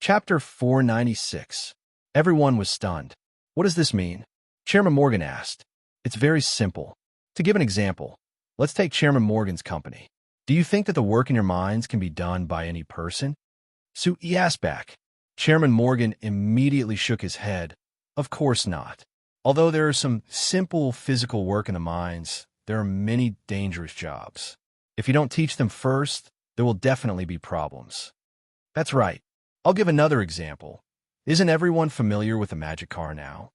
Chapter 496. Everyone was stunned. What does this mean? Chairman Morgan asked. It's very simple. To give an example, let's take Chairman Morgan's company. Do you think that the work in your minds can be done by any person? He asked back. Chairman Morgan immediately shook his head. Of course not. Although there are some simple physical work in the mines, there are many dangerous jobs. If you don't teach them first, there will definitely be problems. That's right. I'll give another example. Isn't everyone familiar with the magic car now?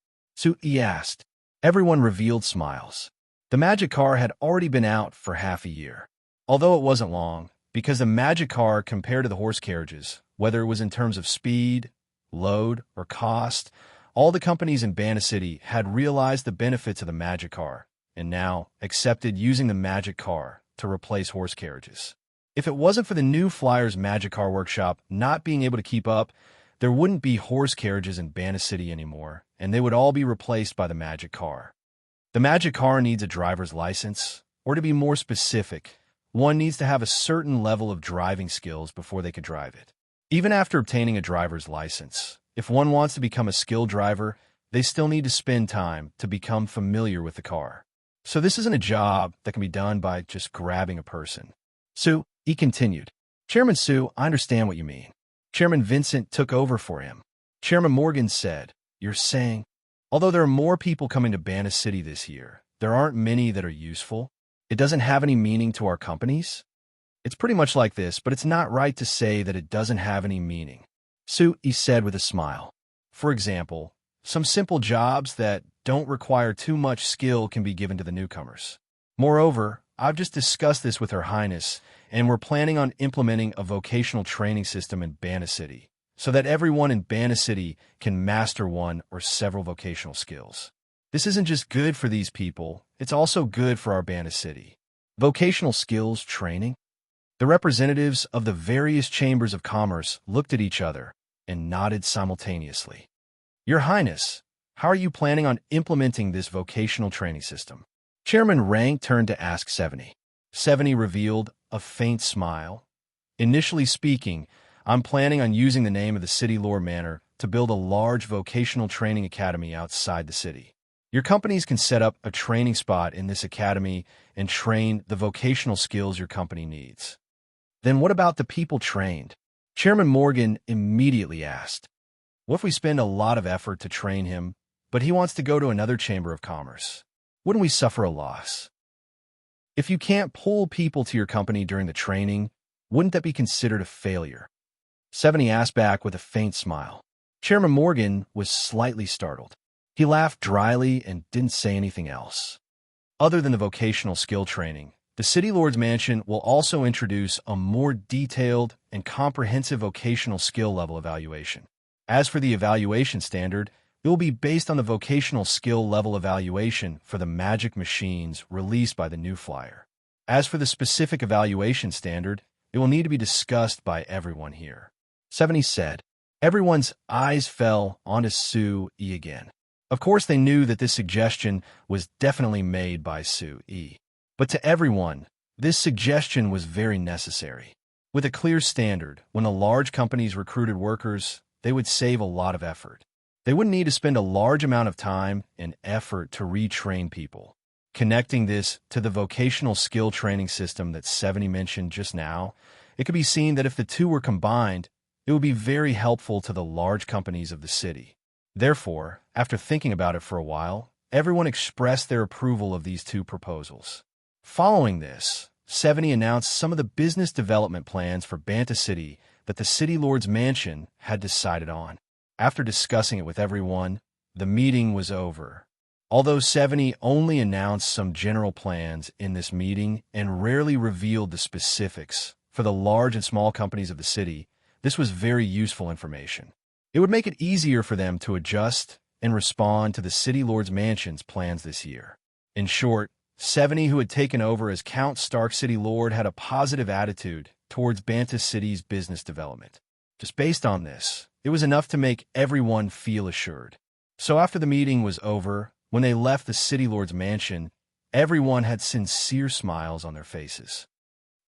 He asked. Everyone revealed smiles. The magic car had already been out for half a year. Although it wasn't long, because the magic car compared to the horse carriages, whether it was in terms of speed, load, or cost, all the companies in Bandit City had realized the benefits of the magic car and now accepted using the magic car to replace horse carriages. If it wasn't for the new Flyers Magic Car Workshop not being able to keep up, there wouldn't be horse carriages in Bandit City anymore, and they would all be replaced by the magic car. The magic car needs a driver's license, or to be more specific, one needs to have a certain level of driving skills before they could drive it. Even after obtaining a driver's license, if one wants to become a skilled driver, they still need to spend time to become familiar with the car. So this isn't a job that can be done by just grabbing a person. He continued. Chairman Sue, I understand what you mean. Chairman Vincent took over for him. Chairman Morgan said, You're saying, although there are more people coming to Bandit City this year, there aren't many that are useful? It doesn't have any meaning to our companies? It's pretty much like this, but it's not right to say that it doesn't have any meaning. He said with a smile. For example, some simple jobs that don't require too much skill can be given to the newcomers. Moreover, I've just discussed this with Her Highness, and we're planning on implementing a vocational training system in Bandit City, so that everyone in Bandit City can master one or several vocational skills. This isn't just good for these people, it's also good for our Bandit City. Vocational skills training? The representatives of the various chambers of commerce looked at each other and nodded simultaneously. Your Highness, how are you planning on implementing this vocational training system? Chairman Rank turned to ask Seveny. Seveny revealed a faint smile. Initially speaking, I'm planning on using the name of the City Lord Manor to build a large vocational training academy outside the city. Your companies can set up a training spot in this academy and train the vocational skills your company needs. Then what about the people trained? Chairman Morgan immediately asked. What if we spend a lot of effort to train him, but he wants to go to another chamber of commerce? Wouldn't we suffer a loss? If you can't pull people to your company during the training, wouldn't that be considered a failure? Seveny asked back with a faint smile. Chairman Morgan was slightly startled. He laughed dryly and didn't say anything else. Other than the vocational skill training, the City Lord's Mansion will also introduce a more detailed and comprehensive vocational skill level evaluation. As for the evaluation standard, it will be based on the vocational skill level evaluation for the magic machines released by the new flyer. As for the specific evaluation standard, it will need to be discussed by everyone here. Seveny said. Everyone's eyes fell onto Sue E again. Of course, they knew that this suggestion was definitely made by Sue E. But to everyone, this suggestion was very necessary. With a clear standard, when the large companies recruited workers, they would save a lot of effort. They wouldn't need to spend a large amount of time and effort to retrain people. Connecting this to the vocational skill training system that Seveny mentioned just now, it could be seen that if the two were combined, it would be very helpful to the large companies of the city. Therefore, after thinking about it for a while, everyone expressed their approval of these two proposals. Following this, Seveny announced some of the business development plans for Bandit City that the City Lord's Mansion had decided on. After discussing it with everyone, the meeting was over. Although Seveny only announced some general plans in this meeting and rarely revealed the specifics for the large and small companies of the city, this was very useful information. It would make it easier for them to adjust and respond to the City Lord's Mansion's plans this year. In short, Seveny, who had taken over as Count Stark City Lord, had a positive attitude towards Bandit City's business development. Just based on this, it was enough to make everyone feel assured. So after the meeting was over, when they left the City Lord's Mansion, everyone had sincere smiles on their faces.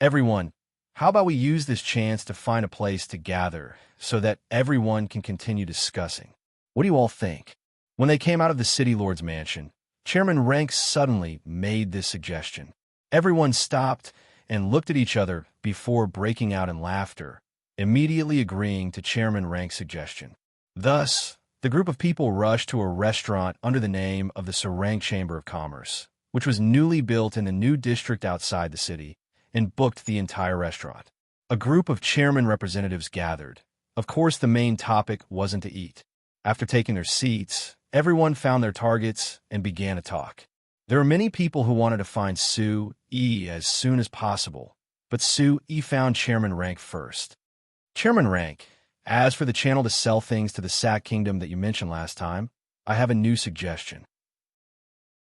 Everyone, How about we use this chance to find a place to gather so that everyone can continue discussing? What do you all think? When they came out of the city lord's mansion, Chairman Rank suddenly made this suggestion. Everyone stopped and looked at each other before breaking out in laughter, immediately agreeing to Chairman Rank's suggestion. Thus, the group of people rushed to a restaurant under the name of the Serene Chamber of Commerce, which was newly built in the new district outside the city, and booked the entire restaurant. A group of chairman representatives gathered. Of course, the main topic wasn't to eat. After taking their seats, everyone found their targets and began to talk. There were many people who wanted to find Sue-E as soon as possible, but Sue-E found Chairman Rank first. Chairman Rank, as for the channel to sell things to the Sack Kingdom that you mentioned last time, I have a new suggestion.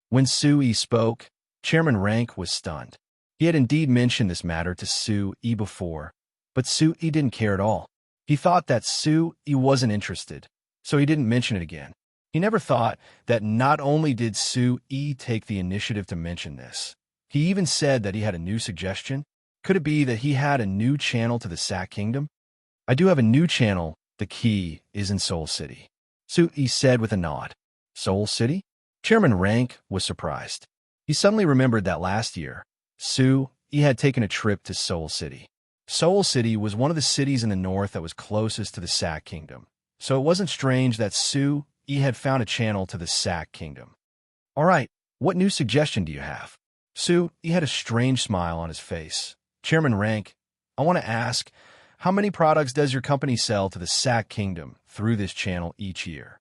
When Sue-E spoke, Chairman Rank was stunned. He had indeed mentioned this matter to Sue-E before, but Sue-E didn't care at all. He thought that Sue-E wasn't interested, so he didn't mention it again. He never thought that not only did Sue-E take the initiative to mention this, he even said that he had a new suggestion. Could it be that he had a new channel to the Sack Kingdom? I do have a new channel. The key is in Soul City, Sue-E said with a nod. Soul City? Chairman Rank was surprised. He suddenly remembered that last year, Sue-E had taken a trip to Soul City. Soul City was one of the cities in the north that was closest to the Sack Kingdom, so it wasn't strange that Sue-E had found a channel to the Sack Kingdom. All right, what new suggestion do you have? Sue-E had a strange smile on his face. Chairman Rank, I want to ask, how many products does your company sell to the Sack Kingdom through this channel each year?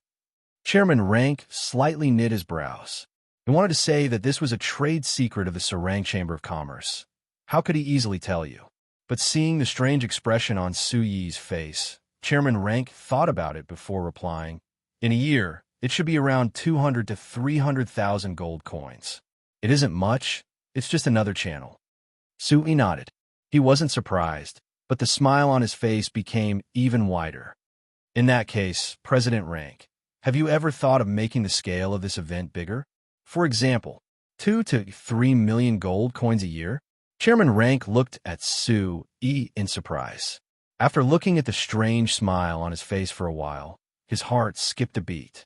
Chairman Rank slightly knit his brows. He wanted to say that this was a trade secret of the Serene Chamber of Commerce. How could he easily tell you? But seeing the strange expression on Sue-Yi's face, Chairman Rank thought about it before replying. In a year, it should be around 200 to 300,000 gold coins. It isn't much, it's just another channel. Sue-Yi nodded. He wasn't surprised, but the smile on his face became even wider. In that case, President Rank, have you ever thought of making the scale of this event bigger? For example, 2 to 3 million gold coins a year? Chairman Rank looked at Sue-Yi in surprise. After looking at the strange smile on his face for a while, his heart skipped a beat.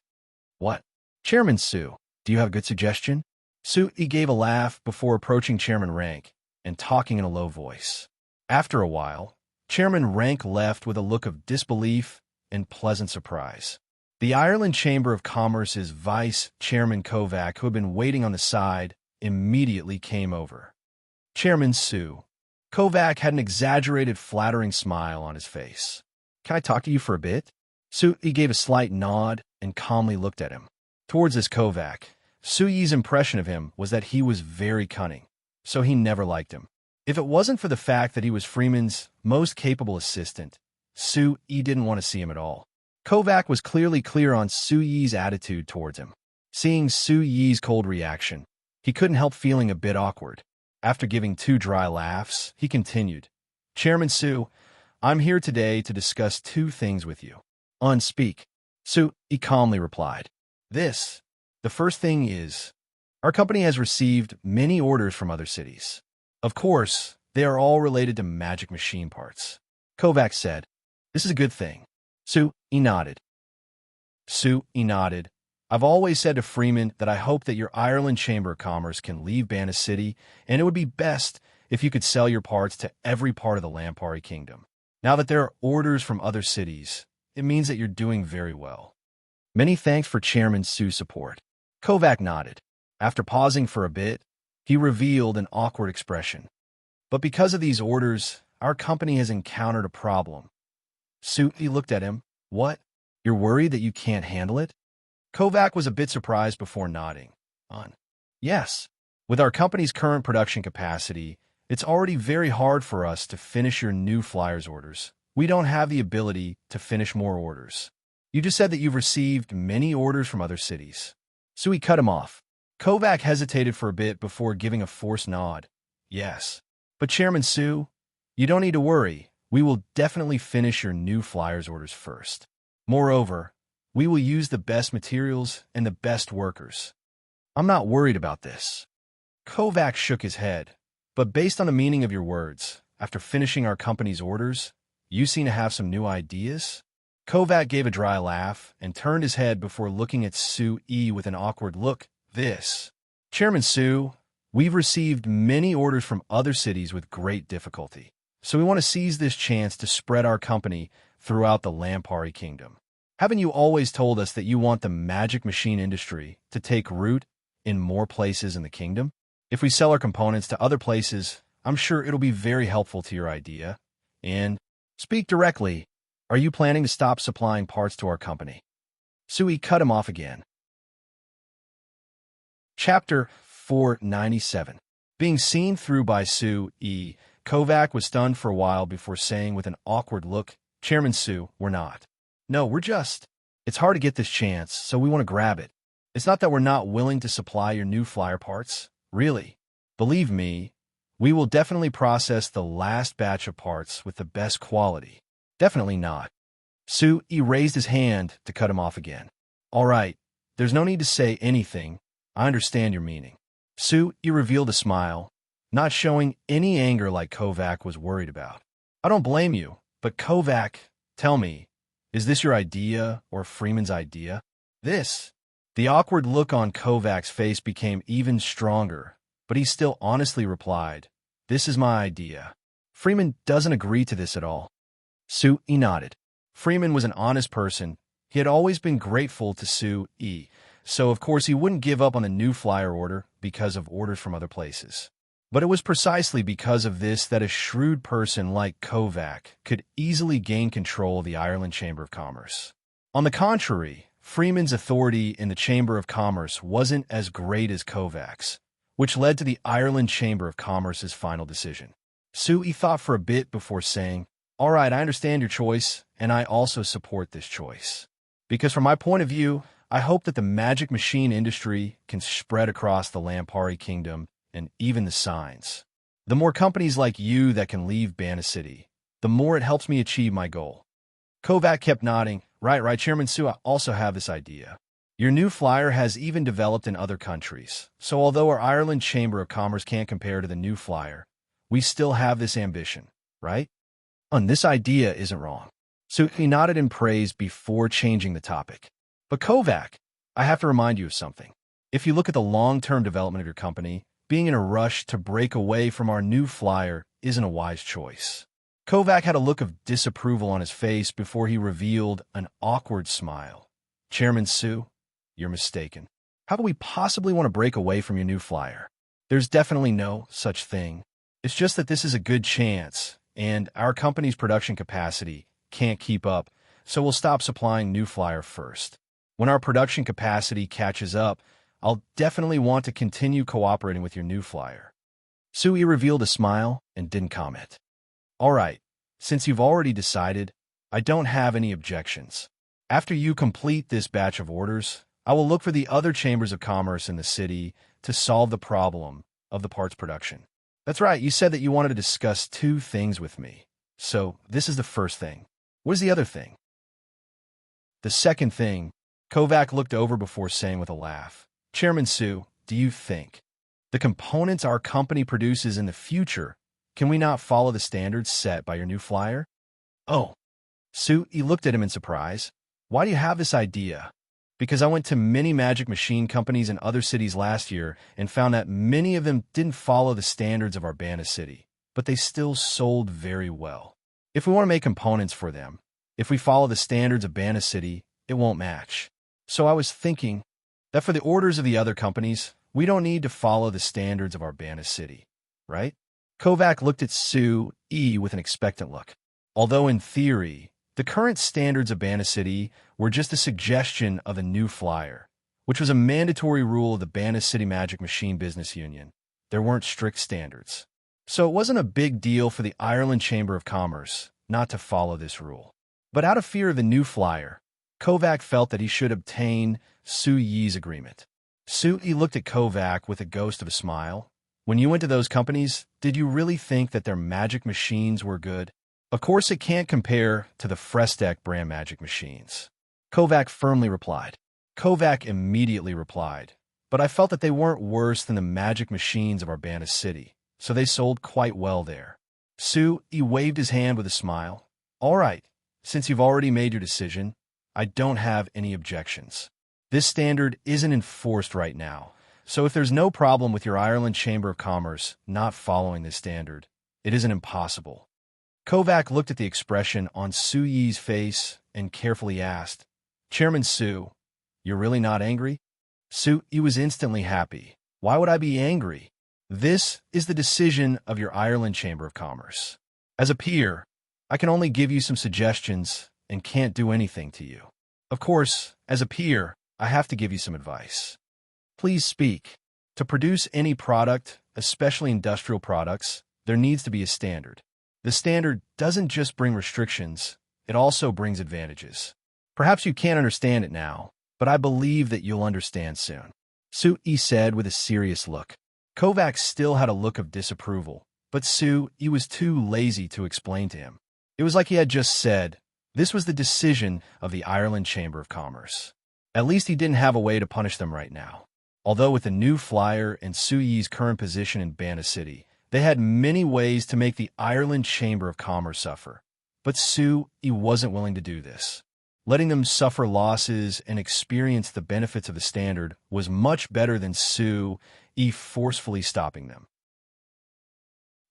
What? Chairman Sue, do you have a good suggestion? Sue-Yi gave a laugh before approaching Chairman Rank and talking in a low voice. After a while, Chairman Rank left with a look of disbelief and pleasant surprise. The Ireland Chamber of Commerce's Vice Chairman Kovac, who had been waiting on the side, immediately came over. Chairman Sue, Kovac had an exaggerated, flattering smile on his face. Can I talk to you for a bit? Sue-Yi gave a slight nod and calmly looked at him. Towards this Kovac, Sue-Yi's impression of him was that he was very cunning, so he never liked him. If it wasn't for the fact that he was Freeman's most capable assistant, Sue-Yi didn't want to see him at all. Kovac was clearly clear on Sue-Yi's attitude towards him. Seeing Sue-Yi's cold reaction, he couldn't help feeling a bit awkward. After giving 2 dry laughs, he continued, Chairman Sue, I'm here today to discuss 2 things with you. Speak. Sue-Yi calmly replied. The first thing is, our company has received many orders from other cities. Of course, they are all related to magic machine parts. Kovac said, this is a good thing. Sue-Yi nodded. I've always said to Freeman that I hope that your Ireland Chamber of Commerce can leave Banna City, and it would be best if you could sell your parts to every part of the Lampari Kingdom. Now that there are orders from other cities, it means that you're doing very well. Many thanks for Chairman Sue's support. Kovac nodded. After pausing for a bit, he revealed an awkward expression. But because of these orders, our company has encountered a problem. Sue-Yi looked at him. What? You're worried that you can't handle it? Kovac was a bit surprised before nodding. Yes. With our company's current production capacity, it's already very hard for us to finish your new flyers orders. We don't have the ability to finish more orders. You just said that you've received many orders from other cities. Sue-Yi cut him off. Kovac hesitated for a bit before giving a forced nod. Yes. But Chairman Sue, you don't need to worry. We will definitely finish your new flyers orders first. Moreover, we will use the best materials and the best workers. I'm not worried about this. Kovac shook his head. But based on the meaning of your words, after finishing our company's orders, you seem to have some new ideas? Kovac gave a dry laugh and turned his head before looking at Sue E with an awkward look. Chairman Sue, we've received many orders from other cities with great difficulty, so we want to seize this chance to spread our company throughout the Lampari Kingdom. Haven't you always told us that you want the magic machine industry to take root in more places in the kingdom? If we sell our components to other places, I'm sure it'll be very helpful to your idea. And speak directly. Are you planning to stop supplying parts to our company? Sui cut him off again. Chapter 497. Being seen through by Sue E. Kovac was stunned for a while before saying with an awkward look, Chairman Sue, we're not. No, we're just. It's hard to get this chance, so we want to grab it. It's not that we're not willing to supply your new flyer parts. Really. Believe me, we will definitely process the last batch of parts with the best quality. Definitely not. Sue E raised his hand to cut him off again. All right, there's no need to say anything. I understand your meaning. Sue E revealed a smile, not showing any anger like Kovac was worried about. I don't blame you, but Kovac, tell me, is this your idea or Freeman's idea? The awkward look on Kovac's face became even stronger, but he still honestly replied, this is my idea. Freeman doesn't agree to this at all. Sue E nodded. Freeman was an honest person. He had always been grateful to Sue E, so of course he wouldn't give up on the new flyer order because of orders from other places. But it was precisely because of this that a shrewd person like Kovac could easily gain control of the Ireland Chamber of Commerce. On the contrary, Freeman's authority in the Chamber of Commerce wasn't as great as Kovac's, which led to the Ireland Chamber of Commerce's final decision. Sue E thought for a bit before saying, all right, I understand your choice, and I also support this choice. Because from my point of view, I hope that the magic machine industry can spread across the Lampari Kingdom and even the signs. The more companies like you that can leave Bana City, the more it helps me achieve my goal. Kovac kept nodding. Right, Chairman Sue, I also have this idea. Your new flyer has even developed in other countries, so although our Ireland Chamber of Commerce can't compare to the new flyer, we still have this ambition, right? And this idea isn't wrong. Sue nodded in praise before changing the topic. But Kovac, I have to remind you of something. If you look at the long-term development of your company, being in a rush to break away from our new flyer isn't a wise choice. Kovac had a look of disapproval on his face before he revealed an awkward smile. Chairman Sue, you're mistaken. How could we possibly want to break away from your new flyer? There's definitely no such thing. It's just that this is a good chance, and our company's production capacity can't keep up, so we'll stop supplying new flyer first. When our production capacity catches up, I'll definitely want to continue cooperating with your new flyer. Sue revealed a smile and didn't comment. All right, since you've already decided, I don't have any objections. After you complete this batch of orders, I will look for the other chambers of commerce in the city to solve the problem of the parts production. That's right, you said that you wanted to discuss 2 things with me. So this is the first thing. What is the other thing? The second thing, Kovac looked over before saying with a laugh, Chairman Sue, do you think the components our company produces in the future, can we not follow the standards set by your new flyer? Oh. Sue looked at him in surprise. Why do you have this idea? Because I went to many magic machine companies in other cities last year and found that many of them didn't follow the standards of our Bana City, but they still sold very well. If we want to make components for them, if we follow the standards of Bana City, it won't match. So I was thinking that for the orders of the other companies, we don't need to follow the standards of our Bana City, right? Kovac looked at Sue E with an expectant look. Although in theory, the current standards of Bana City were just a suggestion of a new flyer, which was a mandatory rule of the Bana City Magic Machine Business Union. There weren't strict standards. So it wasn't a big deal for the Ireland Chamber of Commerce not to follow this rule. But out of fear of the new flyer, Kovac felt that he should obtain Sue Yi's agreement. Sue Yi looked at Kovac with a ghost of a smile. When you went to those companies, did you really think that their magic machines were good? Of course it can't compare to the Frestek brand magic machines. Kovac firmly replied. Kovac immediately replied, but I felt that they weren't worse than the magic machines of Urbana City, so they sold quite well there. He waved his hand with a smile. All right, since you've already made your decision, I don't have any objections. This standard isn't enforced right now, so if there's no problem with your Ireland Chamber of Commerce not following this standard, it isn't impossible. Kovac looked at the expression on Su Yi's face and carefully asked, Chairman Su, you're really not angry? Su Yi was instantly happy. Why would I be angry? This is the decision of your Ireland Chamber of Commerce. As a peer, I can only give you some suggestions and can't do anything to you. Of course, as a peer, I have to give you some advice. Please speak. To produce any product, especially industrial products, there needs to be a standard. The standard doesn't just bring restrictions, it also brings advantages. Perhaps you can't understand it now, but I believe that you'll understand soon. Su Yi said with a serious look. Kovac still had a look of disapproval, but Su Yi was too lazy to explain to him. It was like he had just said, this was the decision of the Ireland Chamber of Commerce. At least he didn't have a way to punish them right now. Although with the new flyer and Su Yi's current position in Banda City, they had many ways to make the Ireland Chamber of Commerce suffer. But Su Yi wasn't willing to do this. Letting them suffer losses and experience the benefits of the standard was much better than Su Yi forcefully stopping them.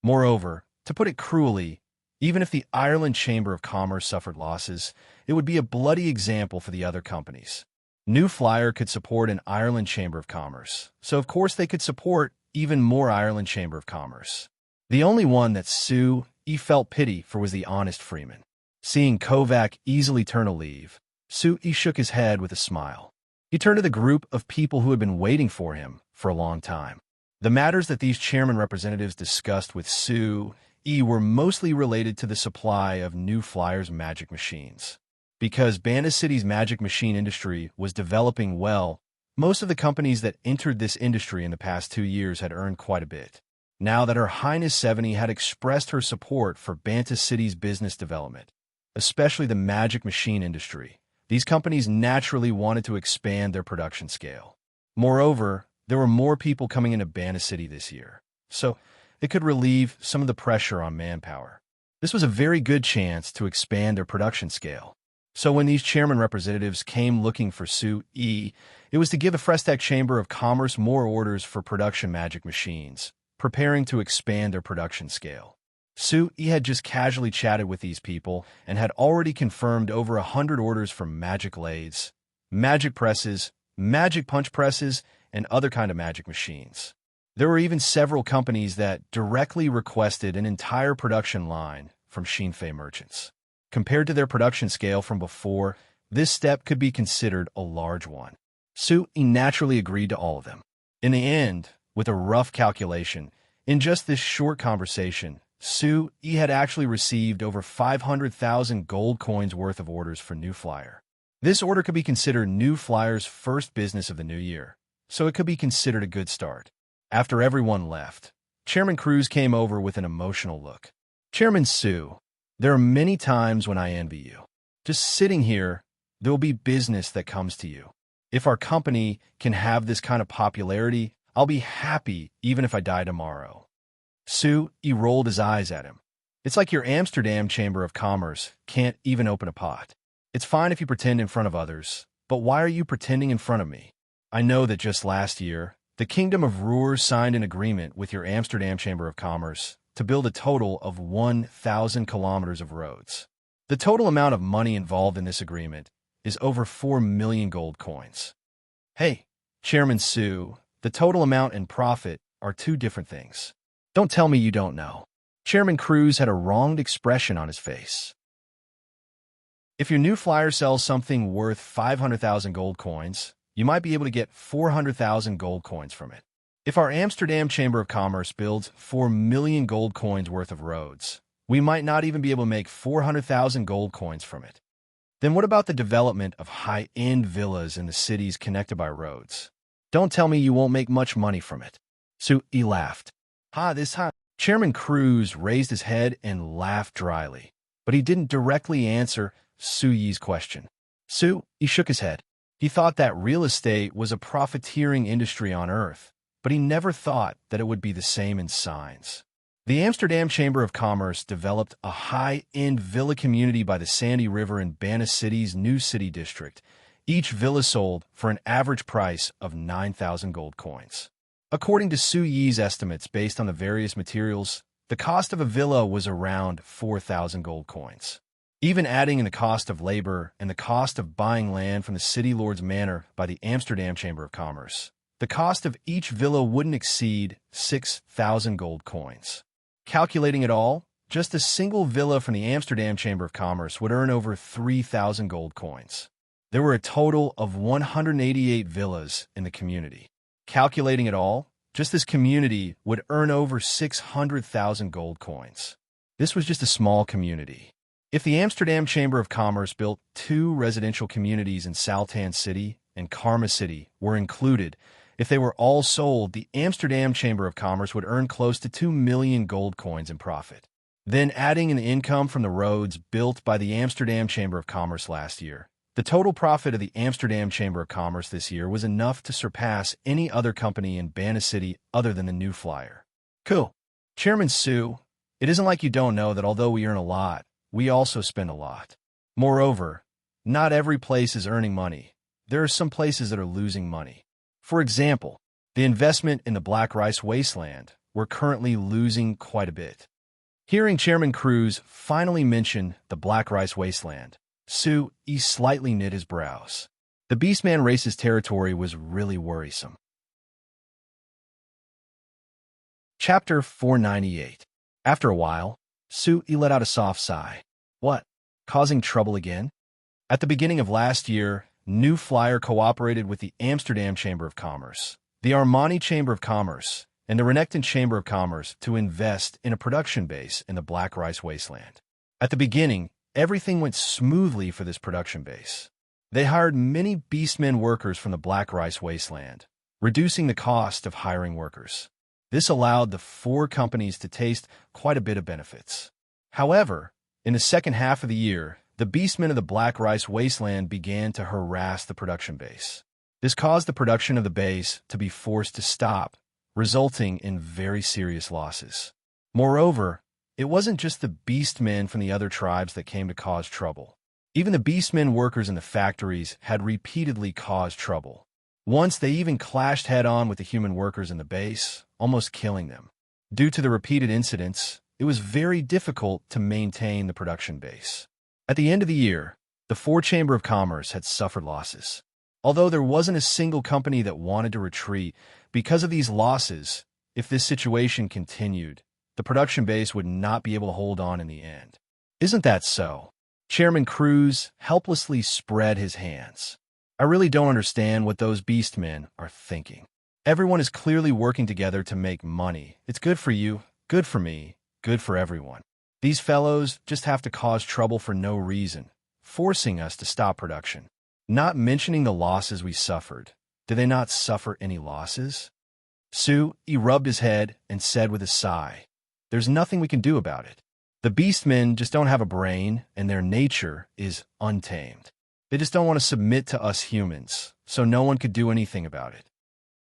Moreover, to put it cruelly, even if the Ireland Chamber of Commerce suffered losses, it would be a bloody example for the other companies. New Flyer could support an Ireland Chamber of Commerce, so of course they could support even more Ireland Chamber of Commerce. The only one that Su Yi felt pity for was the honest Freeman. Seeing Kovac easily turn a leave, Su Yi shook his head with a smile. He turned to the group of people who had been waiting for him for a long time. The matters that these chairman representatives discussed with Su Yi were mostly related to the supply of New Flyer's magic machines. Because Banda City's magic machine industry was developing well, most of the companies that entered this industry in the past 2 years had earned quite a bit. Now that Her Highness 70 had expressed her support for Banda City's business development, especially the magic machine industry, these companies naturally wanted to expand their production scale. Moreover, there were more people coming into Banda City this year, so it could relieve some of the pressure on manpower. This was a very good chance to expand their production scale. So when these chairman representatives came looking for Su Yi, it was to give the Frestech Chamber of Commerce more orders for production magic machines, preparing to expand their production scale. Su Yi had just casually chatted with these people and had already confirmed over 100 orders for magic lathes, magic presses, magic punch presses, and other kind of magic machines. There were even several companies that directly requested an entire production line from Xinfei merchants. Compared to their production scale from before, this step could be considered a large one. Su Yi naturally agreed to all of them. In the end, with a rough calculation, in just this short conversation, Su Yi had actually received over 500,000 gold coins worth of orders for New Flyer. This order could be considered New Flyer's first business of the new year, so it could be considered a good start. After everyone left, Chairman Cruz came over with an emotional look. Chairman Su, there are many times when I envy you. Just sitting here, there will be business that comes to you. If our company can have this kind of popularity, I'll be happy even if I die tomorrow. Su Yi rolled his eyes at him. It's like your Amsterdam Chamber of Commerce can't even open a pot. It's fine if you pretend in front of others, but why are you pretending in front of me? I know that just last year, the Kingdom of Ruhr signed an agreement with your Amsterdam Chamber of Commerce to build a total of 1,000 kilometers of roads. The total amount of money involved in this agreement is over 4 million gold coins. Hey, Chairman Su, the total amount and profit are two different things. Don't tell me you don't know. Chairman Cruz had a wronged expression on his face. If your New Flyer sells something worth 500,000 gold coins, you might be able to get 400,000 gold coins from it. If our Amsterdam Chamber of Commerce builds 4 million gold coins worth of roads, we might not even be able to make 400,000 gold coins from it. Then what about the development of high-end villas in the cities connected by roads? Don't tell me you won't make much money from it. Su Yi laughed. This time. Chairman Cruz raised his head and laughed dryly, but he didn't directly answer Su Yi's question. Su Yi shook his head. He thought that real estate was a profiteering industry on Earth, but he never thought that it would be the same in signs. The Amsterdam Chamber of Commerce developed a high-end villa community by the Sandy River in Banna City's New City District. Each villa sold for an average price of 9,000 gold coins. According to Su Yi's estimates based on the various materials, the cost of a villa was around 4,000 gold coins. Even adding in the cost of labor and the cost of buying land from the city lord's manor by the Amsterdam Chamber of Commerce, the cost of each villa wouldn't exceed 6,000 gold coins. Calculating it all, just a single villa from the Amsterdam Chamber of Commerce would earn over 3,000 gold coins. There were a total of 188 villas in the community. Calculating it all, just this community would earn over 600,000 gold coins. This was just a small community. If the Amsterdam Chamber of Commerce built 2 residential communities in Saltan City and Karma City were included, if they were all sold, the Amsterdam Chamber of Commerce would earn close to 2 million gold coins in profit. Then adding in the income from the roads built by the Amsterdam Chamber of Commerce last year, the total profit of the Amsterdam Chamber of Commerce this year was enough to surpass any other company in Banna City other than the New Flyer. Cool. Chairman Su, it isn't like you don't know that although we earn a lot, we also spend a lot. Moreover, not every place is earning money. There are some places that are losing money. For example, the investment in the Black Rice Wasteland, we're currently losing quite a bit. Hearing Chairman Cruz finally mention the Black Rice Wasteland, Su Yi slightly knit his brows. The Beastman race's territory was really worrisome. Chapter 498. After a while, Su Yi let out a soft sigh. What? Causing trouble again? At the beginning of last year, New Flyer cooperated with the Amsterdam Chamber of Commerce, the Armani Chamber of Commerce, and the Renekton Chamber of Commerce to invest in a production base in the Black Rice Wasteland. At the beginning, everything went smoothly for this production base. They hired many Beastmen workers from the Black Rice Wasteland, reducing the cost of hiring workers. This allowed the 4 companies to taste quite a bit of benefits. However, in the second half of the year, the Beastmen of the Black Rice Wasteland began to harass the production base. This caused the production of the base to be forced to stop, resulting in very serious losses. Moreover, it wasn't just the Beastmen from the other tribes that came to cause trouble. Even the Beastmen workers in the factories had repeatedly caused trouble. Once they even clashed head-on with the human workers in the base, almost killing them. Due to the repeated incidents, it was very difficult to maintain the production base. At the end of the year, the 4 Chamber of Commerce had suffered losses. Although there wasn't a single company that wanted to retreat because of these losses, if this situation continued, the production base would not be able to hold on in the end. Isn't that so? Chairman Cruz helplessly spread his hands. I really don't understand what those Beastmen are thinking. Everyone is clearly working together to make money. It's good for you, good for me, good for everyone. These fellows just have to cause trouble for no reason, forcing us to stop production. Not mentioning the losses we suffered. Did they not suffer any losses? Su Yi rubbed his head and said with a sigh, "There's nothing we can do about it. The Beastmen just don't have a brain, and their nature is untamed. They just don't want to submit to us humans, so no one could do anything about it.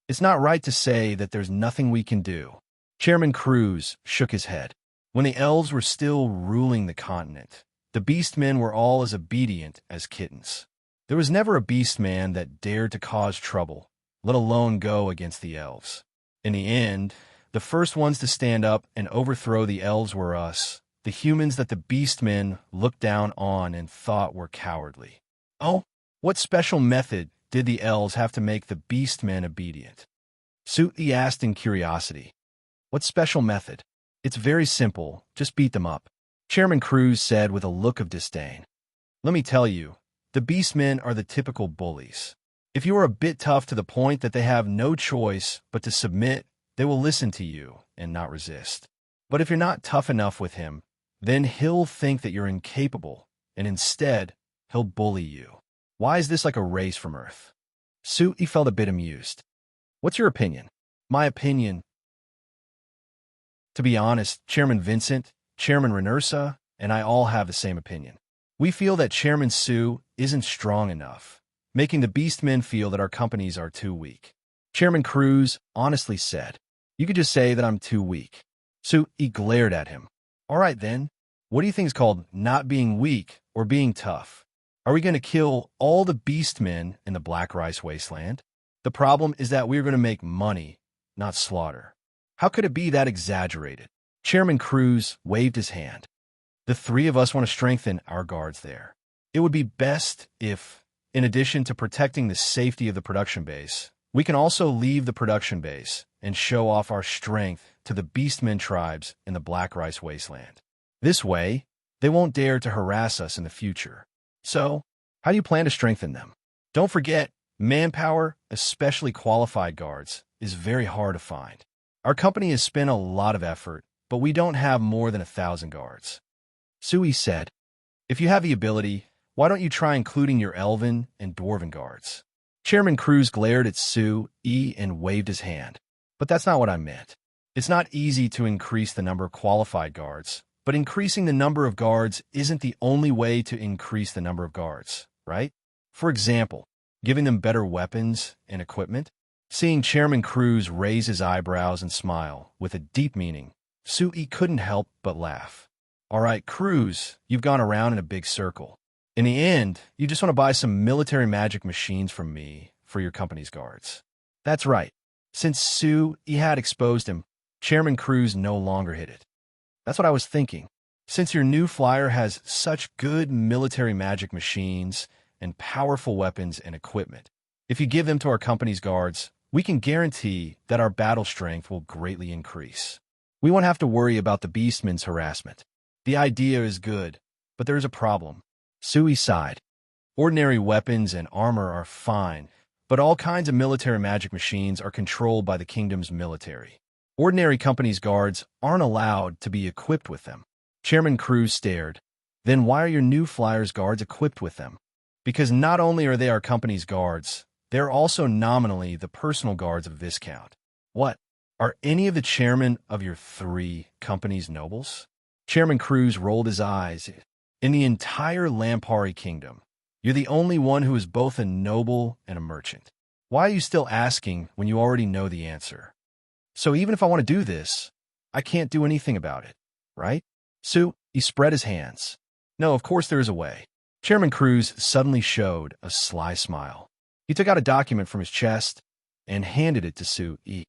It's not right to say that there's nothing we can do." Chairman Cruz shook his head. When the elves were still ruling the continent, the Beastmen were all as obedient as kittens. There was never a Beastman that dared to cause trouble, let alone go against the elves. In the end, the first ones to stand up and overthrow the elves were us, the humans that the Beastmen looked down on and thought were cowardly. Oh, what special method did the elves have to make the Beastmen obedient? Su Yi asked in curiosity. What special method? It's very simple, just beat them up. Chairman Cruz said with a look of disdain. Let me tell you, the Beastmen are the typical bullies. If you are a bit tough to the point that they have no choice but to submit, they will listen to you and not resist. But if you're not tough enough with him, then he'll think that you're incapable, and instead, he'll bully you. Why is this like a race from Earth? Su Yi felt a bit amused. What's your opinion? My opinion. To be honest, Chairman Vincent, Chairman Renersa, and I all have the same opinion. We feel that Chairman Su isn't strong enough, making the Beastmen feel that our companies are too weak. Chairman Cruz honestly said, "You could just say that I'm too weak." Sui glared at him. All right then, what do you think is called not being weak or being tough? Are we going to kill all the beastmen in the Black Rice Wasteland? The problem is that we're going to make money, not slaughter. How could it be that exaggerated? Chairman Cruz waved his hand. The three of us want to strengthen our guards there. It would be best if, in addition to protecting the safety of the production base, we can also leave the production base and show off our strength to the beastmen tribes in the Black Rice Wasteland. This way, they won't dare to harass us in the future. So, how do you plan to strengthen them? Don't forget, manpower, especially qualified guards, is very hard to find. Our company has spent a lot of effort, but we don't have more than 1,000 guards. Sui said, if you have the ability, why don't you try including your elven and dwarven guards? Chairman Cruz glared at Sui and waved his hand. But that's not what I meant. It's not easy to increase the number of qualified guards, but increasing the number of guards isn't the only way to increase the number of guards, right? For example, giving them better weapons and equipment. Seeing Chairman Cruz raise his eyebrows and smile with a deep meaning, Sui couldn't help but laugh. All right, Cruz, you've gone around in a big circle. In the end, you just want to buy some military magic machines from me for your company's guards. That's right. Since Sui had exposed him, Chairman Cruz no longer hid it. That's what I was thinking. Since your new flyer has such good military magic machines and powerful weapons and equipment, if you give them to our company's guards, we can guarantee that our battle strength will greatly increase. We won't have to worry about the beastmen's harassment. The idea is good, but there is a problem. Sui sighed. Ordinary weapons and armor are fine, but all kinds of military magic machines are controlled by the kingdom's military. Ordinary company's guards aren't allowed to be equipped with them. Chairman Cruz stared. Then why are your new flyers' guards equipped with them? Because not only are they our company's guards, they're also nominally the personal guards of Viscount. What? Are any of the chairmen of your three companies nobles? Chairman Cruz rolled his eyes. In the entire Lampari kingdom, you're the only one who is both a noble and a merchant. Why are you still asking when you already know the answer? So even if I want to do this, I can't do anything about it, right? Sui spread his hands. No, of course there is a way. Chairman Cruz suddenly showed a sly smile. He took out a document from his chest and handed it to Sui.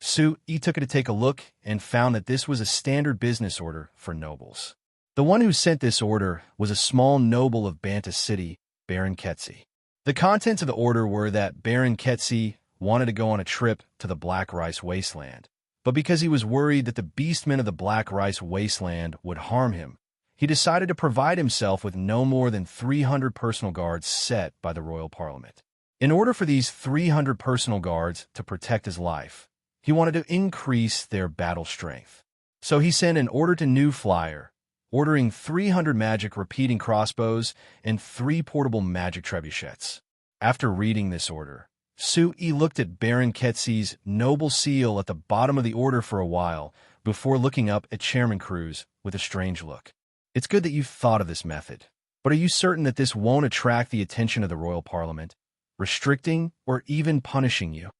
Sui took it to take a look and found that this was a standard business order for nobles. The one who sent this order was a small noble of Banta City, Baron Ketsi. The contents of the order were that Baron Ketsi wanted to go on a trip to the Black Rice Wasteland, but because he was worried that the beastmen of the Black Rice Wasteland would harm him, he decided to provide himself with no more than 300 personal guards set by the royal parliament. In order for these 300 personal guards to protect his life, he wanted to increase their battle strength. So he sent an order to New Flyer, ordering 300 magic repeating crossbows and 3 portable magic trebuchets. After reading this order, Sui looked at Baron Ketsi's noble seal at the bottom of the order for a while before looking up at Chairman Cruz with a strange look. It's good that you've thought of this method, but are you certain that this won't attract the attention of the royal parliament, restricting or even punishing you?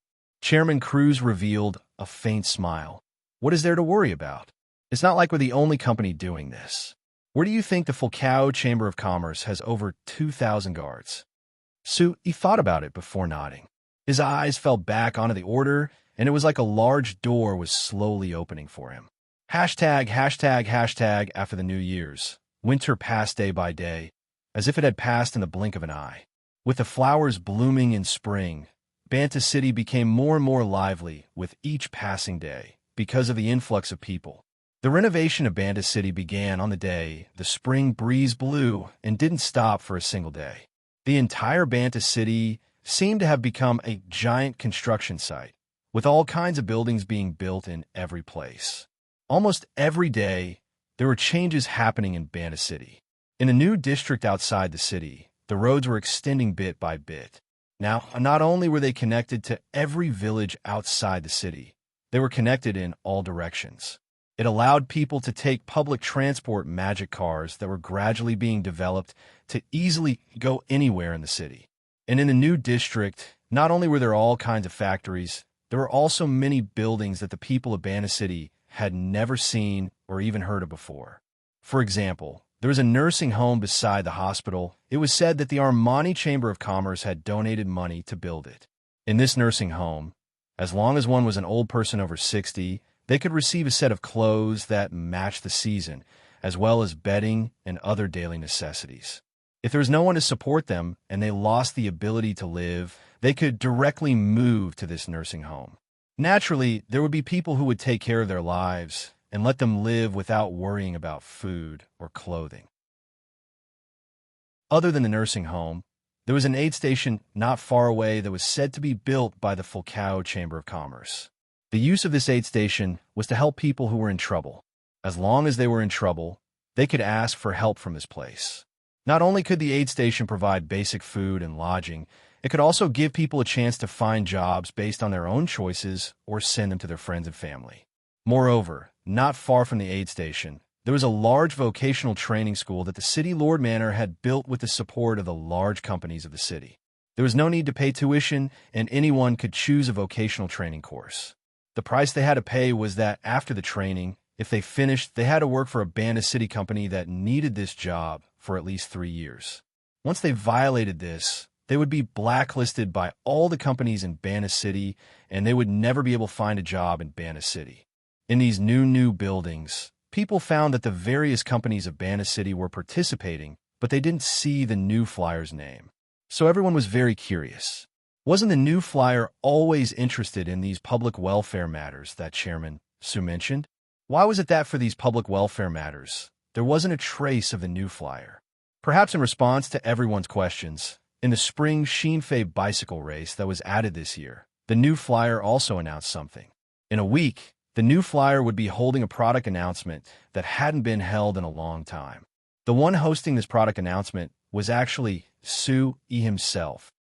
Chairman Cruz revealed a faint smile. What is there to worry about? It's not like we're the only company doing this. Where do you think the Fulcao Chamber of Commerce has over 2,000 guards? Sui thought about it before nodding. His eyes fell back onto the order, and it was like a large door was slowly opening for him. Hashtag after the New Year's. Winter passed day by day, as if it had passed in the blink of an eye. With the flowers blooming in spring, Banta City became more and more lively with each passing day because of the influx of people. The renovation of Banta City began on the day the spring breeze blew and didn't stop for a single day. The entire Banta City seemed to have become a giant construction site, with all kinds of buildings being built in every place. Almost every day, there were changes happening in Banta City. In a new district outside the city, the roads were extending bit by bit. Now, not only were they connected to every village outside the city, they were connected in all directions. It allowed people to take public transport magic cars that were gradually being developed to easily go anywhere in the city. And in the new district, not only were there all kinds of factories, there were also many buildings that the people of Banna City had never seen or even heard of before. For example, there was a nursing home beside the hospital. It was said that the Armani Chamber of Commerce had donated money to build it. In this nursing home, as long as one was an old person over 60, they could receive a set of clothes that matched the season, as well as bedding and other daily necessities. If there was no one to support them and they lost the ability to live, they could directly move to this nursing home. Naturally, there would be people who would take care of their lives and let them live without worrying about food or clothing. Other than the nursing home, there was an aid station not far away that was said to be built by the Fulcao Chamber of Commerce. The use of this aid station was to help people who were in trouble. As long as they were in trouble, they could ask for help from this place. Not only could the aid station provide basic food and lodging, it could also give people a chance to find jobs based on their own choices or send them to their friends and family. Moreover, not far from the aid station, there was a large vocational training school that the city Lord Manor had built with the support of the large companies of the city. There was no need to pay tuition, and anyone could choose a vocational training course. The price they had to pay was that after the training, if they finished, they had to work for a Banna City company that needed this job for at least 3 years. Once they violated this, they would be blacklisted by all the companies in Banna City, and they would never be able to find a job in Banna City. In these new buildings, people found that the various companies of Banna City were participating, but they didn't see the new flyer's name. So everyone was very curious. Wasn't the new flyer always interested in these public welfare matters that Chairman Su mentioned? Why was it that for these public welfare matters, there wasn't a trace of the new flyer? Perhaps in response to everyone's questions, in the spring Sheenfei bicycle race that was added this year, the new flyer also announced something. In a week, the new flyer would be holding a product announcement that hadn't been held in a long time. The one hosting this product announcement was actually Su Yi himself.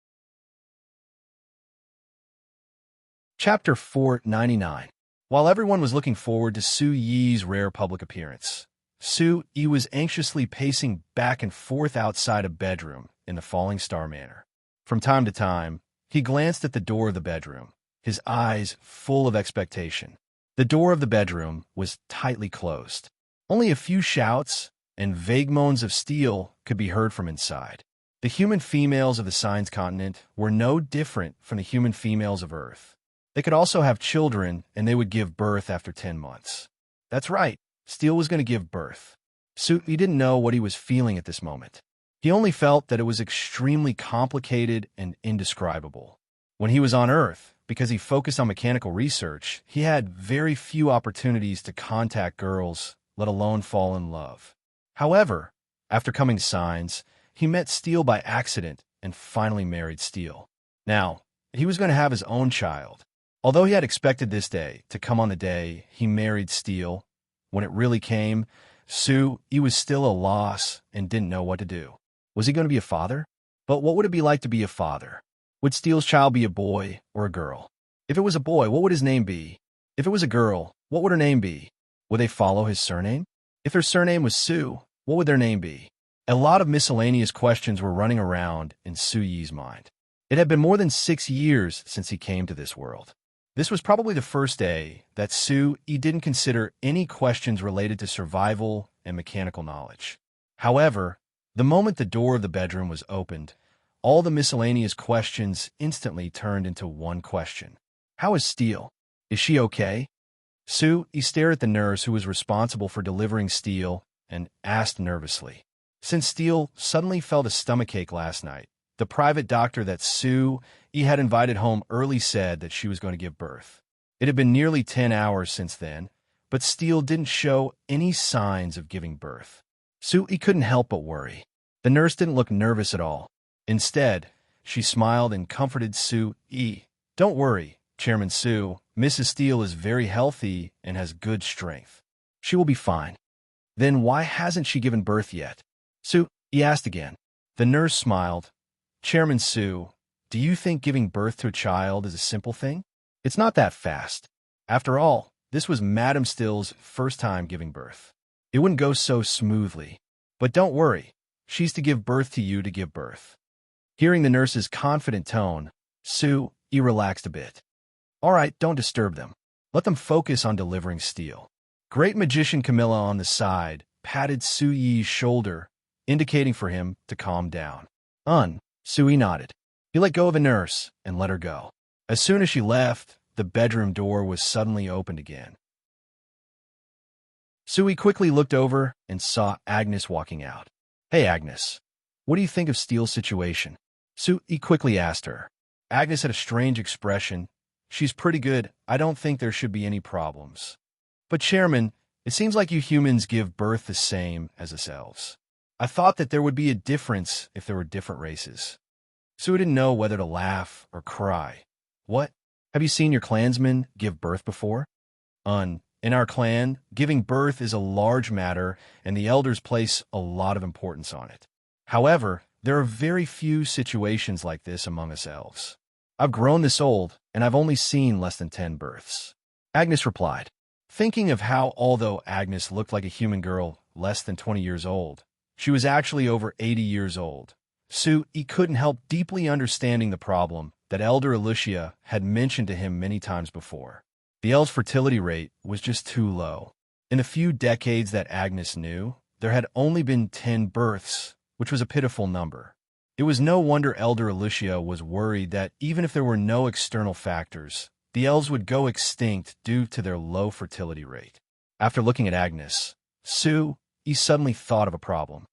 Chapter 499. While everyone was looking forward to Su Yi's rare public appearance, Su Yi was anxiously pacing back and forth outside a bedroom in the Falling Star Manor. From time to time, he glanced at the door of the bedroom, his eyes full of expectation. The door of the bedroom was tightly closed. Only a few shouts and vague moans of steel could be heard from inside. The human females of the Signs continent were no different from the human females of Earth. They could also have children, and they would give birth after 10 months. That's right, Steel was going to give birth. He didn't know what he was feeling at this moment. He only felt that it was extremely complicated and indescribable. When he was on Earth, because he focused on mechanical research, he had very few opportunities to contact girls, let alone fall in love. However, after coming to Signs, he met Steel by accident and finally married Steel. Now, he was going to have his own child. Although he had expected this day to come on the day he married Steel, when it really came, he was still a loss and didn't know what to do. Was he going to be a father? But what would it be like to be a father? Would Steel's child be a boy or a girl? If it was a boy, what would his name be? If it was a girl, what would her name be? Would they follow his surname? If their surname was Su, what would their name be? A lot of miscellaneous questions were running around in Su Yi's mind. It had been more than 6 years since he came to this world. This was probably the first day that Su Yi didn't consider any questions related to survival and mechanical knowledge. However, the moment the door of the bedroom was opened, all the miscellaneous questions instantly turned into one question. How is Steel? Is she okay? Su Yi stared at the nurse who was responsible for delivering Steel and asked nervously. Since Steel suddenly felt a stomachache last night, the private doctor that Su Yi had invited home early said that she was going to give birth. It had been nearly 10 hours since then, but Steel didn't show any signs of giving birth. Su Yi couldn't help but worry. The nurse didn't look nervous at all. Instead, she smiled and comforted Su Yi. Don't worry, Chairman Su. Mrs. Steel is very healthy and has good strength. She will be fine. Then why hasn't she given birth yet? Su Yi asked again. The nurse smiled. Chairman Su, do you think giving birth to a child is a simple thing? It's not that fast. After all, this was Madam Steele's first time giving birth. It wouldn't go so smoothly. But don't worry, she's to give birth to you to give birth. Hearing the nurse's confident tone, Su Yi relaxed a bit. All right, don't disturb them. Let them focus on delivering steel. Great Magician Camilla on the side patted Suyi's shoulder, indicating for him to calm down. Suyi nodded. He let go of the nurse and let her go. As soon as she left, the bedroom door was suddenly opened again. Suyi quickly looked over and saw Agnes walking out. Hey, Agnes. What do you think of Steele's situation? Suyi quickly asked her. Agnes had a strange expression. She's pretty good. I don't think there should be any problems. But Chairman, it seems like you humans give birth the same as us elves. I thought that there would be a difference if there were different races. Suyi didn't know whether to laugh or cry. What? Have you seen your clansmen give birth before? In our clan, giving birth is a large matter, and the elders place a lot of importance on it. However, there are very few situations like this among us elves. I've grown this old, and I've only seen less than 10 births. Agnes replied, thinking of how, although Agnes looked like a human girl less than 20 years old, she was actually over 80 years old. Suyi couldn't help deeply understanding the problem that Elder Alicia had mentioned to him many times before. The elves' fertility rate was just too low. In the few decades that Agnes knew, there had only been 10 births, which was a pitiful number. It was no wonder Elder Alicia was worried that even if there were no external factors, the elves would go extinct due to their low fertility rate. After looking at Agnes, Suyi suddenly thought of a problem.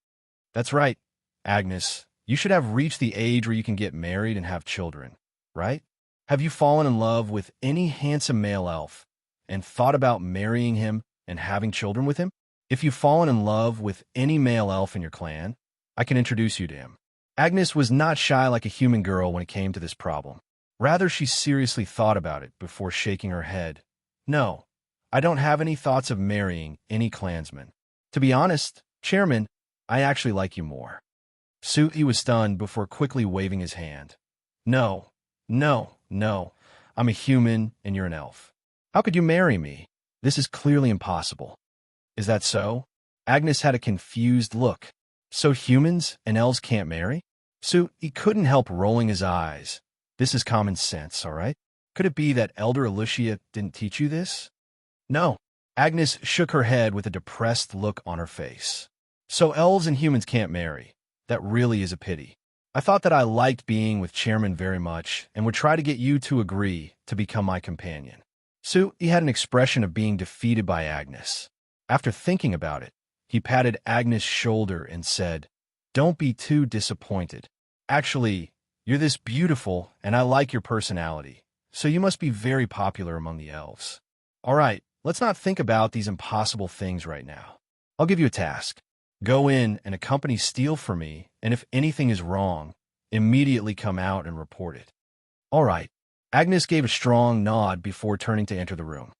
That's right, Agnes. You should have reached the age where you can get married and have children, right? Have you fallen in love with any handsome male elf and thought about marrying him and having children with him? If you've fallen in love with any male elf in your clan, I can introduce you to him. Agnes was not shy like a human girl when it came to this problem. Rather, she seriously thought about it before shaking her head. No, I don't have any thoughts of marrying any clansman. To be honest, Chairman, I actually like you more. Suyi was stunned before quickly waving his hand. No, I'm a human and you're an elf. How could you marry me? This is clearly impossible. Is that so? Agnes had a confused look. So humans and elves can't marry? Suyi couldn't help rolling his eyes. This is common sense, all right? Could it be that Elder Alicia didn't teach you this? No. Agnes shook her head with a depressed look on her face. So elves and humans can't marry. That really is a pity. I thought that I liked being with Chairman very much and would try to get you to agree to become my companion. Suyi had an expression of being defeated by Agnes. After thinking about it, he patted Agnes' shoulder and said, Don't be too disappointed. Actually, you're this beautiful and I like your personality, so you must be very popular among the elves. All right, let's not think about these impossible things right now. I'll give you a task. Go in and accompany Steele for me, and if anything is wrong, immediately come out and report it. All right. Agnes gave a strong nod before turning to enter the room.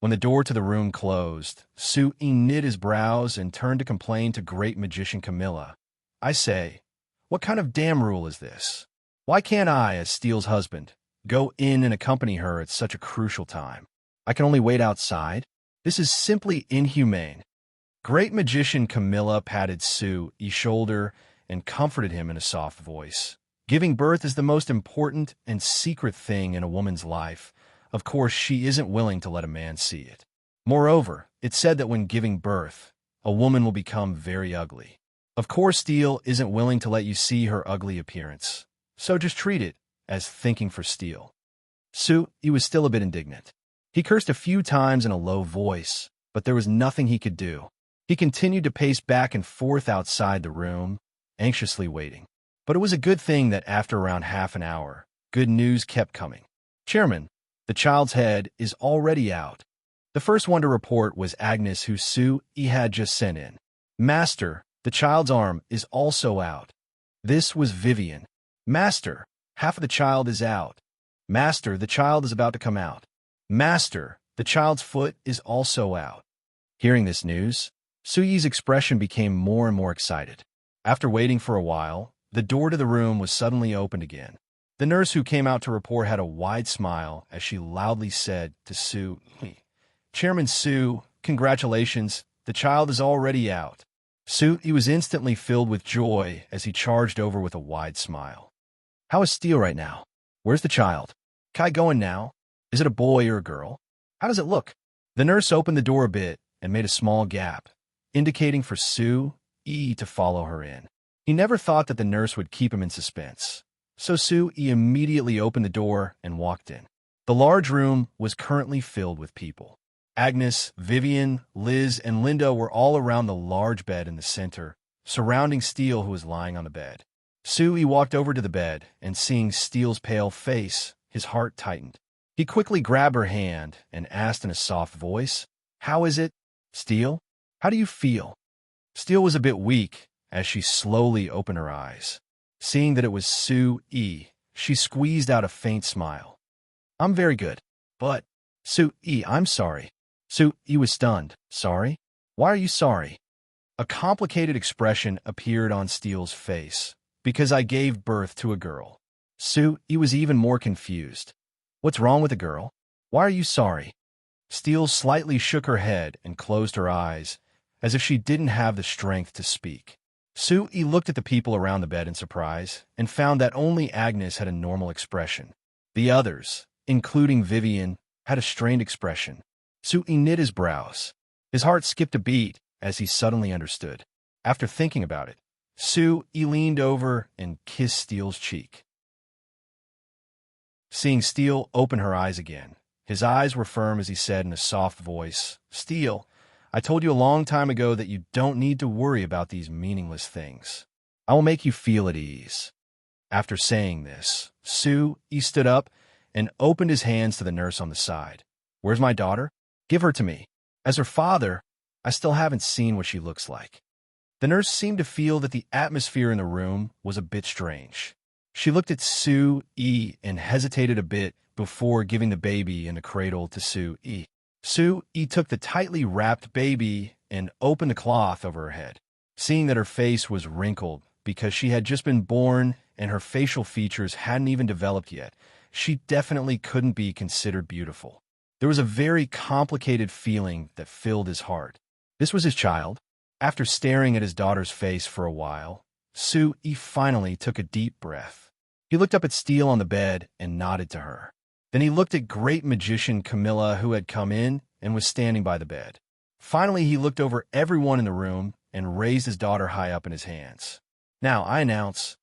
When the door to the room closed, Suyi knit his brows and turned to complain to Great Magician Camilla. I say, what kind of damn rule is this? Why can't I, as Steele's husband, go in and accompany her at such a crucial time? I can only wait outside? This is simply inhumane. Great Magician Camilla patted Suyi's shoulder and comforted him in a soft voice. Giving birth is the most important and secret thing in a woman's life. Of course, she isn't willing to let a man see it. Moreover, it's said that when giving birth, a woman will become very ugly. Of course, Steele isn't willing to let you see her ugly appearance, so just treat it as thinking for Steele. Suyi was still a bit indignant. He cursed a few times in a low voice, but there was nothing he could do. He continued to pace back and forth outside the room, anxiously waiting. But it was a good thing that after around half an hour, good news kept coming. Chairman, the child's head is already out. The first one to report was Agnes, who Suyi had just sent in. Master, the child's arm is also out. This was Vivian. Master, half of the child is out. Master, the child is about to come out. Master, the child's foot is also out. Hearing this news, Suyi's expression became more and more excited. After waiting for a while, the door to the room was suddenly opened again. The nurse who came out to report had a wide smile as she loudly said to Suyi, Chairman Suyi, congratulations, the child is already out. Suyi was instantly filled with joy as he charged over with a wide smile. How is Steele right now? Where's the child? Kai going now? Is it a boy or a girl? How does it look? The nurse opened the door a bit and made a small gap, indicating for Sue E to follow her in. He never thought that the nurse would keep him in suspense, so Sue E immediately opened the door and walked in. The large room was currently filled with people. Agnes, Vivian, Liz, and Linda were all around the large bed in the center, surrounding Steele, who was lying on the bed. Sue E walked over to the bed, and seeing Steele's pale face, his heart tightened. He quickly grabbed her hand and asked in a soft voice, "How is it, Steele? How do you feel?" Steele was a bit weak as she slowly opened her eyes. Seeing that it was Sue E, she squeezed out a faint smile. "I'm very good. But, Sue E, I'm sorry." Sue E was stunned. "Sorry? Why are you sorry?" A complicated expression appeared on Steele's face. "Because I gave birth to a girl." Sue E was even more confused. "What's wrong with the girl? Why are you sorry?" Steele slightly shook her head and closed her eyes, as if she didn't have the strength to speak. Sue E looked at the people around the bed in surprise and found that only Agnes had a normal expression. The others, including Vivian, had a strained expression. Sue E knit his brows. His heart skipped a beat as he suddenly understood. After thinking about it, Sue E leaned over and kissed Steele's cheek. Seeing Steele open her eyes again, his eyes were firm as he said in a soft voice, "Steele, I told you a long time ago that you don't need to worry about these meaningless things. I will make you feel at ease." After saying this, Sue E stood up and opened his hands to the nurse on the side. "Where's my daughter? Give her to me. As her father, I still haven't seen what she looks like." The nurse seemed to feel that the atmosphere in the room was a bit strange. She looked at Sue E and hesitated a bit before giving the baby in a cradle to Sue E. Sue E took the tightly wrapped baby and opened the cloth over her head. Seeing that her face was wrinkled because she had just been born and her facial features hadn't even developed yet, she definitely couldn't be considered beautiful. There was a very complicated feeling that filled his heart. This was his child. After staring at his daughter's face for a while, Sue E finally took a deep breath. He looked up at Steele on the bed and nodded to her. Then he looked at great magician Camilla, who had come in and was standing by the bed. Finally, he looked over everyone in the room and raised his daughter high up in his hands. "Now, I announce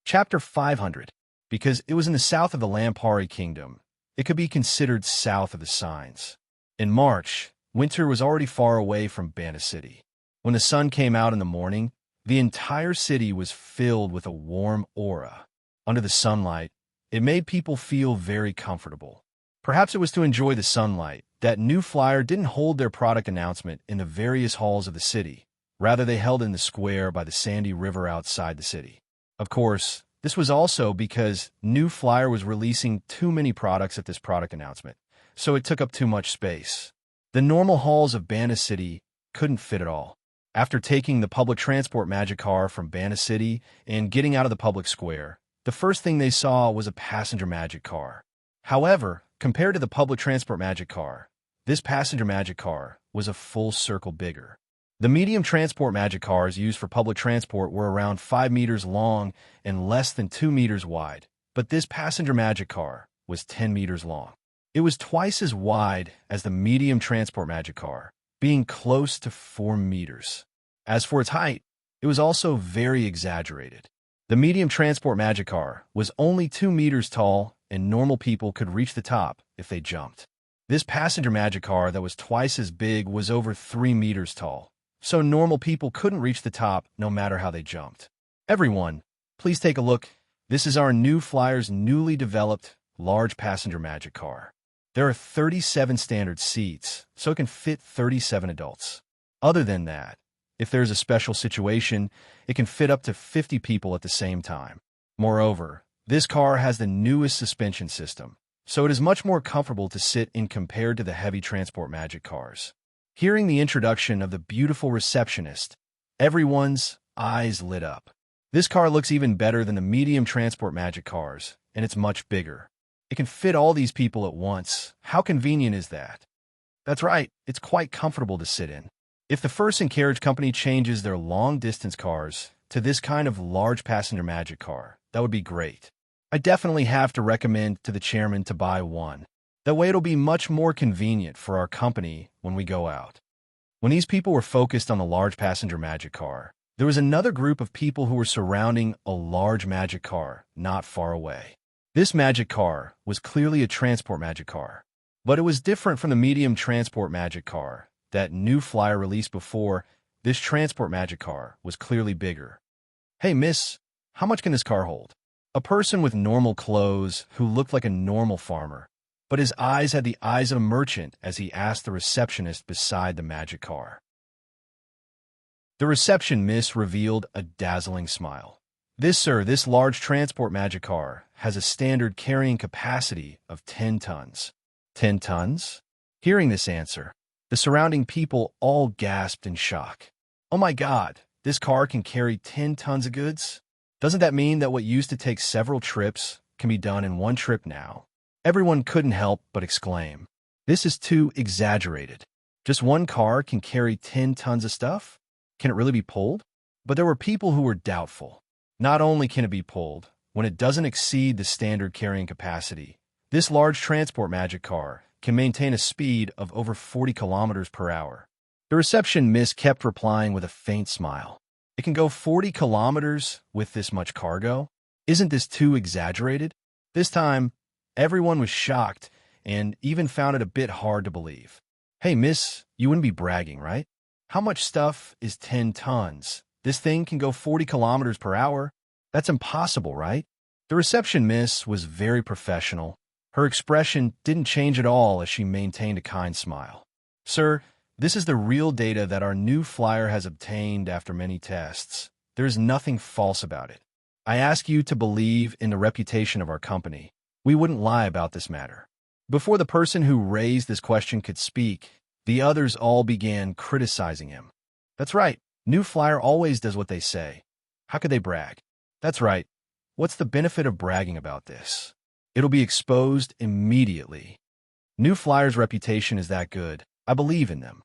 Chapter 500. Because it was in the south of the Lampari Kingdom, it could be considered south of the signs. In March, winter was already far away from Banda City. When the sun came out in the morning, the entire city was filled with a warm aura. Under the sunlight, it made people feel very comfortable. Perhaps it was to enjoy the sunlight that New Flyer didn't hold their product announcement in the various halls of the city. Rather, they held it in the square by the sandy river outside the city. Of course, this was also because New Flyer was releasing too many products at this product announcement, so it took up too much space. The normal halls of Banda City couldn't fit it all. After taking the public transport magic car from Banda City and getting out of the public square, the first thing they saw was a passenger magic car. However, compared to the public transport magic car, this passenger magic car was a full circle bigger. The medium transport magic cars used for public transport were around 5 meters long and less than 2 meters wide, but this passenger magic car was 10 meters long. It was twice as wide as the medium transport magic car, being close to 4 meters. As for its height, it was also very exaggerated. The medium transport magic car was only 2 meters tall, and normal people could reach the top if they jumped. This passenger magic car that was twice as big was over 3 meters tall, so normal people couldn't reach the top no matter how they jumped. Everyone, please take a look. This is our New Flyer's newly developed large passenger magic car. There are 37 standard seats, so it can fit 37 adults. Other than that, if there's a special situation, it can fit up to 50 people at the same time. Moreover, this car has the newest suspension system, so it is much more comfortable to sit in compared to the heavy transport magic cars. Hearing the introduction of the beautiful receptionist, everyone's eyes lit up. This car looks even better than the medium transport magic cars, and it's much bigger. It can fit all these people at once. How convenient is that? That's right, it's quite comfortable to sit in. If the First and Carriage Company changes their long-distance cars to this kind of large passenger magic car That would be great. I definitely have to recommend to the chairman to buy one. That way it'll be much more convenient for our company when we go out. When these people were focused on the large passenger magic car, there was another group of people who were surrounding a large magic car not far away. This magic car was clearly a transport magic car, but it was different from the medium transport magic car that New Flyer released before. This transport magic car was clearly bigger. "Hey, miss, how much can this car hold?" A person with normal clothes who looked like a normal farmer, but his eyes had the eyes of a merchant as he asked the receptionist beside the magic car. The reception miss revealed a dazzling smile. "This, sir, this large transport magic car has a standard carrying capacity of 10 tons. 10 tons? Hearing this answer, the surrounding people all gasped in shock. "Oh my God, this car can carry 10 tons of goods? Doesn't that mean that what used to take several trips can be done in one trip now?" Everyone couldn't help but exclaim, "This is too exaggerated. Just one car can carry 10 tons of stuff? Can it really be pulled?" But there were people who were doubtful. Not only can it be pulled, when it doesn't exceed the standard carrying capacity, this large transport magic car can maintain a speed of over 40 kilometers per hour. The reception miss kept replying with a faint smile. "It can go 40 kilometers with this much cargo? Isn't this too exaggerated?" This time, everyone was shocked and even found it a bit hard to believe. "Hey, miss, you wouldn't be bragging, right? How much stuff is 10 tons? This thing can go 40 kilometers per hour? That's impossible, right?" The reception miss was very professional. Her expression didn't change at all as she maintained a kind smile. "Sir, this is the real data that our new flyer has obtained after many tests. There is nothing false about it. I ask you to believe in the reputation of our company. We wouldn't lie about this matter." Before the person who raised this question could speak, the others all began criticizing him. "That's right. New Flyer always does what they say. How could they brag?" "That's right. What's the benefit of bragging about this? It'll be exposed immediately. New Flyer's reputation is that good. I believe in them.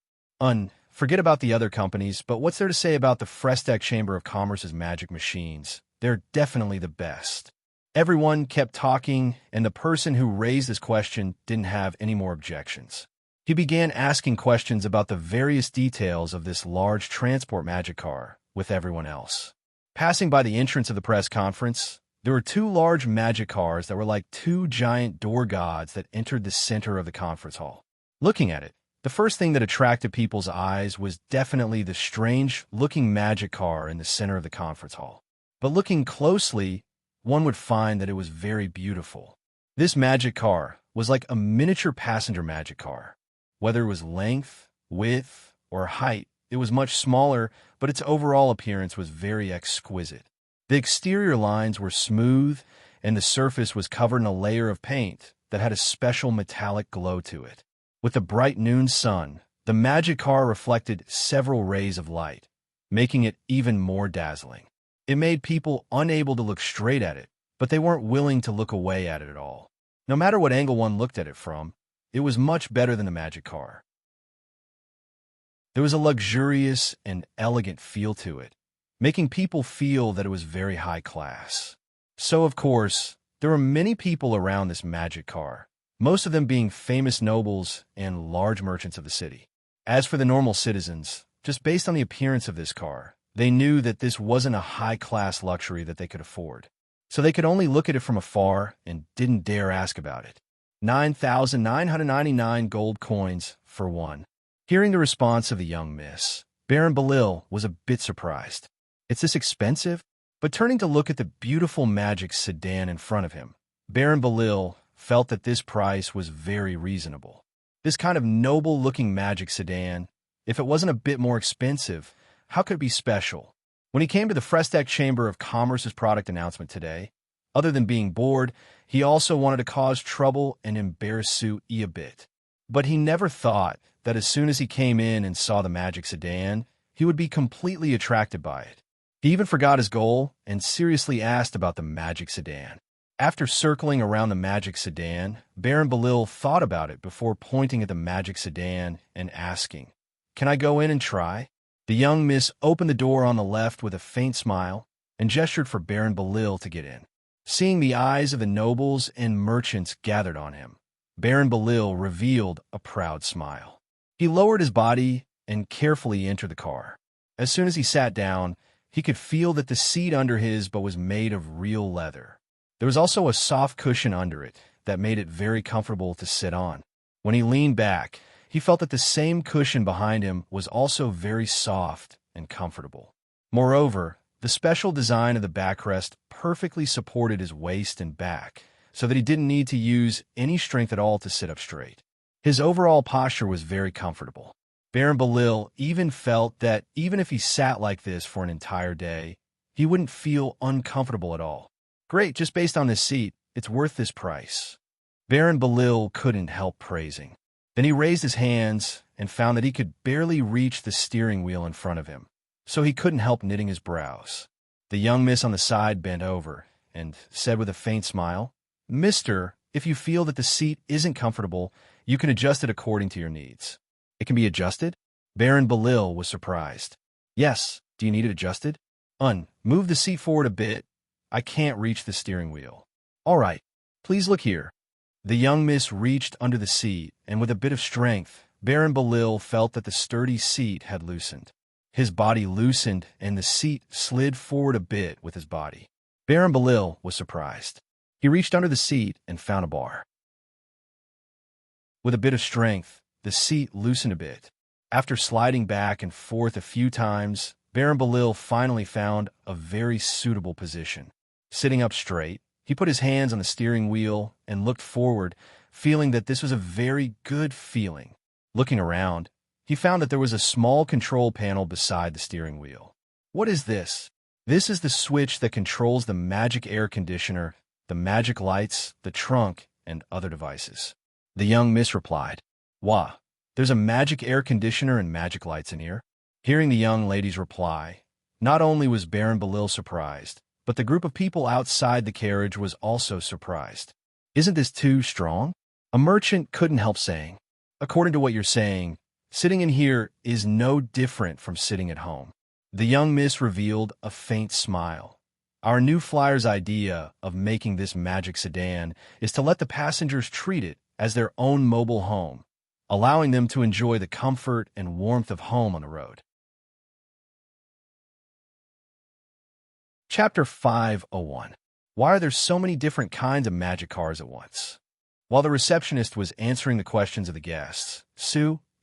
Forget about the other companies, but what's there to say about the Frestech Chamber of Commerce's magic machines? They're definitely the best." Everyone kept talking, and the person who raised this question didn't have any more objections. He began asking questions about the various details of this large transport magic car with everyone else. Passing by the entrance of the press conference, there were two large magic cars that were like two giant door gods that entered the center of the conference hall. Looking at it, the first thing that attracted people's eyes was definitely the strange-looking magic car in the center of the conference hall. But looking closely, one would find that it was very beautiful. This magic car was like a miniature passenger magic car. Whether it was length, width, or height, it was much smaller, but its overall appearance was very exquisite. The exterior lines were smooth, and the surface was covered in a layer of paint that had a special metallic glow to it. With the bright noon sun, the magic car reflected several rays of light, making it even more dazzling. It made people unable to look straight at it, but they weren't willing to look away at it at all. No matter what angle one looked at it from, it was much better than the magic car. There was a luxurious and elegant feel to it, making people feel that it was very high class. So, of course, there were many people around this magic car, most of them being famous nobles and large merchants of the city. As for the normal citizens, just based on the appearance of this car, they knew that this wasn't a high-class luxury that they could afford. So they could only look at it from afar and didn't dare ask about it. 9,999 gold coins for one. Hearing the response of the young miss, Baron Belil was a bit surprised. "It's this expensive?" But turning to look at the beautiful magic sedan in front of him, Baron Belil felt that this price was very reasonable. This kind of noble-looking magic sedan, if it wasn't a bit more expensive, how could it be special? When he came to the Frestech Chamber of Commerce's product announcement today, other than being bored, he also wanted to cause trouble and embarrass Sue a bit. But he never thought that as soon as he came in and saw the magic sedan, he would be completely attracted by it. He even forgot his goal and seriously asked about the magic sedan. After circling around the magic sedan, Baron Belil thought about it before pointing at the magic sedan and asking, "Can I go in and try?" The young miss opened the door on the left with a faint smile and gestured for Baron Belil to get in. Seeing the eyes of the nobles and merchants gathered on him, Baron Belil revealed a proud smile. He lowered his body and carefully entered the car. As soon as he sat down, he could feel that the seat under his but was made of real leather. There was also a soft cushion under it that made it very comfortable to sit on. When he leaned back, he felt that the same cushion behind him was also very soft and comfortable. Moreover, the special design of the backrest perfectly supported his waist and back, so that he didn't need to use any strength at all to sit up straight. His overall posture was very comfortable. Baron Belil even felt that even if he sat like this for an entire day, he wouldn't feel uncomfortable at all. Great, just based on this seat, it's worth this price. Baron Belil couldn't help praising. Then he raised his hands and found that he could barely reach the steering wheel in front of him, so he couldn't help knitting his brows. The young miss on the side bent over and said with a faint smile, "Mister, if you feel that the seat isn't comfortable, you can adjust it according to your needs." "It can be adjusted?" Baron Belil was surprised. "Yes, do you need it adjusted?" Move the seat forward a bit. I can't reach the steering wheel." "All right, please look here." The young miss reached under the seat, and with a bit of strength, Baron Belil felt that the sturdy seat had loosened. His body loosened, and the seat slid forward a bit with his body. Baron Belil was surprised. He reached under the seat and found a bar. With a bit of strength, the seat loosened a bit. After sliding back and forth a few times, Baron Belil finally found a very suitable position. Sitting up straight, he put his hands on the steering wheel and looked forward, feeling that this was a very good feeling. Looking around, he found that there was a small control panel beside the steering wheel. "What is this?" "This is the switch that controls the magic air conditioner, the magic lights, the trunk, and other devices." The young miss replied, "Wah, there's a magic air conditioner and magic lights in here?" Hearing the young lady's reply, not only was Baron Belil surprised, but the group of people outside the carriage was also surprised. "Isn't this too strong?" A merchant couldn't help saying, "According to what you're saying, sitting in here is no different from sitting at home." The young miss revealed a faint smile. "Our new flyer's idea of making this magic sedan is to let the passengers treat it as their own mobile home, allowing them to enjoy the comfort and warmth of home on the road." Chapter 501. Why are there so many different kinds of magic cars at once? While the receptionist was answering the questions of the guests,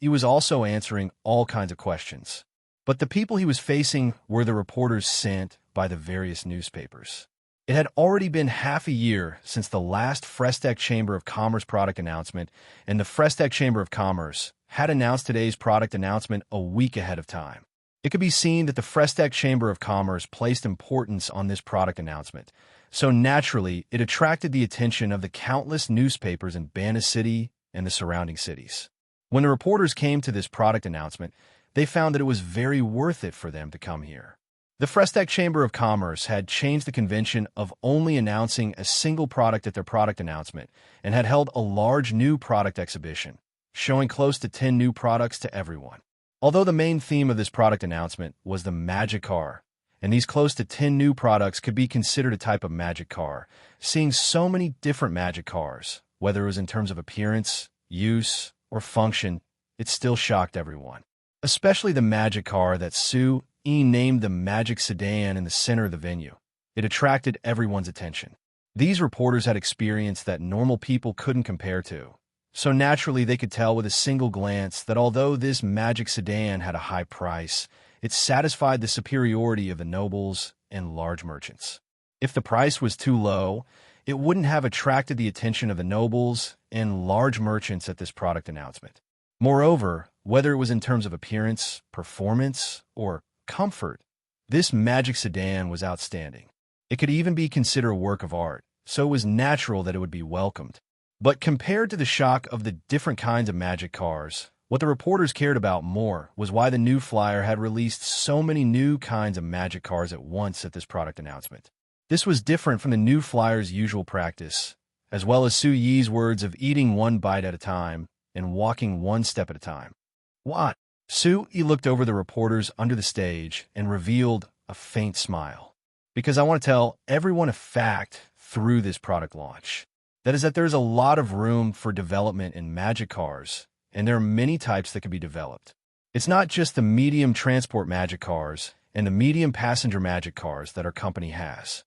he was also answering all kinds of questions. But the people he was facing were the reporters sent by the various newspapers. It had already been half a year since the last Frestec Chamber of Commerce product announcement, and the Frestec Chamber of Commerce had announced today's product announcement a week ahead of time. It could be seen that the Frestec Chamber of Commerce placed importance on this product announcement, so naturally it attracted the attention of the countless newspapers in Bana City and the surrounding cities. When the reporters came to this product announcement, they found that it was very worth it for them to come here. The Frestec Chamber of Commerce had changed the convention of only announcing a single product at their product announcement and had held a large new product exhibition, showing close to 10 new products to everyone. Although the main theme of this product announcement was the magic car, and these close to 10 new products could be considered a type of magic car, seeing so many different magic cars, whether it was in terms of appearance, use, or function, it still shocked everyone. Especially the magic car that named the magic sedan in the center of the venue. It attracted everyone's attention. These reporters had experience that normal people couldn't compare to, so naturally they could tell with a single glance that although this magic sedan had a high price, it satisfied the superiority of the nobles and large merchants. If the price was too low, it wouldn't have attracted the attention of the nobles and large merchants at this product announcement. Moreover, whether it was in terms of appearance, performance, or comfort, this magic sedan was outstanding. It could even be considered a work of art, so it was natural that it would be welcomed. But compared to the shock of the different kinds of magic cars, what the reporters cared about more was why the new flyer had released so many new kinds of magic cars at once at this product announcement. This was different from the new flyer's usual practice, as well as Su Yi's words of eating one bite at a time and walking one step at a time. "What?" Su Yi looked over the reporters under the stage and revealed a faint smile. "Because I want to tell everyone a fact through this product launch. That is that there's a lot of room for development in magic cars, and there are many types that can be developed. It's not just the medium transport magic cars and the medium passenger magic cars that our company has.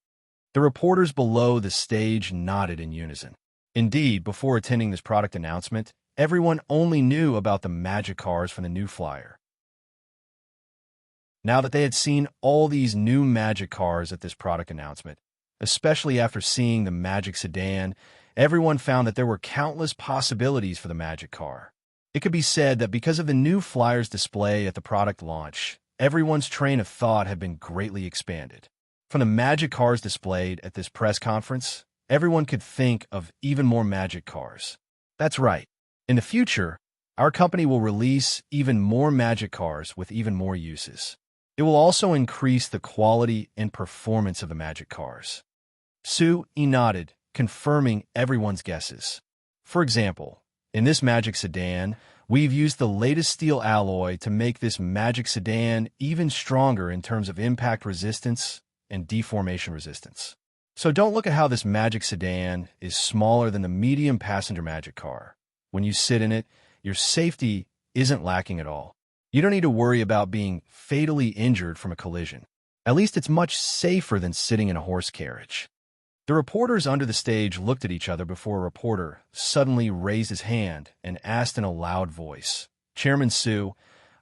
The reporters below the stage nodded in unison. Indeed, before attending this product announcement, everyone only knew about the magic cars from the new flyer. Now that they had seen all these new magic cars at this product announcement, especially after seeing the magic sedan, everyone found that there were countless possibilities for the magic car. It could be said that because of the new flyer's display at the product launch, everyone's train of thought had been greatly expanded. From the magic cars displayed at this press conference, everyone could think of even more magic cars. That's right. In the future, our company will release even more magic cars with even more uses. It will also increase the quality and performance of the magic cars. Sue nodded, confirming everyone's guesses. For example, in this magic sedan, we've used the latest steel alloy to make this magic sedan even stronger in terms of impact resistance and deformation resistance. So don't look at how this magic sedan is smaller than the medium passenger magic car. When you sit in it, your safety isn't lacking at all. You don't need to worry about being fatally injured from a collision. At least it's much safer than sitting in a horse carriage. The reporters under the stage looked at each other before a reporter suddenly raised his hand and asked in a loud voice, "Chairman Sue,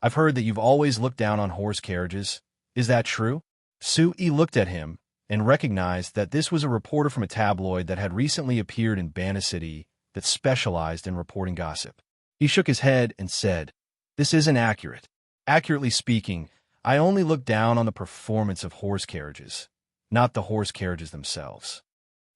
I've heard that you've always looked down on horse carriages. Is that true?" Sue looked at him and recognized that this was a reporter from a tabloid that had recently appeared in Banda City that specialized in reporting gossip. He shook his head and said, "This isn't accurate. Accurately speaking, I only look down on the performance of horse carriages, not the horse carriages themselves."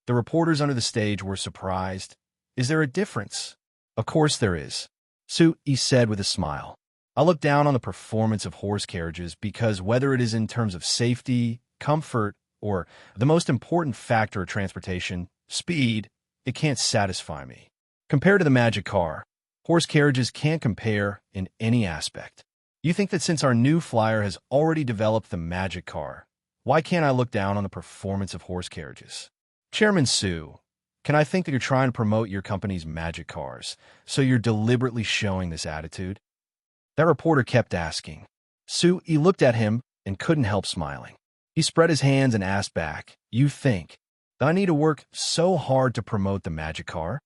The reporters under the stage were surprised. "Is there a difference?" "Of course there is," Sue said with a smile. "I look down on the performance of horse carriages because whether it is in terms of safety, comfort, or the most important factor of transportation, speed, it can't satisfy me. Compared to the magic car, horse carriages can't compare in any aspect. You think that since our new flyer has already developed the magic car, why can't I look down on the performance of horse carriages?" "Chairman Sue, can I think that you're trying to promote your company's magic cars, so you're deliberately showing this attitude?" That reporter kept asking. Sue looked at him and couldn't help smiling. He spread his hands and asked back, "You think that I need to work so hard to promote the magic car?"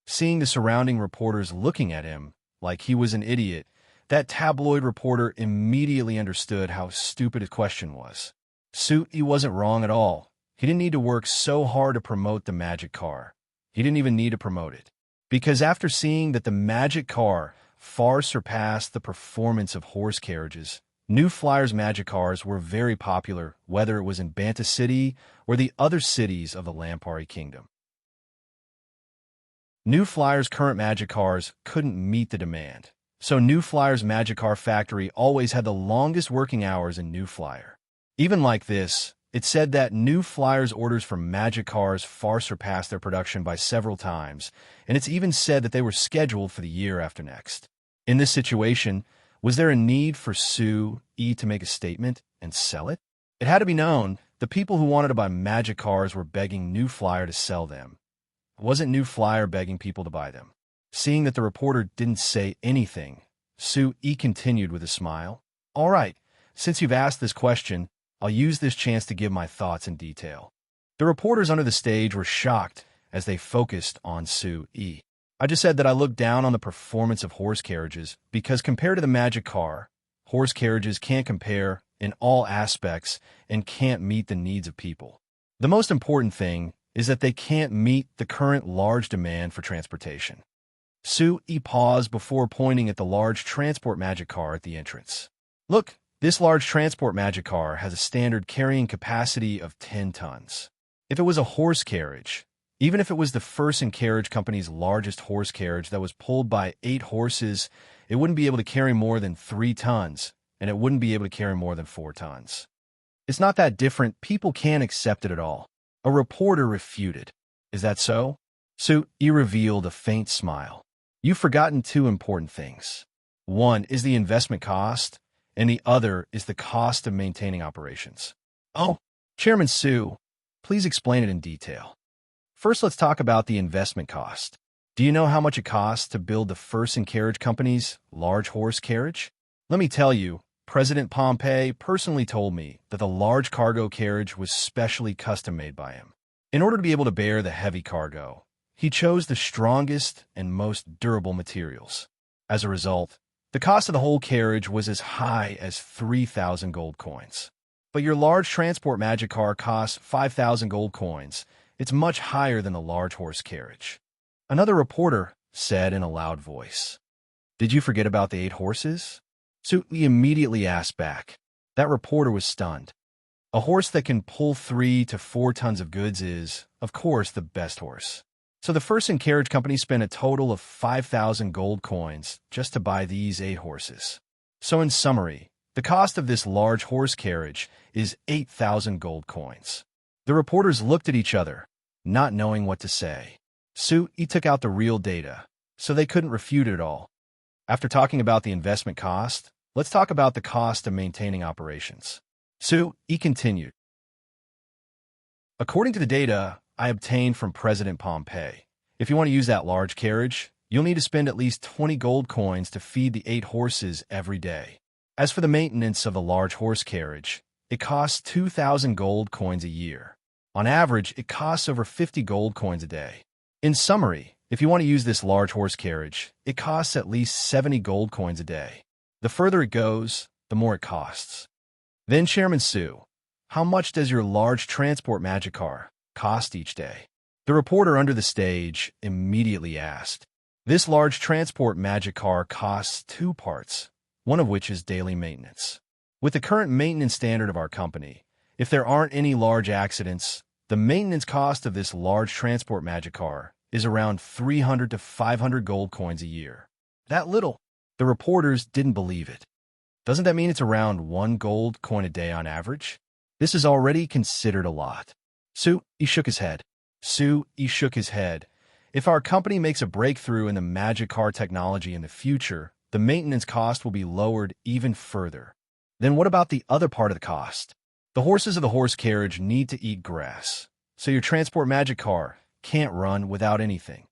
Seeing the surrounding reporters looking at him like he was an idiot, that tabloid reporter immediately understood how stupid his question was. Sue wasn't wrong at all. He didn't need to work so hard to promote the magic car. He didn't even need to promote it. Because after seeing that the magic car far surpassed the performance of horse carriages, New Flyer's magic cars were very popular, whether it was in Banta City or the other cities of the Lampari Kingdom. New Flyer's current magic cars couldn't meet the demand, so New Flyer's magic car factory always had the longest working hours in New Flyer. Even like this, it said that New Flyer's orders for magic cars far surpassed their production by several times, and it's even said that they were scheduled for the year after next. In this situation, was there a need for Sue to make a statement and sell it? It had to be known the people who wanted to buy magic cars were begging New Flyer to sell them. It wasn't New Flyer begging people to buy them. Seeing that the reporter didn't say anything, Sue continued with a smile. "All right, since you've asked this question, I'll use this chance to give my thoughts in detail." The reporters under the stage were shocked as they focused on Sue. "I just said that I look down on the performance of horse carriages because compared to the magic car, horse carriages can't compare in all aspects and can't meet the needs of people. The most important thing is that they can't meet the current large demand for transportation." Sue paused before pointing at the large transport magic car at the entrance. "Look, this large transport magic car has a standard carrying capacity of 10 tons. If it was a horse carriage, even if it was the First and Carriage Company's largest horse carriage that was pulled by 8 horses, it wouldn't be able to carry more than 3 tons, and it wouldn't be able to carry more than 4 tons. It's not that different. People can't accept it at all." A reporter refuted. "Is that so?" Sue revealed a faint smile. "You've forgotten 2 important things. One is the investment cost, and the other is the cost of maintaining operations." "Oh, Chairman Sue, please explain it in detail." First, let's talk about the investment cost. Do you know how much it costs to build the first in carriage company's large horse carriage? Let me tell you, President Pompey personally told me that the large cargo carriage was specially custom made by him. In order to be able to bear the heavy cargo, he chose the strongest and most durable materials. As a result, the cost of the whole carriage was as high as 3,000 gold coins. But your large transport magic car costs 5,000 gold coins. It's much higher than the large horse carriage. Another reporter said in a loud voice, "Did you forget about the 8 horses?" Suitly immediately asked back. That reporter was stunned. A horse that can pull 3 to 4 tons of goods is, of course, the best horse. So the first in carriage company spent a total of 5,000 gold coins just to buy these 8 horses. So in summary, the cost of this large horse carriage is 8,000 gold coins. The reporters looked at each other, not knowing what to say. He took out the real data, so they couldn't refute it all. After talking about the investment cost, let's talk about the cost of maintaining operations. He continued. According to the data I obtained from President Pompey, if you want to use that large carriage, you'll need to spend at least 20 gold coins to feed the 8 horses every day. As for the maintenance of the large horse carriage, it costs 2,000 gold coins a year. On average, it costs over 50 gold coins a day. In summary, if you want to use this large horse carriage, it costs at least 70 gold coins a day. The further it goes, the more it costs. Then Chairman Su, how much does your large transport magic car cost each day? The reporter under the stage immediately asked. This large transport magic car costs 2 parts, one of which is daily maintenance. With the current maintenance standard of our company, if there aren't any large accidents, the maintenance cost of this large transport magic car is around 300 to 500 gold coins a year. That little? The reporters didn't believe it. Doesn't that mean it's around 1 gold coin a day on average? This is already considered a lot. He shook his head. He shook his head. If our company makes a breakthrough in the magic car technology in the future, the maintenance cost will be lowered even further. Then what about the other part of the cost? The horses of the horse carriage need to eat grass, so your transport magic car can't run without anything,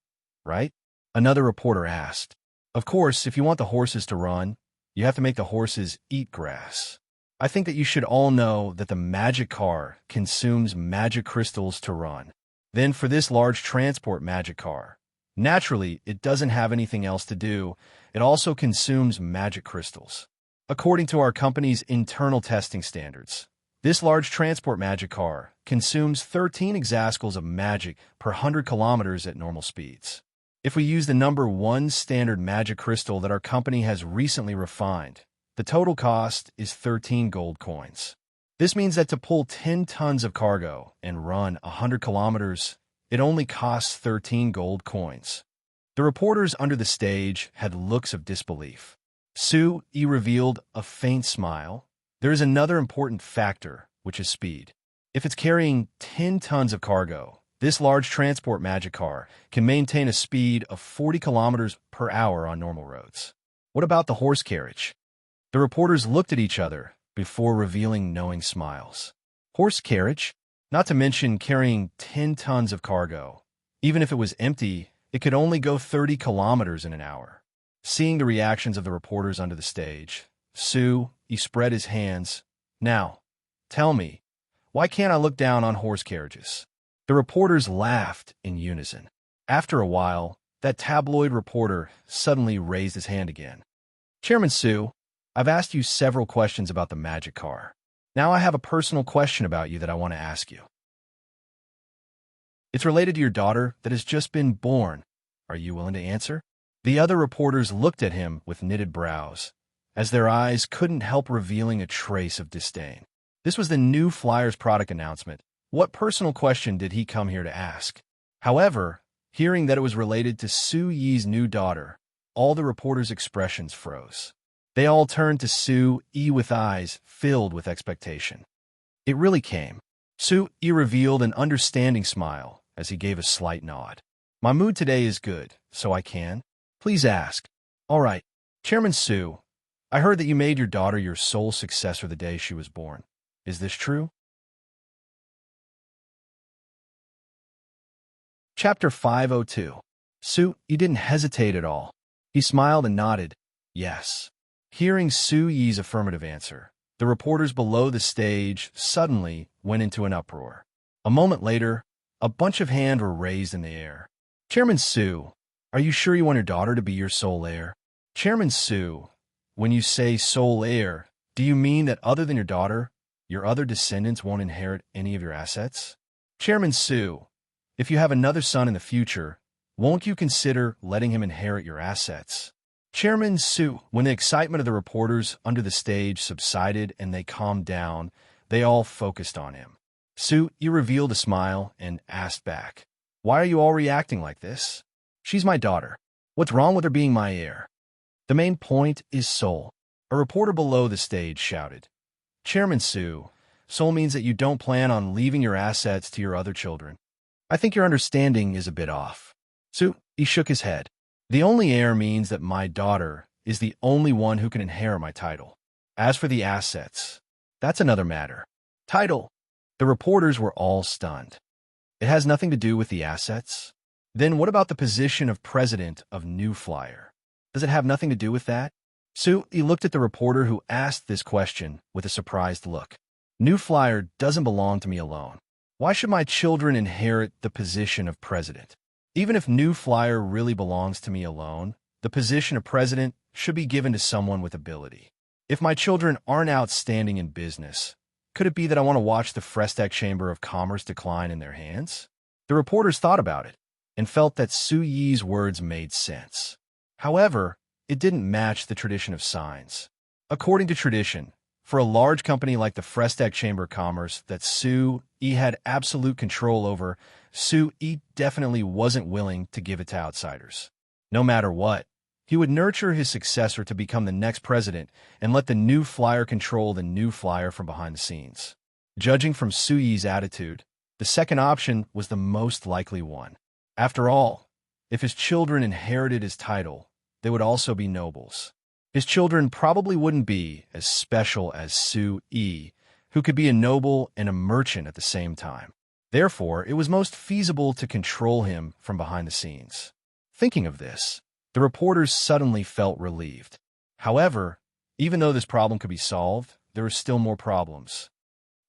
right? Another reporter asked. Of course, if you want the horses to run, you have to make the horses eat grass. I think that you should all know that the magic car consumes magic crystals to run. Then for this large transport magic car, naturally, it doesn't have anything else to do. It also consumes magic crystals. According to our company's internal testing standards, this large transport magic car consumes 13 exascals of magic per 100 kilometers at normal speeds. If we use the number 1 standard magic crystal that our company has recently refined, the total cost is 13 gold coins. This means that to pull 10 tons of cargo and run 100 kilometers, it only costs 13 gold coins. The reporters under the stage had looks of disbelief. He revealed a faint smile. There is another important factor, which is speed. If it's carrying 10 tons of cargo, this large transport magic car can maintain a speed of 40 kilometers per hour on normal roads. What about the horse carriage? The reporters looked at each other before revealing knowing smiles. Horse carriage? Not to mention carrying 10 tons of cargo. Even if it was empty, it could only go 30 kilometers in an hour. Seeing the reactions of the reporters under the stage, he spread his hands. Now, tell me, why can't I look down on horse carriages? The reporters laughed in unison. After a while, that tabloid reporter suddenly raised his hand again. Chairman Su, I've asked you several questions about the magic car. Now I have a personal question about you that I want to ask you. It's related to your daughter that has just been born. Are you willing to answer? The other reporters looked at him with knitted brows, as their eyes couldn't help revealing a trace of disdain. This was the new Flyers product announcement. What personal question did he come here to ask? However, hearing that it was related to Su Yi's new daughter, all the reporters' expressions froze. They all turned to Su Yi with eyes filled with expectation. It really came. Su Yi revealed an understanding smile as he gave a slight nod. My mood today is good, so I can. Please ask. All right. Chairman Su, I heard that you made your daughter your sole successor the day she was born. Is this true? Chapter 502. Sue, you didn't hesitate at all. He smiled and nodded. Yes. Hearing Su Yi's affirmative answer, the reporters below the stage suddenly went into an uproar. A moment later, a bunch of hands were raised in the air. Chairman Su, are you sure you want your daughter to be your sole heir? Chairman Su, when you say sole heir, do you mean that other than your daughter, your other descendants won't inherit any of your assets? Chairman Su, if you have another son in the future, won't you consider letting him inherit your assets? Chairman Su, when the excitement of the reporters under the stage subsided and they calmed down, they all focused on him. Su, you revealed a smile and asked back, why are you all reacting like this? She's my daughter. What's wrong with her being my heir? The main point is soul. A reporter below the stage shouted. Chairman Su, soul means that you don't plan on leaving your assets to your other children. I think your understanding is a bit off. Su, he shook his head. The only heir means that my daughter is the only one who can inherit my title. As for the assets, that's another matter. Title. The reporters were all stunned. It has nothing to do with the assets? Then what about the position of president of New Flyer? Does it have nothing to do with that? Su, he looked at the reporter who asked this question with a surprised look. New Flyer doesn't belong to me alone. Why should my children inherit the position of president? Even if New Flyer really belongs to me alone, the position of president should be given to someone with ability. If my children aren't outstanding in business, could it be that I want to watch the Frestac Chamber of Commerce decline in their hands? The reporters thought about it and felt that Su Yi's words made sense. However, it didn't match the tradition of signs. According to tradition, for a large company like the Frestac Chamber of Commerce that Su Yi had absolute control over, Su Yi definitely wasn't willing to give it to outsiders. No matter what, he would nurture his successor to become the next president and let the New Flyer control the New Flyer from behind the scenes. Judging from Su Yi's attitude, the second option was the most likely one. After all, if his children inherited his title, they would also be nobles. His children probably wouldn't be as special as Su Yi, who could be a noble and a merchant at the same time. Therefore, it was most feasible to control him from behind the scenes. Thinking of this, the reporters suddenly felt relieved. However, even though this problem could be solved, there are still more problems.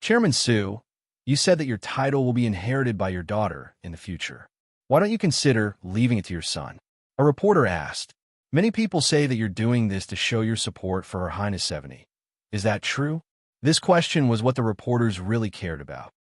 Chairman Su, you said that your title will be inherited by your daughter in the future. Why don't you consider leaving it to your son? A reporter asked. Many people say that you're doing this to show your support for Her Highness 70. Is that true? This question was what the reporters really cared about.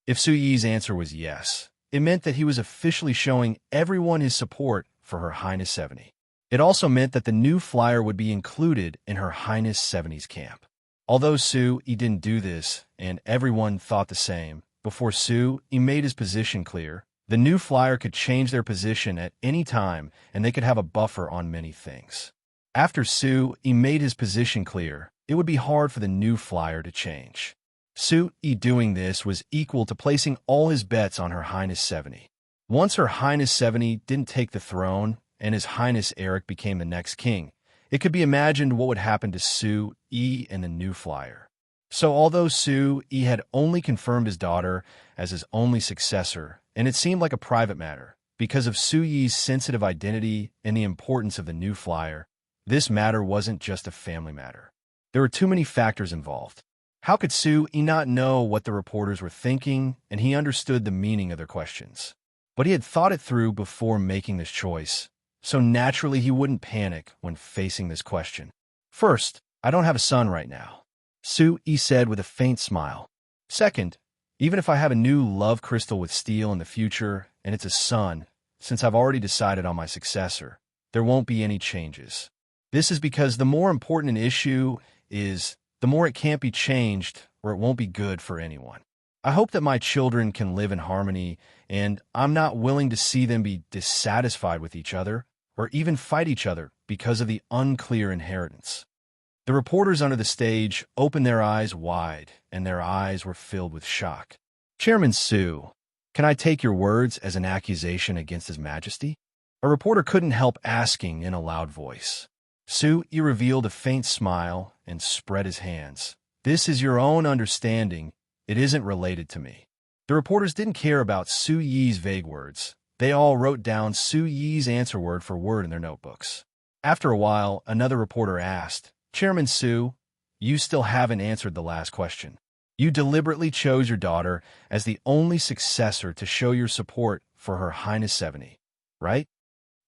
If Su Yi's answer was yes, it meant that he was officially showing everyone his support for Her Highness 70. It also meant that the New Flyer would be included in Her Highness 70's camp. Although Su Yi didn't do this, and everyone thought the same, before Su Yi made his position clear, the New Flyer could change their position at any time and they could have a buffer on many things. After Su Yi made his position clear, it would be hard for the New Flyer to change. Su Yi doing this was equal to placing all his bets on Her Highness 70. Once Her Highness 70 didn't take the throne and His Highness Eric became the next king, it could be imagined what would happen to Su Yi and the New Flyer. So although Su Yi had only confirmed his daughter as his only successor, and it seemed like a private matter, because of Su Yi's sensitive identity and the importance of the New Flyer, this matter wasn't just a family matter. There were too many factors involved. How could Su Yi not know what the reporters were thinking, and he understood the meaning of their questions? But he had thought it through before making this choice, so naturally he wouldn't panic when facing this question. First, I don't have a son right now, Su Yi said with a faint smile. Second, even if I have a new love crystal with steel in the future, and it's a son, since I've already decided on my successor, there won't be any changes. This is because the more important an issue is, the more it can't be changed or it won't be good for anyone. I hope that my children can live in harmony, and I'm not willing to see them be dissatisfied with each other or even fight each other because of the unclear inheritance. The reporters under the stage opened their eyes wide, and their eyes were filled with shock. Chairman Su, can I take your words as an accusation against His Majesty? A reporter couldn't help asking in a loud voice. Su Yi revealed a faint smile and spread his hands. This is your own understanding. It isn't related to me. The reporters didn't care about Su Yi's vague words. They all wrote down Su Yi's answer word for word in their notebooks. After a while, another reporter asked, "Chairman Su, you still haven't answered the last question. You deliberately chose your daughter as the only successor to show your support for Her Highness 70, right?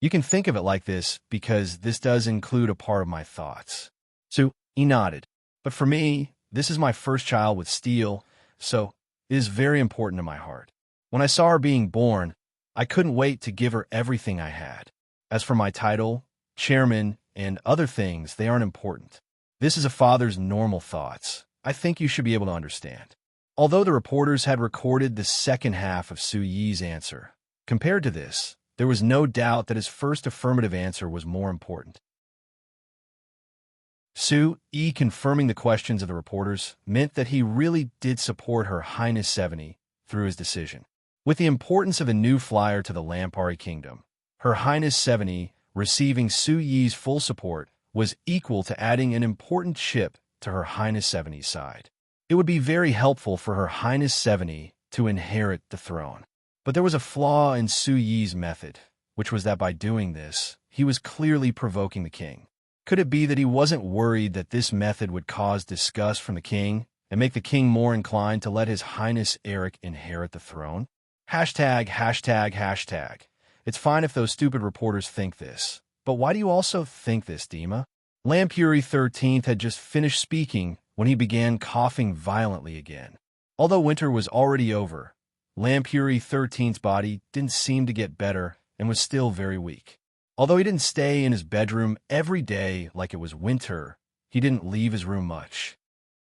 You can think of it like this because this does include a part of my thoughts." Su Yi nodded. "But for me, this is my first child with steel, so it is very important to my heart. When I saw her being born, I couldn't wait to give her everything I had. As for my title, chairman, and other things, they aren't important. This is a father's normal thoughts. I think you should be able to understand." Although the reporters had recorded the second half of Su Yi's answer, compared to this, there was no doubt that his first affirmative answer was more important. Su Yi confirming the questions of the reporters meant that he really did support Her Highness 70 through his decision. With the importance of a new flyer to the Lampari Kingdom, Her Highness 70 receiving Su Yi's full support was equal to adding an important chip to Her Highness 70's side. It would be very helpful for Her Highness 70 to inherit the throne. But there was a flaw in Su Yi's method, which was that by doing this, he was clearly provoking the king. Could it be that he wasn't worried that this method would cause disgust from the king and make the king more inclined to let His Highness Eric inherit the throne? Hashtag, hashtag, hashtag. It's fine if those stupid reporters think this. But why do you also think this, Dima? Lampuri 13th had just finished speaking when he began coughing violently again. Although winter was already over, Lampuri 13th's body didn't seem to get better and was still very weak. Although he didn't stay in his bedroom every day like it was winter, he didn't leave his room much.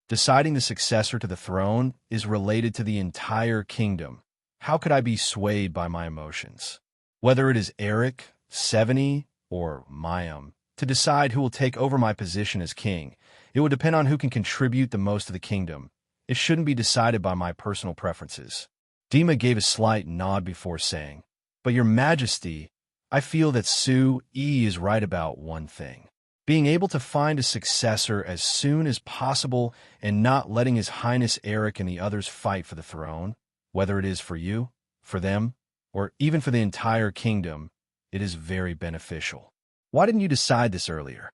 Deciding the successor to the throne is related to the entire kingdom. How could I be swayed by my emotions? Whether it is Eric, 70, or Mayam, to decide who will take over my position as king, it will depend on who can contribute the most to the kingdom. It shouldn't be decided by my personal preferences. Dima gave a slight nod before saying, "But Your Majesty, I feel that Su Yi is right about one thing. Being able to find a successor as soon as possible and not letting His Highness Eric and the others fight for the throne, whether it is for you, for them, or even for the entire kingdom, it is very beneficial. Why didn't you decide this earlier?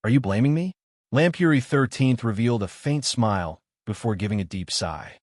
Are you blaming me?" Lampuri 13th revealed a faint smile before giving a deep sigh.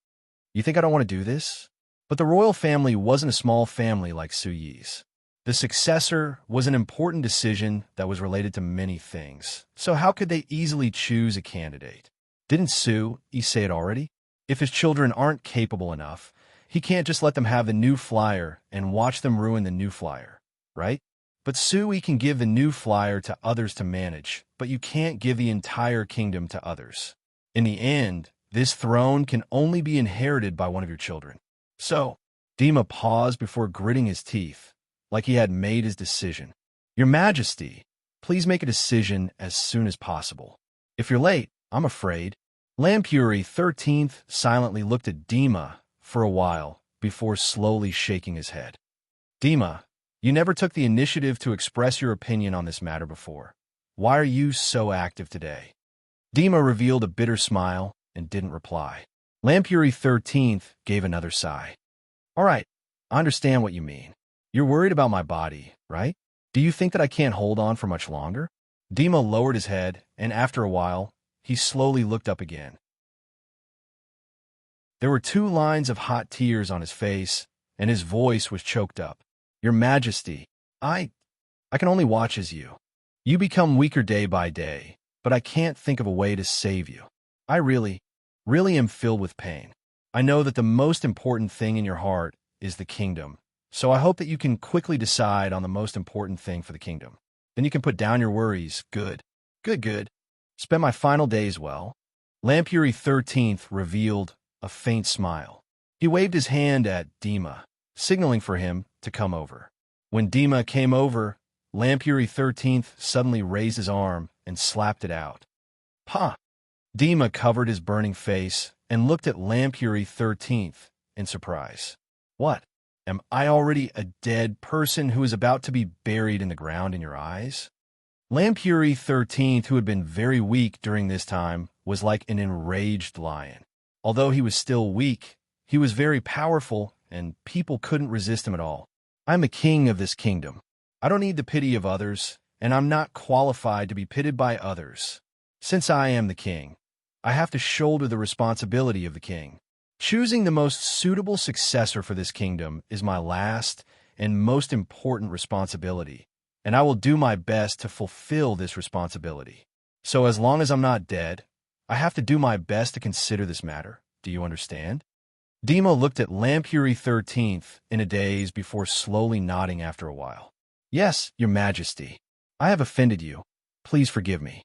"You think I don't want to do this?" But the royal family wasn't a small family like Su Yi's. The successor was an important decision that was related to many things, so how could they easily choose a candidate? Didn't Su Yi say it already? If his children aren't capable enough, he can't just let them have the new flyer and watch them ruin the new flyer, right? But Su Yi can give the new flyer to others to manage, but you can't give the entire kingdom to others. In the end, this throne can only be inherited by one of your children. So, Dima paused before gritting his teeth, like he had made his decision. "Your Majesty, please make a decision as soon as possible. If you're late, I'm afraid." Lampuri 13th silently looked at Dima for a while before slowly shaking his head. "Dima, you never took the initiative to express your opinion on this matter before. Why are you so active today?" Dima revealed a bitter smile and didn't reply. Lampuri 13th gave another sigh. "All right, I understand what you mean. You're worried about my body, right? Do you think that I can't hold on for much longer?" Dima lowered his head, and after a while, he slowly looked up again. There were 2 lines of hot tears on his face, and his voice was choked up. "Your Majesty, I can only watch as you become weaker day by day, but I can't think of a way to save you. I really am filled with pain. I know that the most important thing in your heart is the kingdom, so I hope that you can quickly decide on the most important thing for the kingdom. Then you can put down your worries. Good. Spend my final days well." Lampuri 13th revealed a faint smile. He waved his hand at Dima, signaling for him to come over. When Dima came over, Lampuri 13th suddenly raised his arm and slapped it out. "Pa!" Dima covered his burning face and looked at Lampuri 13th in surprise. "What? Am I already a dead person who is about to be buried in the ground in your eyes?" Lampuri 13th, who had been very weak during this time, was like an enraged lion. Although he was still weak, He was very powerful, and people couldn't resist him at all. I'm a king of this kingdom. I don't need the pity of others, and I'm not qualified to be pitied by others. Since I am the king, I have to shoulder the responsibility of the king. Choosing the most suitable successor for this kingdom is my last and most important responsibility, and I will do my best to fulfill this responsibility. So as long as I'm not dead, I have to do my best to consider this matter. Do you understand? Dima looked at Lampuri 13th in a daze before slowly nodding after a while. Yes, your majesty. I have offended you. Please forgive me.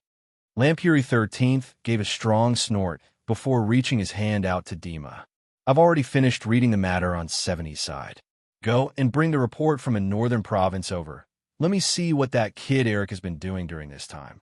Lampuri 13th gave a strong snort before reaching his hand out to Dima. I've already finished reading the matter on 70's side. Go and bring the report from a northern province over. Let me see what that kid Eric has been doing during this time.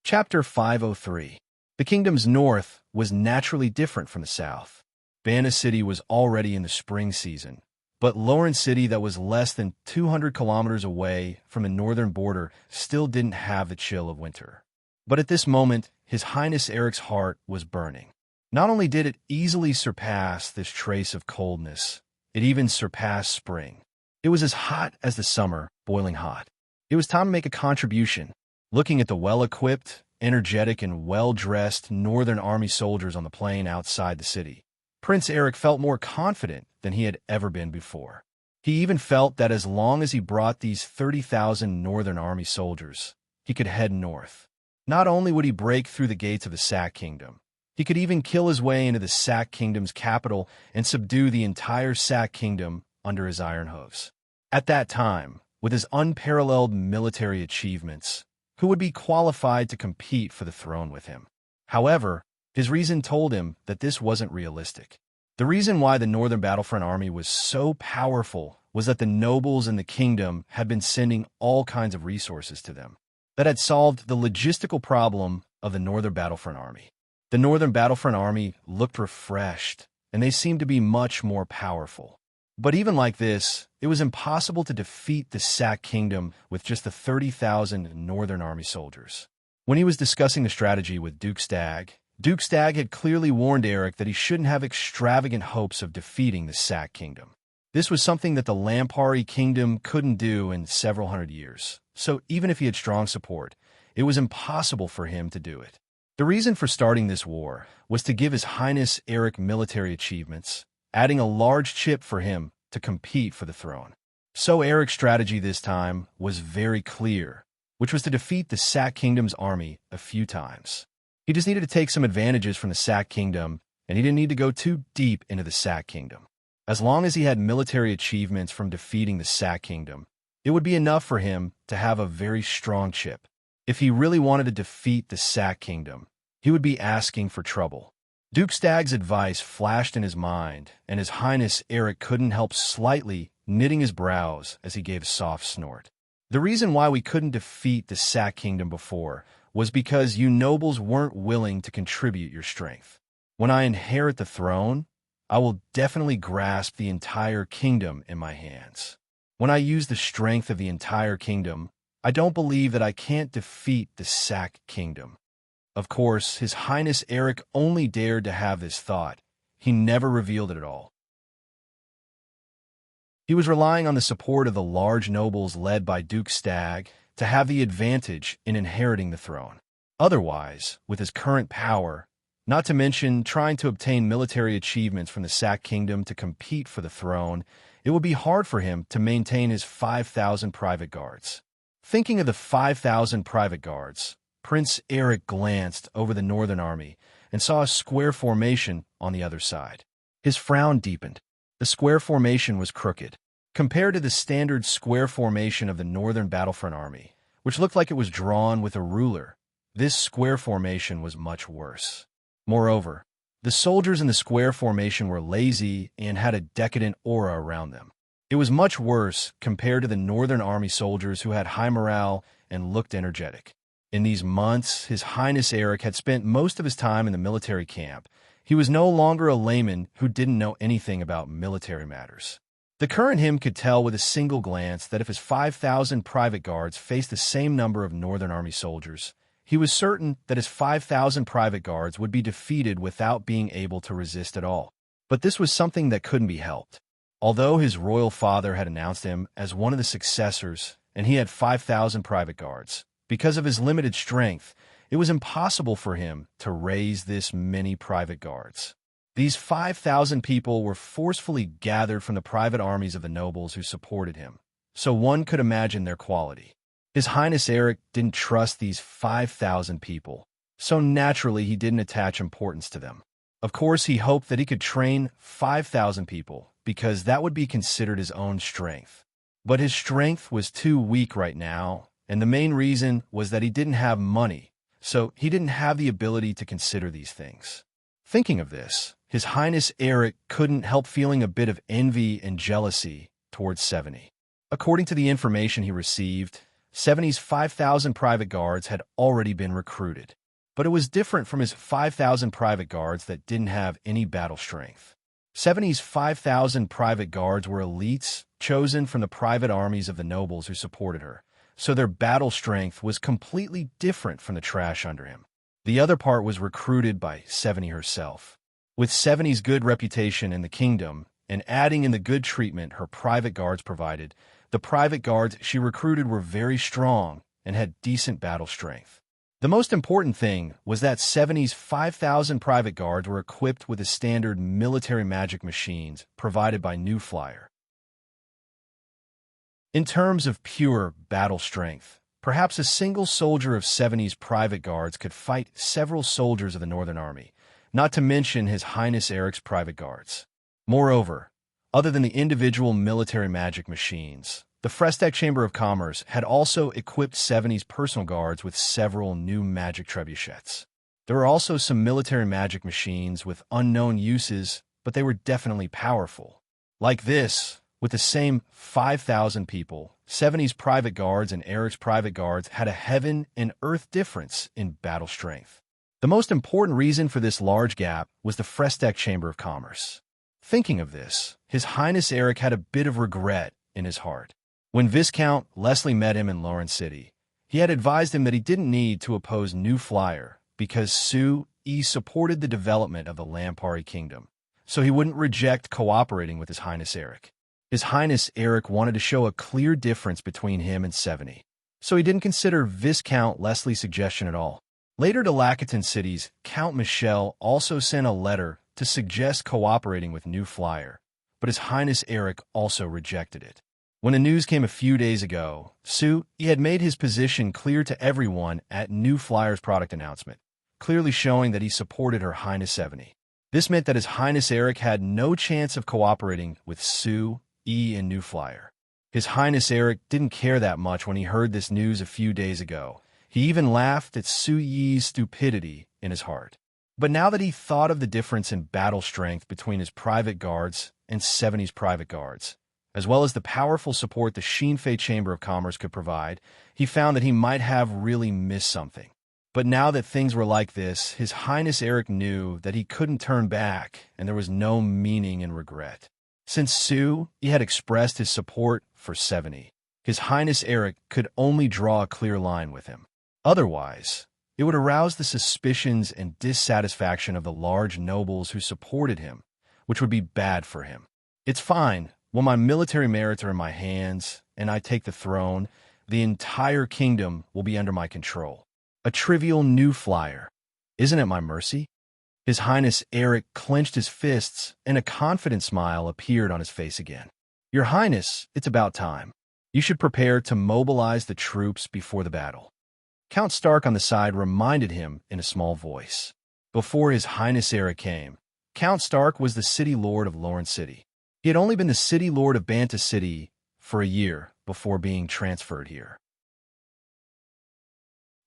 Chapter 503. The kingdom's north was naturally different from the south. Banna City was already in the spring season, but Lawrence City, that was less than 200 kilometers away from the northern border, still didn't have the chill of winter. But at this moment, His Highness Eric's heart was burning. Not only did it easily surpass this trace of coldness, it even surpassed spring. It was as hot as the summer, boiling hot. It was time to make a contribution. Looking at the well-equipped, energetic, and well-dressed Northern Army soldiers on the plain outside the city, Prince Eric felt more confident than he had ever been before. He even felt that as long as he brought these 30,000 Northern Army soldiers, he could head north. Not only would he break through the gates of the Sac Kingdom, he could even kill his way into the Sac Kingdom's capital and subdue the entire Sac Kingdom under his iron hooves. At that time, with his unparalleled military achievements, who would be qualified to compete for the throne with him? However, his reason told him that this wasn't realistic. The reason why the Northern Battlefront Army was so powerful was that the nobles in the kingdom had been sending all kinds of resources to them that had solved the logistical problem of the Northern Battlefront Army. The Northern Battlefront Army looked refreshed, and they seemed to be much more powerful. But even like this, it was impossible to defeat the Sac Kingdom with just the 30,000 Northern Army soldiers. When he was discussing the strategy with Duke Stagg had clearly warned Eric that he shouldn't have extravagant hopes of defeating the Sac Kingdom. This was something that the Lampari Kingdom couldn't do in several hundred years, so even if he had strong support, it was impossible for him to do it. The reason for starting this war was to give His Highness Eric military achievements, adding a large chip for him to compete for the throne. So Eric's strategy this time was very clear, which was to defeat the Sac Kingdom's army a few times. He just needed to take some advantages from the Sac Kingdom, and he didn't need to go too deep into the Sac Kingdom. As long as he had military achievements from defeating the Sac Kingdom, it would be enough for him to have a very strong chip. If he really wanted to defeat the Sac Kingdom, he would be asking for trouble. Duke Stagg's advice flashed in his mind, and His Highness Eric couldn't help slightly knitting his brows as he gave a soft snort. The reason why we couldn't defeat the Sac Kingdom before was because you nobles weren't willing to contribute your strength. When I inherit the throne, I will definitely grasp the entire kingdom in my hands. When I use the strength of the entire kingdom, I don't believe that I can't defeat the Sac Kingdom. Of course, His Highness Eric only dared to have this thought. He never revealed it at all. He was relying on the support of the large nobles led by Duke Stagg to have the advantage in inheriting the throne. Otherwise, with his current power, not to mention trying to obtain military achievements from the Sac Kingdom to compete for the throne, it would be hard for him to maintain his 5,000 private guards. Thinking of the 5,000 private guards, Prince Eric glanced over the Northern Army and saw a square formation on the other side. His frown deepened. The square formation was crooked. Compared to the standard square formation of the Northern Battlefront Army, which looked like it was drawn with a ruler, this square formation was much worse. Moreover, the soldiers in the square formation were lazy and had a decadent aura around them. It was much worse compared to the Northern Army soldiers who had high morale and looked energetic. In these months, His Highness Eric had spent most of his time in the military camp. He was no longer a layman who didn't know anything about military matters. The current him could tell with a single glance that if his 5,000 private guards faced the same number of Northern Army soldiers, He was certain that his 5,000 private guards would be defeated without being able to resist at all. But this was something that couldn't be helped. Although his royal father had announced him as one of the successors, and he had 5,000 private guards, because of his limited strength, it was impossible for him to raise this many private guards. These 5,000 people were forcefully gathered from the private armies of the nobles who supported him, so one could imagine their quality. His Highness Eric didn't trust these 5,000 people, so naturally he didn't attach importance to them. Of course, he hoped that he could train 5,000 people, because that would be considered his own strength. But his strength was too weak right now, and the main reason was that he didn't have money, so he didn't have the ability to consider these things. Thinking of this, His Highness Eric couldn't help feeling a bit of envy and jealousy towards Seveny. According to the information he received, Seveny's 5,000 private guards had already been recruited. But it was different from his 5,000 private guards that didn't have any battle strength. Seveny's 5,000 private guards were elites chosen from the private armies of the nobles who supported her, so their battle strength was completely different from the trash under him. The other part was recruited by Seveny herself. With Seveny's good reputation in the kingdom, and adding in the good treatment her private guards provided, the private guards she recruited were very strong and had decent battle strength. The most important thing was that Seveny's 5,000 private guards were equipped with the standard military magic machines provided by New Flyer. In terms of pure battle strength, perhaps a single soldier of Seveny's private guards could fight several soldiers of the Northern Army, not to mention His Highness Eric's private guards. Moreover, other than the individual military magic machines, the Frestec Chamber of Commerce had also equipped Seveny's personal guards with several new magic trebuchets. There were also some military magic machines with unknown uses, but they were definitely powerful. Like this, with the same 5,000 people, Seveny's private guards and Eric's private guards had a heaven and earth difference in battle strength. The most important reason for this large gap was the Frestec Chamber of Commerce. Thinking of this, His Highness Eric had a bit of regret in his heart. When Viscount Leslie met him in Lauren City, he had advised him that he didn't need to oppose New Flyer because Sue E supported the development of the Lampari Kingdom, so he wouldn't reject cooperating with His Highness Eric. His Highness Eric wanted to show a clear difference between him and Seveny, so he didn't consider Viscount Leslie's suggestion at all. Later to Lacaton City's Count Michel also sent a letter to suggest cooperating with New Flyer, but His Highness Eric also rejected it. When the news came a few days ago, he had made his position clear to everyone at New Flyer's product announcement, clearly showing that he supported Her Highness Seveny. This meant that His Highness Eric had no chance of cooperating with Sue E and New Flyer. His Highness Eric didn't care that much when he heard this news a few days ago. He even laughed at Sue Yi's stupidity in his heart. But now that he thought of the difference in battle strength between his private guards and Seveny's private guards, as well as the powerful support the Shinfei Chamber of Commerce could provide, he found that he might have really missed something. But now that things were like this, His Highness Eric knew that he couldn't turn back, and there was no meaning in regret. Since Sue had expressed his support for Seveny, His Highness Eric could only draw a clear line with him. Otherwise, it would arouse the suspicions and dissatisfaction of the large nobles who supported him, which would be bad for him. It's fine. When my military merits are in my hands and I take the throne, the entire kingdom will be under my control. A trivial New Flyer. Isn't it my mercy? His Highness Eric clenched his fists, and a confident smile appeared on his face again. Your Highness, it's about time. You should prepare to mobilize the troops before the battle. Count Stark on the side reminded him in a small voice. Before His Highness Eric came, Count Stark was the city lord of Lauren City. He had only been the city lord of Banta City for a year before being transferred here.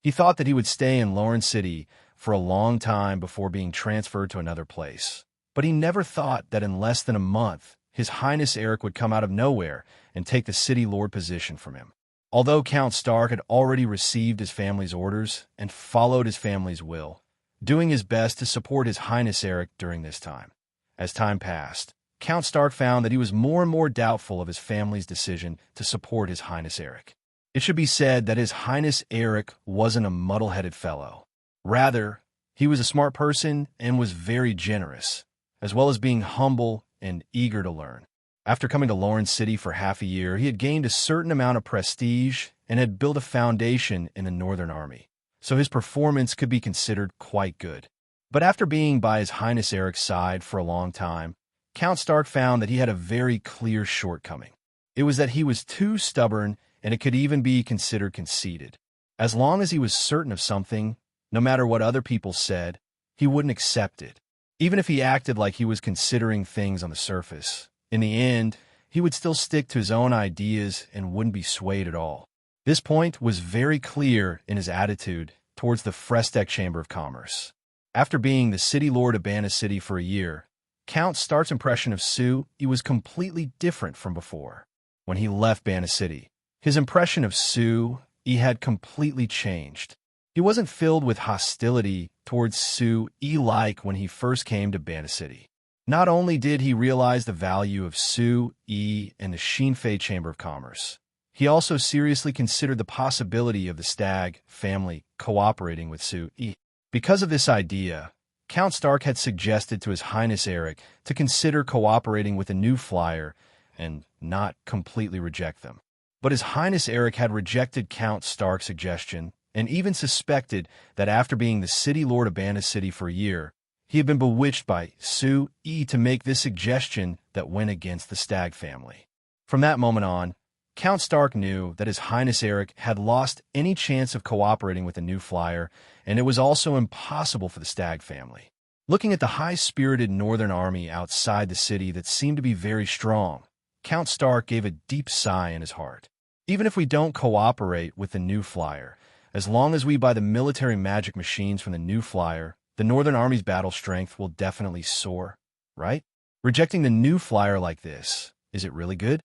He thought that he would stay in Lauren City for a long time before being transferred to another place, but he never thought that in less than a month, His Highness Eric would come out of nowhere and take the city lord position from him. Although Count Stark had already received his family's orders and followed his family's will, doing his best to support His Highness Eric during this time. As time passed, Count Stark found that he was more and more doubtful of his family's decision to support His Highness Eric. It should be said that His Highness Eric wasn't a muddle-headed fellow. Rather, he was a smart person and was very generous, as well as being humble and eager to learn. After coming to Lawrence City for half a year, he had gained a certain amount of prestige and had built a foundation in the Northern Army, so his performance could be considered quite good. But after being by His Highness Eric's side for a long time, Count Stark found that he had a very clear shortcoming. It was that he was too stubborn, and it could even be considered conceited. As long as he was certain of something, no matter what other people said, he wouldn't accept it. Even if he acted like he was considering things on the surface, in the end, he would still stick to his own ideas and wouldn't be swayed at all. This point was very clear in his attitude towards the Frestec Chamber of Commerce. After being the city lord of Banna City for a year, Count Stark's impression of Sue was completely different from before. When he left Banna City, his impression of Sue had completely changed. He wasn't filled with hostility towards Sue like when he first came to Banna City. Not only did he realize the value of Sue and the Shinfei Chamber of Commerce, he also seriously considered the possibility of the Stag family cooperating with Sue. Because of this idea, Count Stark had suggested to His Highness Eric to consider cooperating with a new flyer and not completely reject them. But His Highness Eric had rejected Count Stark's suggestion and even suspected that after being the city lord of Banna City for a year, he had been bewitched by Sue to make this suggestion that went against the Stag family. From that moment on, Count Stark knew that His Highness Eric had lost any chance of cooperating with the new flyer, and it was also impossible for the Stag family. Looking at the high-spirited Northern Army outside the city that seemed to be very strong, Count Stark gave a deep sigh in his heart. Even if we don't cooperate with the new flyer, as long as we buy the military magic machines from the new flyer, the Northern Army's battle strength will definitely soar, right? Rejecting the new flyer like this, is it really good?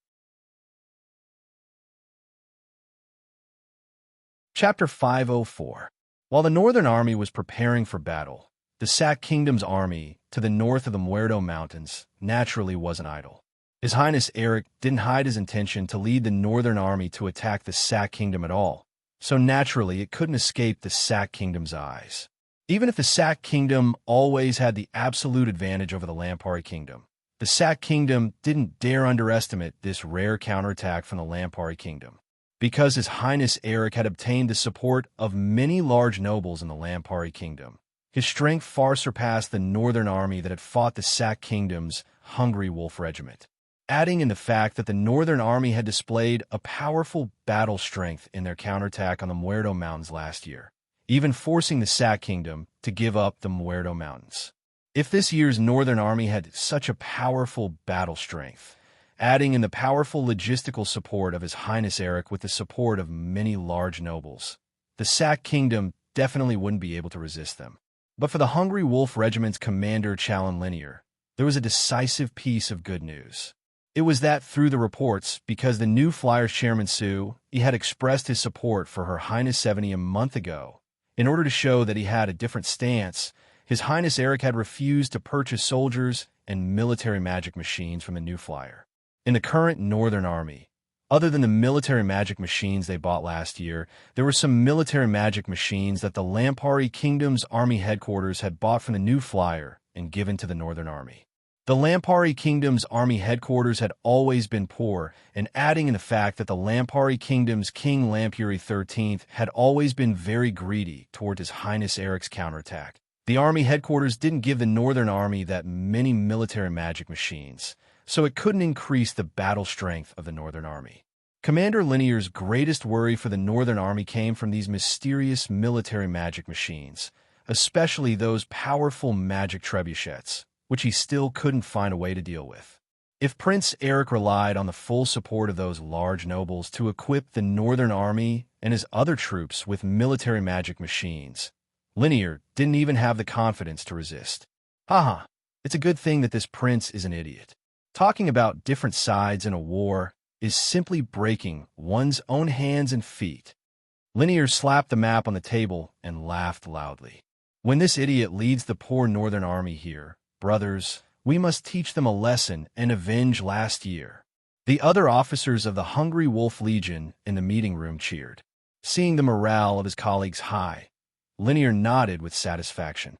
Chapter 504. While the Northern Army was preparing for battle, the Sac Kingdom's army to the north of the Muerto Mountains naturally wasn't idle. His Highness Eric didn't hide his intention to lead the Northern Army to attack the Sac Kingdom at all, so naturally it couldn't escape the Sac Kingdom's eyes. Even if the Sac Kingdom always had the absolute advantage over the Lampari Kingdom, the Sac Kingdom didn't dare underestimate this rare counterattack from the Lampari Kingdom. Because His Highness Eric had obtained the support of many large nobles in the Lampari Kingdom, his strength far surpassed the Northern Army that had fought the Sac Kingdom's Hungry Wolf Regiment. Adding in the fact that the Northern Army had displayed a powerful battle strength in their counterattack on the Muerto Mountains last year, even forcing the Sac Kingdom to give up the Muerto Mountains. If this year's Northern Army had such a powerful battle strength, adding in the powerful logistical support of His Highness Eric with the support of many large nobles, the Sac Kingdom definitely wouldn't be able to resist them. But for the Hungry Wolf Regiment's commander Chalon Linear, there was a decisive piece of good news. It was that through the reports, because the new Flyers chairman Sue had expressed his support for Her Highness 70 a month ago, in order to show that he had a different stance, His Highness Eric had refused to purchase soldiers and military magic machines from the new Flyer. In the current Northern Army, other than the military magic machines they bought last year, there were some military magic machines that the Lampari Kingdom's Army headquarters had bought from the new Flyer and given to the Northern Army. The Lampari Kingdom's Army headquarters had always been poor, and adding in the fact that the Lampari Kingdom's King Lampuri XIII had always been very greedy toward His Highness Eric's counterattack, the Army headquarters didn't give the Northern Army that many military magic machines, so it couldn't increase the battle strength of the Northern Army. Commander Linear's greatest worry for the Northern Army came from these mysterious military magic machines, especially those powerful magic trebuchets, which he still couldn't find a way to deal with. If Prince Eric relied on the full support of those large nobles to equip the Northern Army and his other troops with military magic machines, Linear didn't even have the confidence to resist. Haha, it's a good thing that this prince is an idiot. Talking about different sides in a war is simply breaking one's own hands and feet. Linear slapped the map on the table and laughed loudly. When this idiot leads the poor Northern Army here, brothers, we must teach them a lesson and avenge last year. The other officers of the Hungry Wolf Legion in the meeting room cheered. Seeing the morale of his colleagues high, Linear nodded with satisfaction.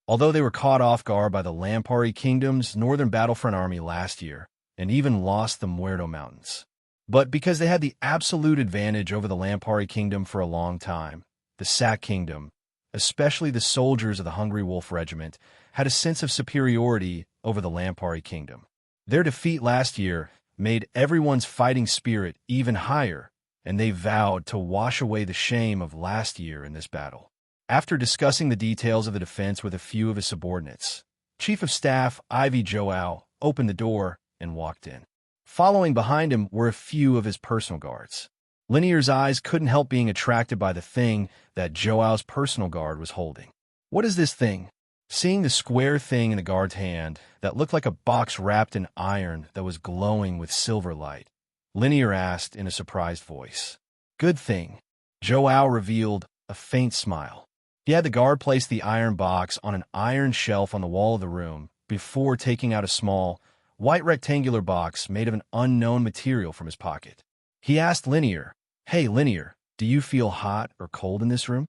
Although they were caught off guard by the Lampari Kingdom's Northern Battlefront Army last year, and even lost the Muerto Mountains. But because they had the absolute advantage over the Lampari Kingdom for a long time, the Sack Kingdom, especially the soldiers of the Hungry Wolf Regiment, had a sense of superiority over the Lampari Kingdom. Their defeat last year made everyone's fighting spirit even higher, and they vowed to wash away the shame of last year in this battle. After discussing the details of the defense with a few of his subordinates, Chief of Staff Ivy Joao opened the door and walked in. Following behind him were a few of his personal guards. Linear's eyes couldn't help being attracted by the thing that Joao's personal guard was holding. What is this thing? Seeing the square thing in the guard's hand that looked like a box wrapped in iron that was glowing with silver light, Linear asked in a surprised voice. Good thing. Joao revealed a faint smile. He had the guard place the iron box on an iron shelf on the wall of the room before taking out a small, white rectangular box made of an unknown material from his pocket. He asked Linear, "Hey, Linear, do you feel hot or cold in this room?"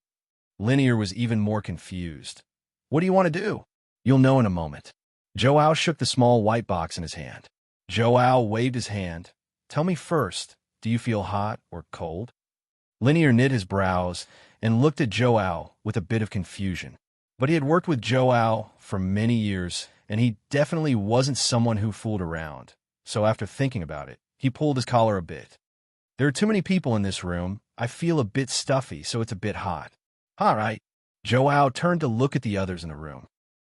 Linear was even more confused. "What do you want to do?" "You'll know in a moment." Joao shook the small white box in his hand. Joao waved his hand. "Tell me first, do you feel hot or cold?" Linear knit his brows and looked at Joao with a bit of confusion. But he had worked with Joao for many years, and he definitely wasn't someone who fooled around. So after thinking about it, he pulled his collar a bit. "There are too many people in this room. I feel a bit stuffy, so it's a bit hot." "All right." Joao turned to look at the others in the room.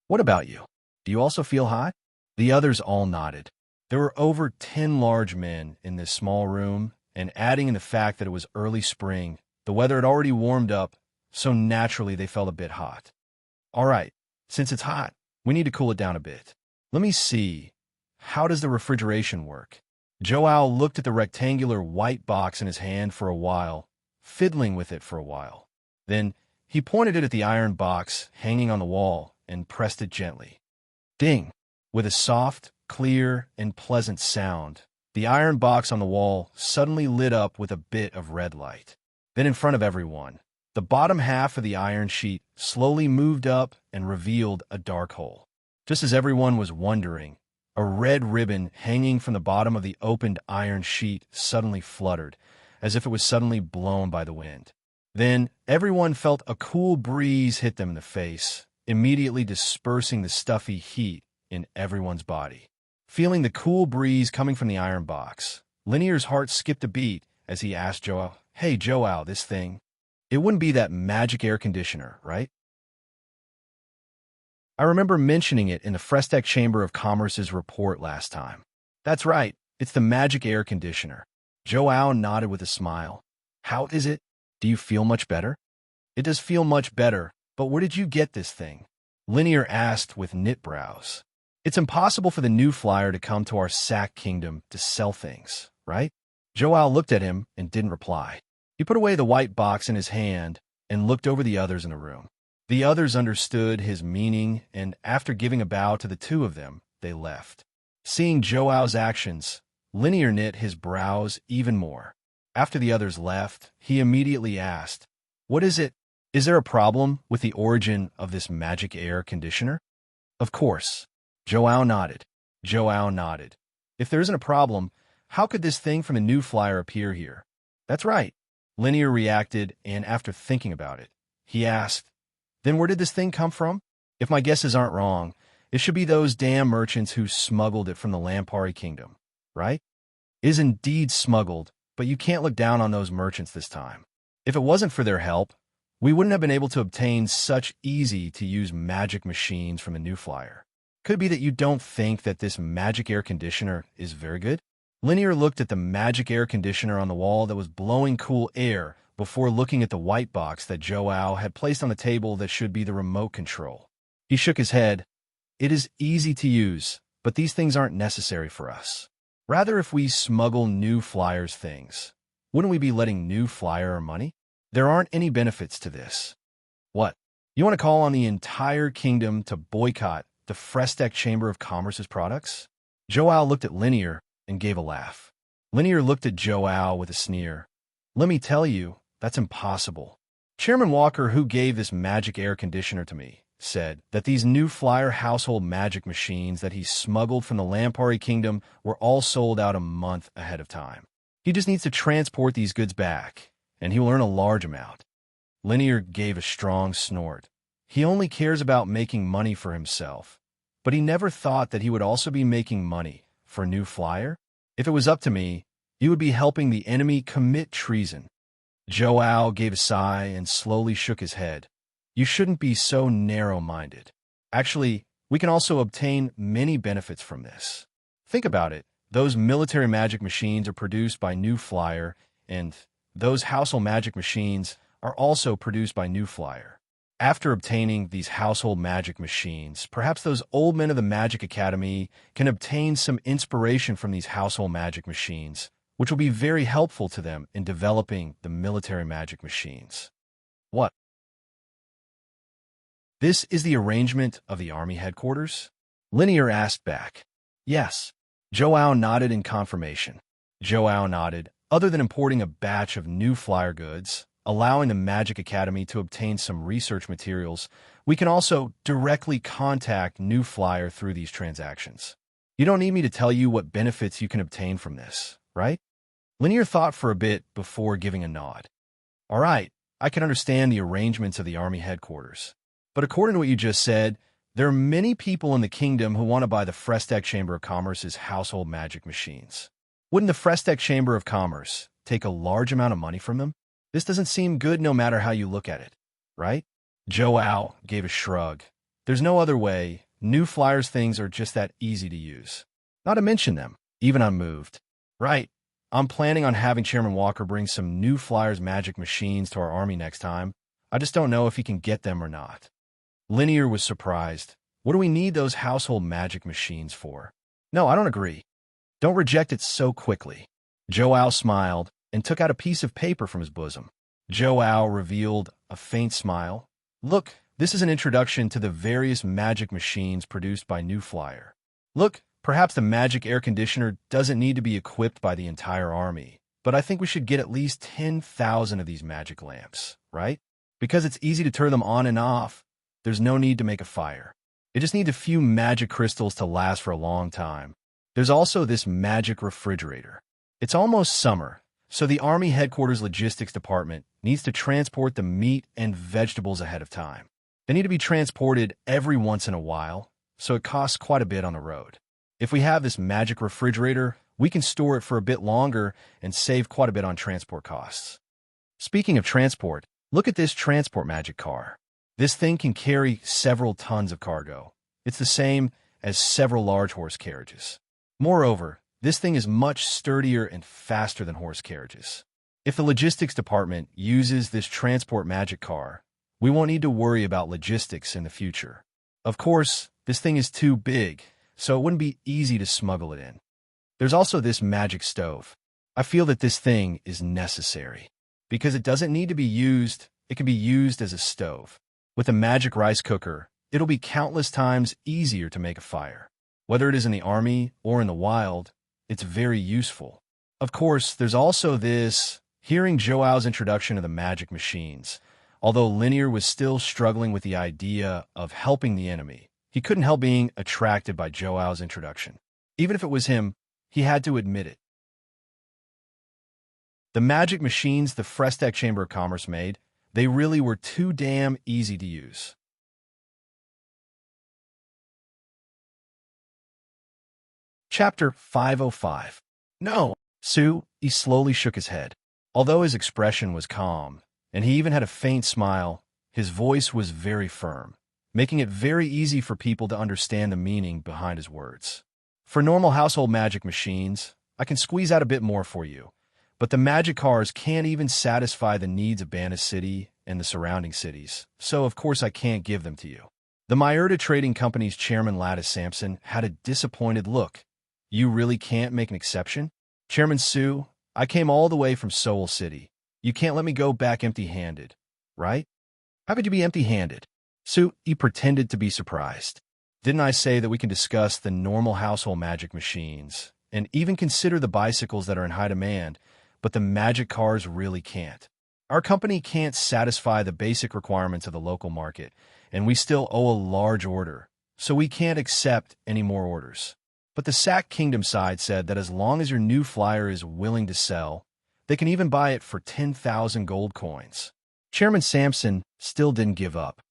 "What about you? Do you also feel hot?" The others all nodded. There were over 10 large men in this small room, and adding in the fact that it was early spring, the weather had already warmed up, so naturally they felt a bit hot. "All right, since it's hot, we need to cool it down a bit. Let me see. How does the refrigeration work?" Joao looked at the rectangular white box in his hand for a while, fiddling with it for a while. Then he pointed it at the iron box hanging on the wall and pressed it gently. Ding! With a soft, clear, and pleasant sound, the iron box on the wall suddenly lit up with a bit of red light. Then in front of everyone, the bottom half of the iron sheet slowly moved up and revealed a dark hole. Just as everyone was wondering, a red ribbon hanging from the bottom of the opened iron sheet suddenly fluttered, as if it was suddenly blown by the wind. Then everyone felt a cool breeze hit them in the face, immediately dispersing the stuffy heat in everyone's body. Feeling the cool breeze coming from the iron box, Linear's heart skipped a beat as he asked Joao, "Hey, Joao, this thing, it wouldn't be that magic air conditioner, right?" "I remember mentioning it in the Frestec Chamber of Commerce's report last time." "That's right, it's the magic air conditioner." Joao nodded with a smile. "How is it? Do you feel much better?" "It does feel much better, but where did you get this thing?" Linear asked with knit brows. "It's impossible for the new flyer to come to our Sack Kingdom to sell things, right?" Joao looked at him and didn't reply. He put away the white box in his hand and looked over the others in the room. The others understood his meaning, and after giving a bow to the two of them, they left. Seeing Joao's actions, Linear knit his brows even more. After the others left, he immediately asked, "What is it? Is there a problem with the origin of this magic air conditioner?" "Of course." Joao nodded. Joao nodded. "If there isn't a problem, how could this thing from the new flyer appear here?" "That's right." Linear reacted, and after thinking about it, he asked, "Then where did this thing come from?" "If my guesses aren't wrong, it should be those damn merchants who smuggled it from the Lampari Kingdom, right?" "It is indeed smuggled, but you can't look down on those merchants this time. If it wasn't for their help, we wouldn't have been able to obtain such easy-to-use magic machines from the new flyer. Could it be that you don't think that this magic air conditioner is very good?" Linear looked at the magic air conditioner on the wall that was blowing cool air before looking at the white box that Joao had placed on the table that should be the remote control. He shook his head. "It is easy to use, but these things aren't necessary for us. Rather, if we smuggle new flyers things, wouldn't we be letting new flyer our money? There aren't any benefits to this." "What? You want to call on the entire kingdom to boycott the Frestec Chamber of Commerce's products?" Joao looked at Linear and gave a laugh. Linear looked at Joao with a sneer. Let me tell you, that's impossible. Chairman Walker, who gave this magic air conditioner to me, said that these new flyer household magic machines that he smuggled from the Lampari Kingdom were all sold out a month ahead of time. He just needs to transport these goods back, and he will earn a large amount. Linear gave a strong snort. He only cares about making money for himself, but he never thought that he would also be making money for a new flyer. If it was up to me, he would be helping the enemy commit treason. Joao gave a sigh and slowly shook his head. You shouldn't be so narrow-minded. Actually, we can also obtain many benefits from this. Think about it. Those military magic machines are produced by New Flyer, and those household magic machines are also produced by New Flyer. After obtaining these household magic machines, perhaps those old men of the Magic Academy can obtain some inspiration from these household magic machines, which will be very helpful to them in developing the military magic machines. What? This is the arrangement of the army headquarters? Linear asked back. Yes. Joao nodded in confirmation. Joao nodded. Other than importing a batch of new flyer goods, allowing the Magic Academy to obtain some research materials, we can also directly contact New Flyer through these transactions. You don't need me to tell you what benefits you can obtain from this, right? Linear thought for a bit before giving a nod. All right, I can understand the arrangements of the army headquarters. But according to what you just said, there are many people in the kingdom who want to buy the Frestec Chamber of Commerce's household magic machines. Wouldn't the Frestec Chamber of Commerce take a large amount of money from them? This doesn't seem good no matter how you look at it, right? Joao gave a shrug. There's no other way. New Flyers things are just that easy to use. Not to mention them, even unmoved. Right. I'm planning on having Chairman Walker bring some New Flyers magic machines to our army next time. I just don't know if he can get them or not. Linear was surprised. What do we need those household magic machines for? No, I don't agree. Don't reject it so quickly. Joao smiled and took out a piece of paper from his bosom. Joao revealed a faint smile. Look, this is an introduction to the various magic machines produced by New Flyer. Look, perhaps the magic air conditioner doesn't need to be equipped by the entire army, but I think we should get at least 10,000 of these magic lamps, right? Because it's easy to turn them on and off, there's no need to make a fire. It just needs a few magic crystals to last for a long time. There's also this magic refrigerator. It's almost summer, so the Army Headquarters Logistics Department needs to transport the meat and vegetables ahead of time. They need to be transported every once in a while, so it costs quite a bit on the road. If we have this magic refrigerator, we can store it for a bit longer and save quite a bit on transport costs. Speaking of transport, look at this transport magic car. This thing can carry several tons of cargo. It's the same as several large horse carriages. Moreover, this thing is much sturdier and faster than horse carriages. If the logistics department uses this transport magic car, we won't need to worry about logistics in the future. Of course, this thing is too big, so it wouldn't be easy to smuggle it in. There's also this magic stove. I feel that this thing is necessary. Because it doesn't need to be used, it can be used as a stove. With a magic rice cooker, it'll be countless times easier to make a fire. Whether it is in the army or in the wild, it's very useful. Of course, there's also this. Hearing Joao's introduction to the magic machines, although Linear was still struggling with the idea of helping the enemy, he couldn't help being attracted by Joao's introduction. Even if it was him, he had to admit it. The magic machines the Frestec Chamber of Commerce made, they really were too damn easy to use. Chapter 505. No, Sue, he slowly shook his head. Although his expression was calm, and he even had a faint smile, his voice was very firm, making it very easy for people to understand the meaning behind his words. For normal household magic machines, I can squeeze out a bit more for you, but the magic cars can't even satisfy the needs of Banna City and the surrounding cities, so of course I can't give them to you. The Myerta Trading Company's chairman Lattice Sampson had a disappointed look. You really can't make an exception? Chairman Sue, I came all the way from Seoul City. You can't let me go back empty-handed, right? How could you be empty-handed? Sue, he pretended to be surprised. Didn't I say that we can discuss the normal household magic machines and even consider the bicycles that are in high demand, but the magic cars really can't? Our company can't satisfy the basic requirements of the local market, and we still owe a large order, so we can't accept any more orders. But the Sack Kingdom side said that as long as your new flyer is willing to sell, they can even buy it for 10,000 gold coins. Chairman Sampson still didn't give up.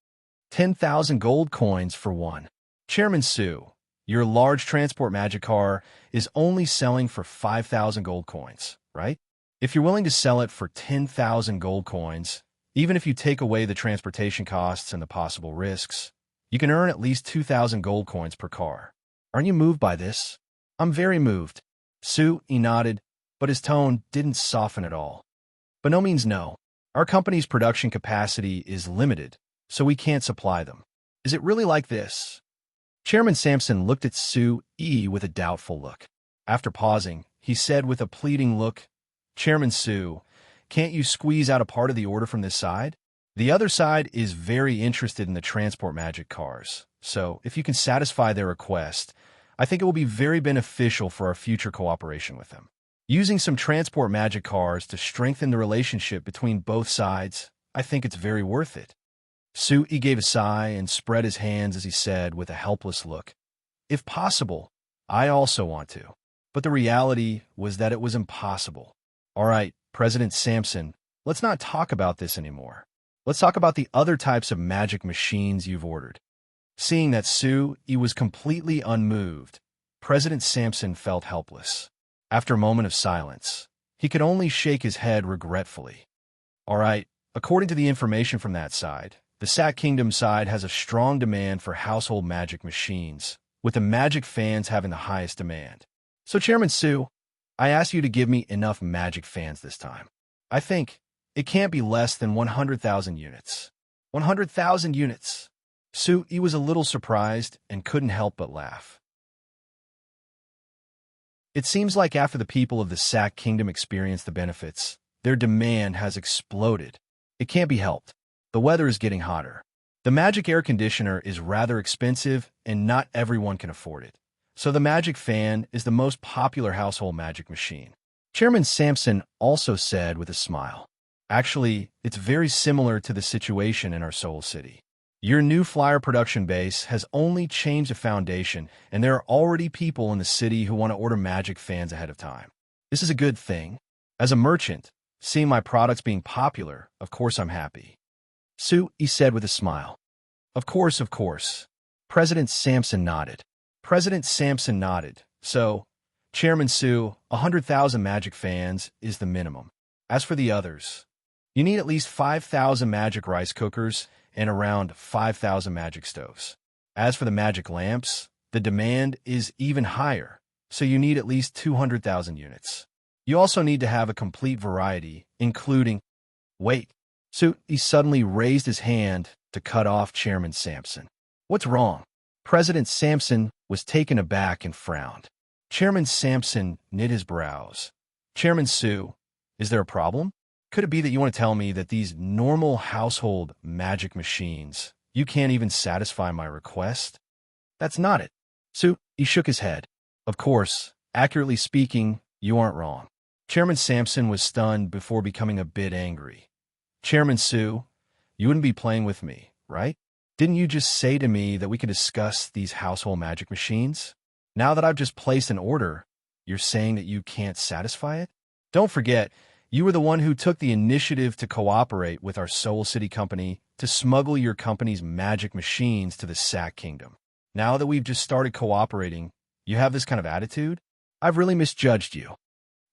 10,000 gold coins for one. Chairman Sue, your large transport magic car is only selling for 5,000 gold coins, right? If you're willing to sell it for 10,000 gold coins, even if you take away the transportation costs and the possible risks, you can earn at least 2,000 gold coins per car. Aren't you moved by this? I'm very moved. Sue, he nodded, but his tone didn't soften at all. By no means no. Our company's production capacity is limited, so we can't supply them. Is it really like this? Chairman Sampson looked at Sue with a doubtful look. After pausing, he said with a pleading look, Chairman Sue, can't you squeeze out a part of the order from this side? The other side is very interested in the transport magic cars, so if you can satisfy their request, I think it will be very beneficial for our future cooperation with them. Using some transport magic cars to strengthen the relationship between both sides, I think it's very worth it. Sue gave a sigh and spread his hands as he said with a helpless look, if possible, I also want to. But the reality was that it was impossible. All right, President Sampson, let's not talk about this anymore. Let's talk about the other types of magic machines you've ordered. Seeing that Sue was completely unmoved, President Sampson felt helpless. After a moment of silence, he could only shake his head regretfully. All right, according to the information from that side, the Sack Kingdom side has a strong demand for household magic machines, with the magic fans having the highest demand. So, Chairman Sue, I ask you to give me enough magic fans this time. I think it can't be less than 100,000 units. 100,000 units. Sue was a little surprised and couldn't help but laugh. It seems like after the people of the Sack Kingdom experience the benefits, their demand has exploded. It can't be helped. The weather is getting hotter. The magic air conditioner is rather expensive and not everyone can afford it. So the magic fan is the most popular household magic machine. Chairman Sampson also said with a smile, actually, it's very similar to the situation in our Soul City. Your new flyer production base has only changed the foundation, and there are already people in the city who want to order magic fans ahead of time. This is a good thing. As a merchant, seeing my products being popular, of course I'm happy. Sue said with a smile. Of course, of course. President Sampson nodded. President Sampson nodded. So, Chairman Sue, 100,000 magic fans is the minimum. As for the others, you need at least 5,000 magic rice cookers and around 5,000 magic stoves. As for the magic lamps, the demand is even higher, so you need at least 200,000 units. You also need to have a complete variety, including... Wait. Sue suddenly raised his hand to cut off Chairman Sampson. What's wrong? President Sampson was taken aback and frowned. Chairman Sampson knit his brows. Chairman Sue, is there a problem? Could it be that you want to tell me that these normal household magic machines, you can't even satisfy my request? That's not it. Sue, he shook his head. Of course, accurately speaking, you aren't wrong. Chairman Sampson was stunned before becoming a bit angry. Chairman Sue, you wouldn't be playing with me, right? Didn't you just say to me that we could discuss these household magic machines? Now that I've just placed an order, you're saying that you can't satisfy it? Don't forget, you were the one who took the initiative to cooperate with our Soul City company to smuggle your company's magic machines to the Sack Kingdom. Now that we've just started cooperating, you have this kind of attitude? I've really misjudged you.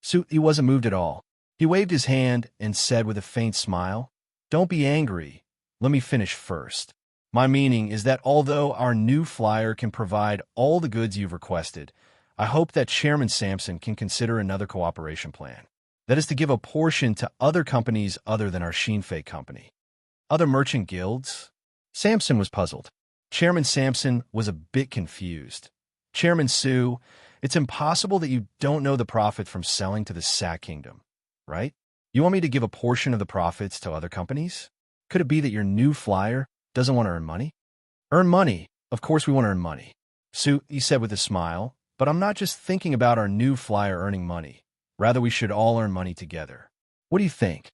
Sue, he wasn't moved at all. He waved his hand and said with a faint smile, Don't be angry. Let me finish first. My meaning is that although our new flyer can provide all the goods you've requested, I hope that Chairman Sampson can consider another cooperation plan. That is to give a portion to other companies other than our Sheenfei company. Other merchant guilds? Sampson was puzzled. Chairman Sampson was a bit confused. Chairman Sue, it's impossible that you don't know the profit from selling to the Sack Kingdom, right? You want me to give a portion of the profits to other companies? Could it be that your new flyer doesn't want to earn money? Earn money? Of course we want to earn money. Sue, he said with a smile, but I'm not just thinking about our new flyer earning money. Rather, we should all earn money together. What do you think?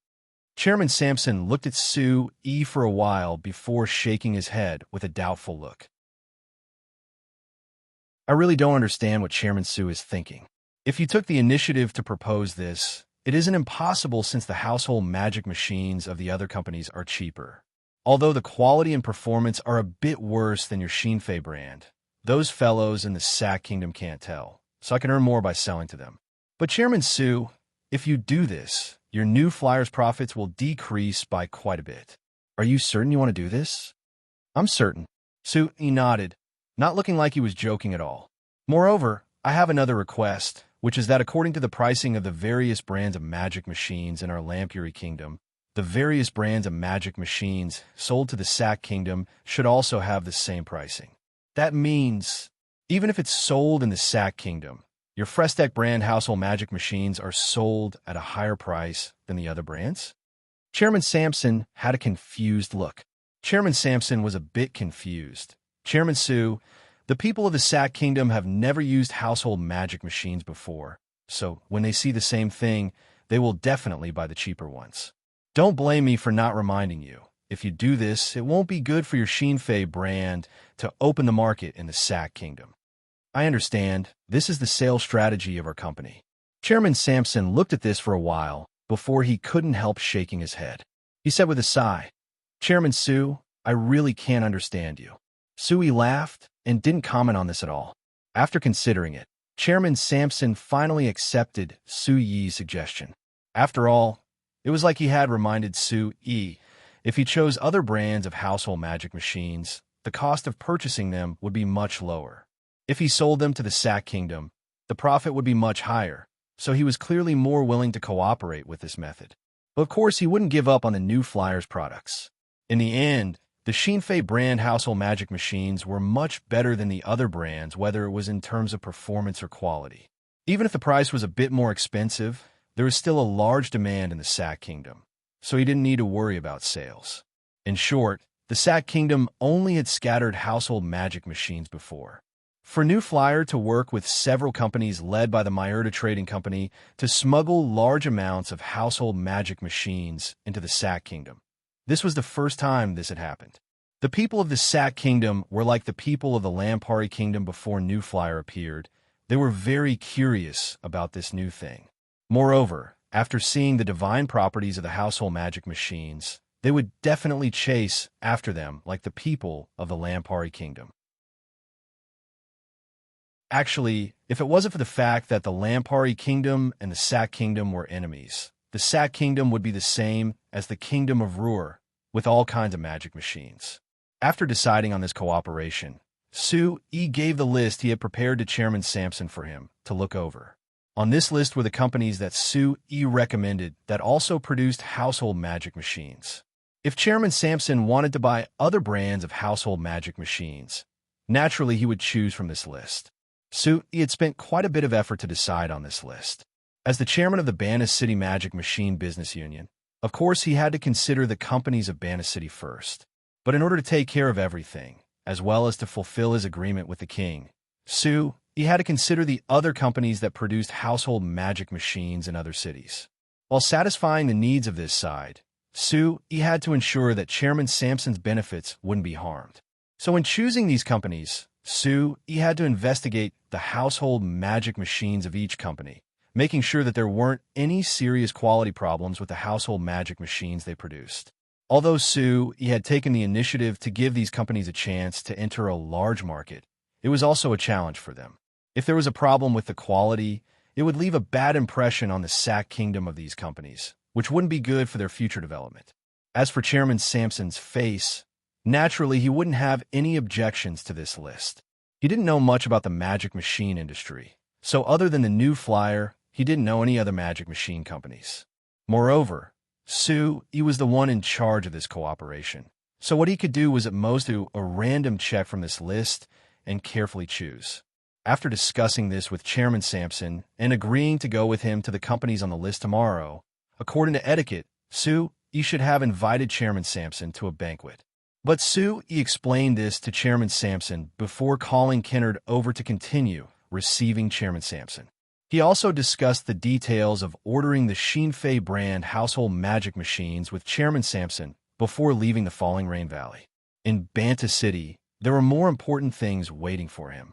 Chairman Sampson looked at Sue for a while before shaking his head with a doubtful look. I really don't understand what Chairman Sue is thinking. If you took the initiative to propose this, it isn't impossible since the household magic machines of the other companies are cheaper. Although the quality and performance are a bit worse than your Shinfei brand, those fellows in the Sack Kingdom can't tell, so I can earn more by selling to them. But Chairman Sue, if you do this, your new flyer's profits will decrease by quite a bit. Are you certain you want to do this? I'm certain. Sue, he nodded, not looking like he was joking at all. Moreover, I have another request, which is that according to the pricing of the various brands of magic machines in our Lampury Kingdom, the various brands of magic machines sold to the Sack Kingdom should also have the same pricing. That means, even if it's sold in the Sack Kingdom, your Frestek brand household magic machines are sold at a higher price than the other brands? Chairman Sampson had a confused look. Chairman Sampson was a bit confused. Chairman Sue, the people of the Sack Kingdom have never used household magic machines before, so when they see the same thing, they will definitely buy the cheaper ones. Don't blame me for not reminding you. If you do this, it won't be good for your Shinfei brand to open the market in the Sack Kingdom. I understand. This is the sales strategy of our company. Chairman Sampson looked at this for a while before he couldn't help shaking his head. He said with a sigh, Chairman Sue, I really can't understand you. Sue laughed and didn't comment on this at all. After considering it, Chairman Sampson finally accepted Sue Yi's suggestion. After all, it was like he had reminded Sue Yi, if he chose other brands of household magic machines, the cost of purchasing them would be much lower. If he sold them to the Sack Kingdom, the profit would be much higher, so he was clearly more willing to cooperate with this method. But of course, he wouldn't give up on the new Flyers products. In the end, the Shinfei brand household magic machines were much better than the other brands, whether it was in terms of performance or quality. Even if the price was a bit more expensive, there was still a large demand in the Sack Kingdom, so he didn't need to worry about sales. In short, the Sack Kingdom only had scattered household magic machines before. For New Flyer to work with several companies led by the Myerta Trading Company to smuggle large amounts of household magic machines into the Sack Kingdom. This was the first time this had happened. The people of the Sack Kingdom were like the people of the Lampury Kingdom before New Flyer appeared. They were very curious about this new thing. Moreover, after seeing the divine properties of the household magic machines, they would definitely chase after them like the people of the Lampury Kingdom. Actually, if it wasn't for the fact that the Lampury Kingdom and the Sack Kingdom were enemies, the Sack Kingdom would be the same as the Kingdom of Ruhr, with all kinds of magic machines. After deciding on this cooperation, Sue gave the list he had prepared to Chairman Sampson for him to look over. On this list were the companies that Sue recommended that also produced household magic machines. If Chairman Sampson wanted to buy other brands of household magic machines, naturally he would choose from this list. Sue had spent quite a bit of effort to decide on this list. As the chairman of the Banna City Magic Machine Business Union, of course he had to consider the companies of Banna City first. But in order to take care of everything, as well as to fulfill his agreement with the king, Sue had to consider the other companies that produced household magic machines in other cities. While satisfying the needs of this side, Sue had to ensure that Chairman Sampson's benefits wouldn't be harmed. So in choosing these companies, Sue had to investigate the household magic machines of each company, making sure that there weren't any serious quality problems with the household magic machines they produced. Although Sue had taken the initiative to give these companies a chance to enter a large market, it was also a challenge for them. If there was a problem with the quality, it would leave a bad impression on the Sack Kingdom of these companies, which wouldn't be good for their future development. As for Chairman Sampson's face, naturally he wouldn't have any objections to this list. He didn't know much about the magic machine industry, so other than the New Flyer, he didn't know any other magic machine companies. Moreover, Sue was the one in charge of this cooperation, so what he could do was at most do a random check from this list and carefully choose. After discussing this with Chairman Sampson and agreeing to go with him to the companies on the list tomorrow, according to etiquette, Sue should have invited Chairman Sampson to a banquet. But Sue explained this to Chairman Sampson before calling Kennard over to continue receiving Chairman Sampson. He also discussed the details of ordering the Sheen-Fei brand household magic machines with Chairman Sampson before leaving the Falling Rain Valley. In Banta City, there were more important things waiting for him.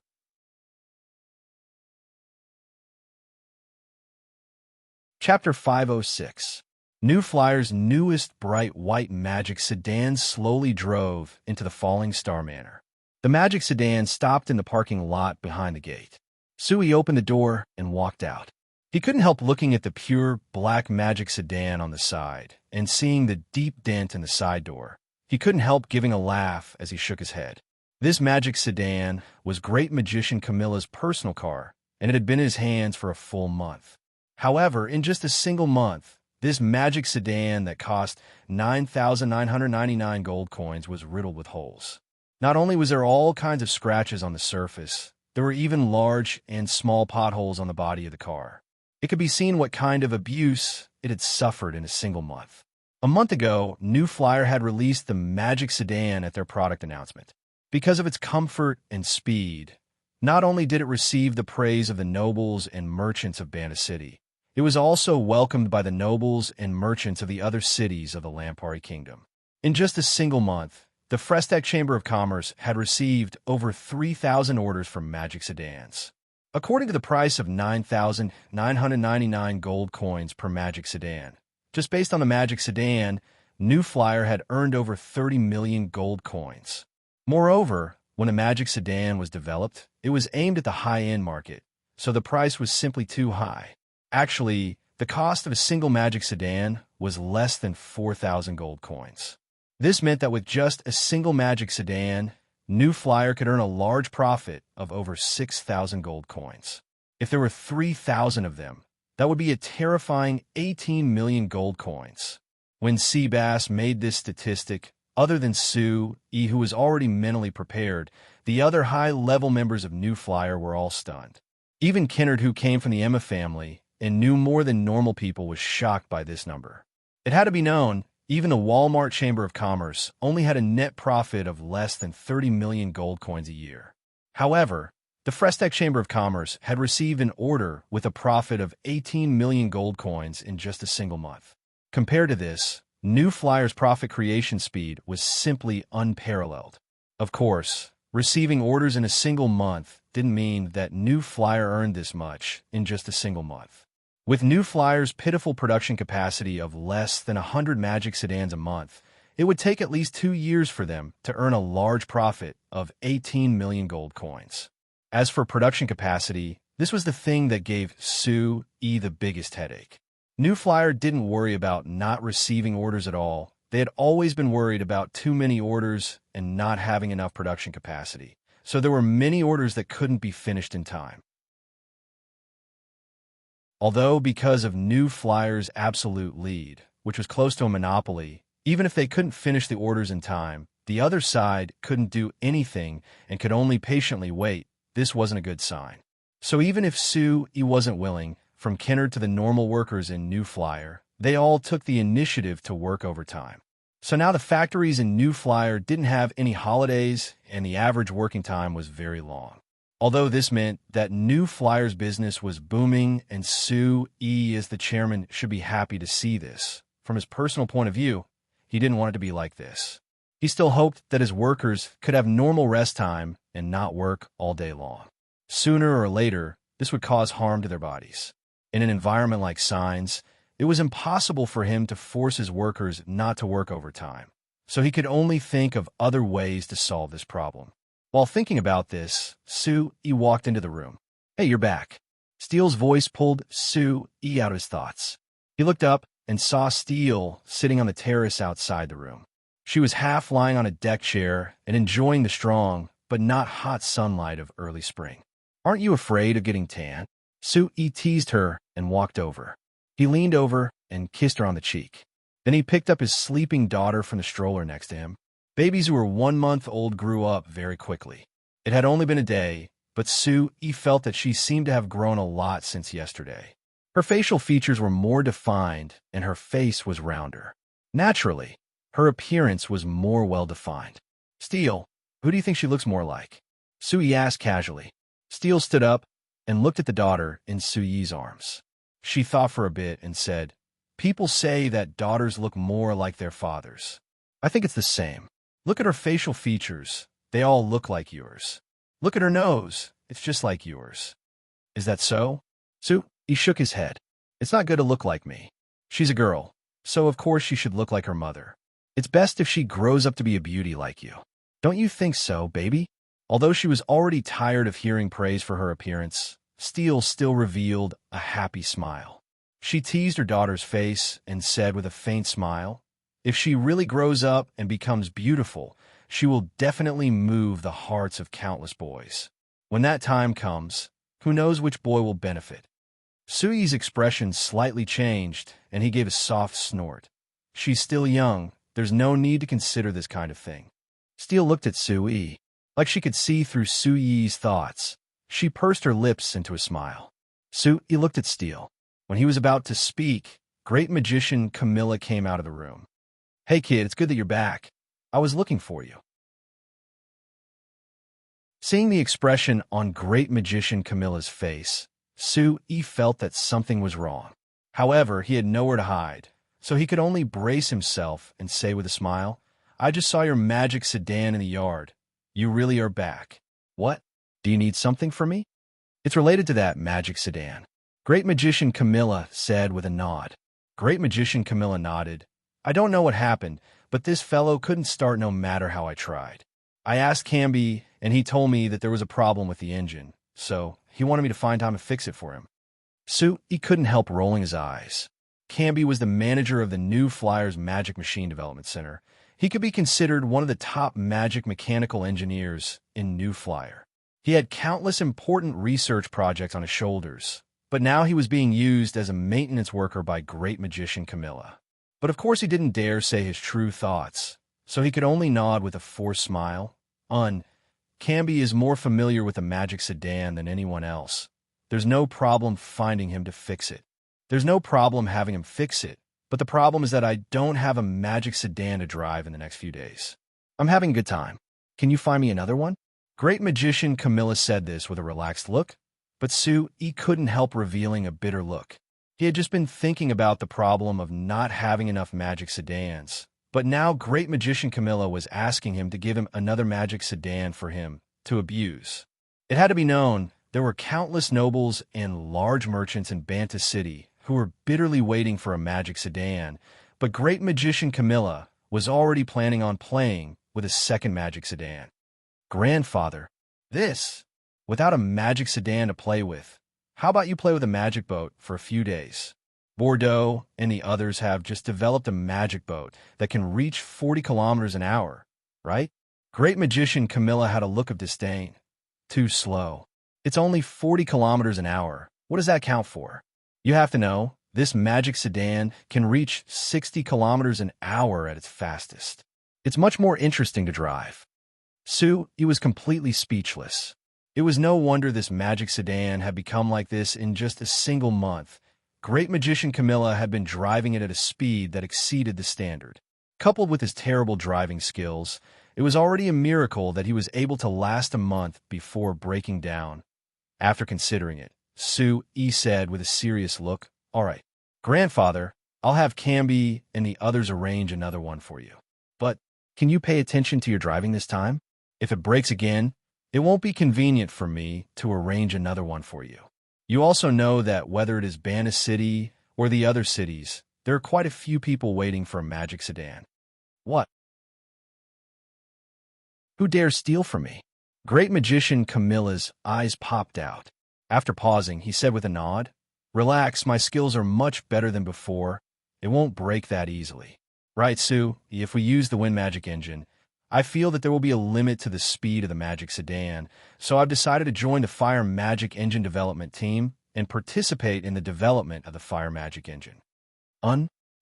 Chapter 506. New Flyer's newest bright white magic sedan slowly drove into the Falling Star Manor. The magic sedan stopped in the parking lot behind the gate. Sui opened the door and walked out. He couldn't help looking at the pure black magic sedan on the side and seeing the deep dent in the side door. He couldn't help giving a laugh as he shook his head. This magic sedan was Great Magician Camilla's personal car, and it had been in his hands for a full month. However, in just a single month, this magic sedan that cost 9,999 gold coins was riddled with holes. Not only was there all kinds of scratches on the surface, there were even large and small potholes on the body of the car. It could be seen what kind of abuse it had suffered in a single month. A month ago, New Flyer had released the magic sedan at their product announcement. Because of its comfort and speed, not only did it receive the praise of the nobles and merchants of Banta City, it was also welcomed by the nobles and merchants of the other cities of the Lampari Kingdom. In just a single month, the Frestac Chamber of Commerce had received over 3,000 orders for magic sedans. According to the price of 9,999 gold coins per magic sedan, just based on the magic sedan, New Flyer had earned over 30 million gold coins. Moreover, when a magic sedan was developed, it was aimed at the high-end market, so the price was simply too high. Actually, the cost of a single magic sedan was less than 4,000 gold coins. This meant that with just a single magic sedan, New Flyer could earn a large profit of over 6,000 gold coins. If there were 3,000 of them, that would be a terrifying 18 million gold coins. When Seabass made this statistic, other than Sue, who was already mentally prepared, the other high-level members of New Flyer were all stunned. Even Kennard, who came from the Emma family and knew more than normal people, was shocked by this number. It had to be known, even the Walmart Chamber of Commerce only had a net profit of less than 30 million gold coins a year. However, the Frestac Chamber of Commerce had received an order with a profit of 18 million gold coins in just a single month. Compared to this, New Flyer's profit creation speed was simply unparalleled. Of course, receiving orders in a single month didn't mean that New Flyer earned this much in just a single month. With New Flyer's pitiful production capacity of less than 100 magic sedans a month, it would take at least 2 years for them to earn a large profit of 18 million gold coins. As for production capacity, this was the thing that gave Sue the biggest headache. New Flyer didn't worry about not receiving orders at all. They had always been worried about too many orders and not having enough production capacity, so there were many orders that couldn't be finished in time. Although because of New Flyer's absolute lead, which was close to a monopoly, even if they couldn't finish the orders in time, the other side couldn't do anything and could only patiently wait. This wasn't a good sign. So even if Sue wasn't willing, from Kennard to the normal workers in New Flyer, they all took the initiative to work overtime. So now the factories in New Flyer didn't have any holidays, and the average working time was very long. Although this meant that New Flyer's business was booming, and Sue as the chairman should be happy to see this. From his personal point of view, he didn't want it to be like this. He still hoped that his workers could have normal rest time and not work all day long. Sooner or later, this would cause harm to their bodies. In an environment like Signs, it was impossible for him to force his workers not to work overtime, so he could only think of other ways to solve this problem. While thinking about this, Sue walked into the room. "Hey, you're back." Steele's voice pulled Sue out of his thoughts. He looked up and saw Steele sitting on the terrace outside the room. She was half lying on a deck chair and enjoying the strong but not hot sunlight of early spring. "Aren't you afraid of getting tan?" Sue teased her and walked over. He leaned over and kissed her on the cheek. Then he picked up his sleeping daughter from the stroller next to him. Babies who were 1 month old grew up very quickly. It had only been a day, but Sue felt that she seemed to have grown a lot since yesterday. Her facial features were more defined, and her face was rounder. Naturally, Her appearance was more well-defined. Steele, who do you think she looks more like? Sui asked casually. Steele stood up and looked at the daughter in Sui's arms. She thought for a bit and said, People say that daughters look more like their fathers. I think it's the same. Look at her facial features. They all look like yours. Look at her nose. It's just like yours. Is that so? Sui shook his head. It's not good to look like me. She's a girl, so of course she should look like her mother. It's best if she grows up to be a beauty like you. Don't you think so, baby? Although she was already tired of hearing praise for her appearance, Steele still revealed a happy smile. She teased her daughter's face and said with a faint smile, If she really grows up and becomes beautiful, she will definitely move the hearts of countless boys. When that time comes, who knows which boy will benefit? Sui's expression slightly changed, and he gave a soft snort. She's still young. There's no need to consider this kind of thing. Steele looked at Sui, like she could see through Sui's thoughts. She pursed her lips into a smile. Sui looked at Steele. When he was about to speak, great magician Camilla came out of the room. Hey kid, it's good that you're back. I was looking for you. Seeing the expression on great magician Camilla's face, Sui felt that something was wrong. However, he had nowhere to hide, so he could only brace himself and say with a smile, I just saw your magic sedan in the yard. You really are back. What? Do you need something from me? It's related to that magic sedan. Great magician Camilla said with a nod. Great magician Camilla nodded. I don't know what happened, but this fellow couldn't start no matter how I tried. I asked Camby, and he told me that there was a problem with the engine, so he wanted me to find time to fix it for him. Sui couldn't help rolling his eyes. Camby was the manager of the New Flyers Magic Machine Development Center. He could be considered one of the top magic mechanical engineers in New Flyer. He had countless important research projects on his shoulders, but now he was being used as a maintenance worker by great magician Camilla. But of course he didn't dare say his true thoughts, so he could only nod with a forced smile. Camby is more familiar with the magic sedan than anyone else. There's no problem finding him to fix it. There's no problem having him fix it, but the problem is that I don't have a magic sedan to drive in the next few days. I'm having a good time. Can you find me another one? Great magician Camilla said this with a relaxed look, but Sui couldn't help revealing a bitter look. He had just been thinking about the problem of not having enough magic sedans, but now great magician Camilla was asking him to give him another magic sedan for him to abuse. It had to be known there were countless nobles and large merchants in Banta City who were bitterly waiting for a magic sedan, but great magician Camilla was already planning on playing with a second magic sedan. Grandfather, without a magic sedan to play with, how about you play with a magic boat for a few days? Bordeaux and the others have just developed a magic boat that can reach 40 kilometers an hour, right? Great magician Camilla had a look of disdain. Too slow. It's only 40 kilometers an hour. What does that count for? You have to know, this magic sedan can reach 60 kilometers an hour at its fastest. It's much more interesting to drive. Sui was completely speechless. It was no wonder this magic sedan had become like this in just a single month. Great magician Camilla had been driving it at a speed that exceeded the standard. Coupled with his terrible driving skills, it was already a miracle that he was able to last a month before breaking down. After considering it, Sui said with a serious look, All right, grandfather, I'll have Camby and the others arrange another one for you. But can you pay attention to your driving this time? If it breaks again, it won't be convenient for me to arrange another one for you. You also know that whether it is Banta City or the other cities, there are quite a few people waiting for a magic sedan. What? Who dares steal from me? Great magician Camilla's eyes popped out. After pausing, he said with a nod, Relax, my skills are much better than before. It won't break that easily. Right, Sui, if we use the wind magic engine, I feel that there will be a limit to the speed of the magic sedan, so I've decided to join the Fire Magic Engine development team and participate in the development of the Fire Magic Engine.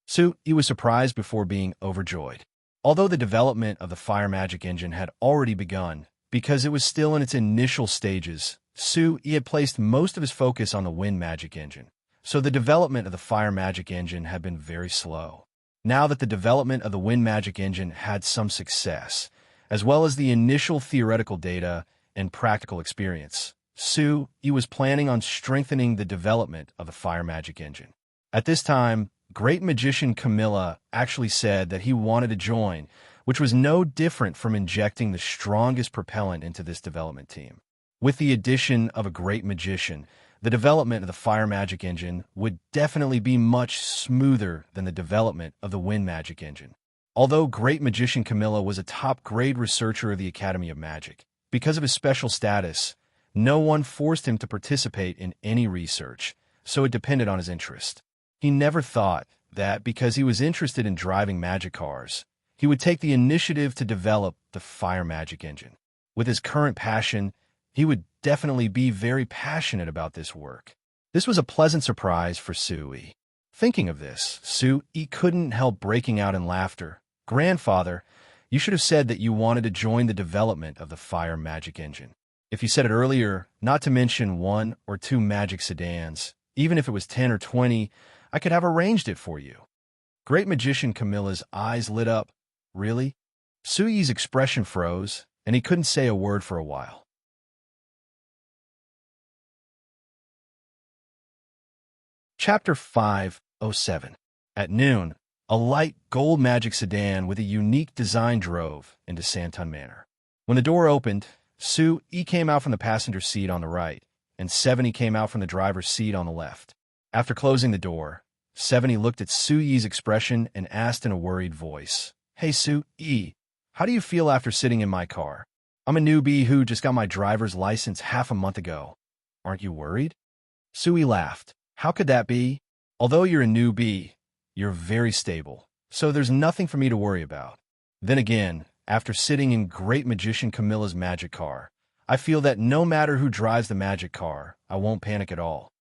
Sui was surprised before being overjoyed. Although the development of the Fire Magic Engine had already begun, because it was still in its initial stages, Sui had placed most of his focus on the Wind Magic Engine, so the development of the Fire Magic Engine had been very slow. Now that the development of the wind magic engine had some success, as well as the initial theoretical data and practical experience, Sui was planning on strengthening the development of the fire magic engine. At this time, Great Magician Camilla actually said that he wanted to join, which was no different from injecting the strongest propellant into this development team. With the addition of a Great Magician, the development of the fire magic engine would definitely be much smoother than the development of the wind magic engine. Although Great Magician Camilla was a top-grade researcher of the Academy of Magic, because of his special status, no one forced him to participate in any research, so it depended on his interest. He never thought that because he was interested in driving magic cars, he would take the initiative to develop the fire magic engine. With his current passion, he would definitely be very passionate about this work. This was a pleasant surprise for Sui. Thinking of this, Sui couldn't help breaking out in laughter. "Grandfather, you should have said that you wanted to join the development of the fire magic engine. If you said it earlier, not to mention 1 or 2 magic sedans, even if it was 10 or 20, I could have arranged it for you." Great Magician Camilla's eyes lit up. Really? Sui's expression froze, and he couldn't say a word for a while. Chapter 507. At noon, a light gold magic sedan with a unique design drove into Santon Manor. When the door opened, Sui came out from the passenger seat on the right, and 70 came out from the driver's seat on the left. After closing the door, 70 looked at Sui's expression and asked in a worried voice, "Hey Sui, how do you feel after sitting in my car? I'm a newbie who just got my driver's license half a month ago. Aren't you worried?" Sui laughed. "How could that be? Although you're a newbie, you're very stable, so there's nothing for me to worry about. Then again, after sitting in Great Magician Camilla's magic car, I feel that no matter who drives the magic car, I won't panic at all."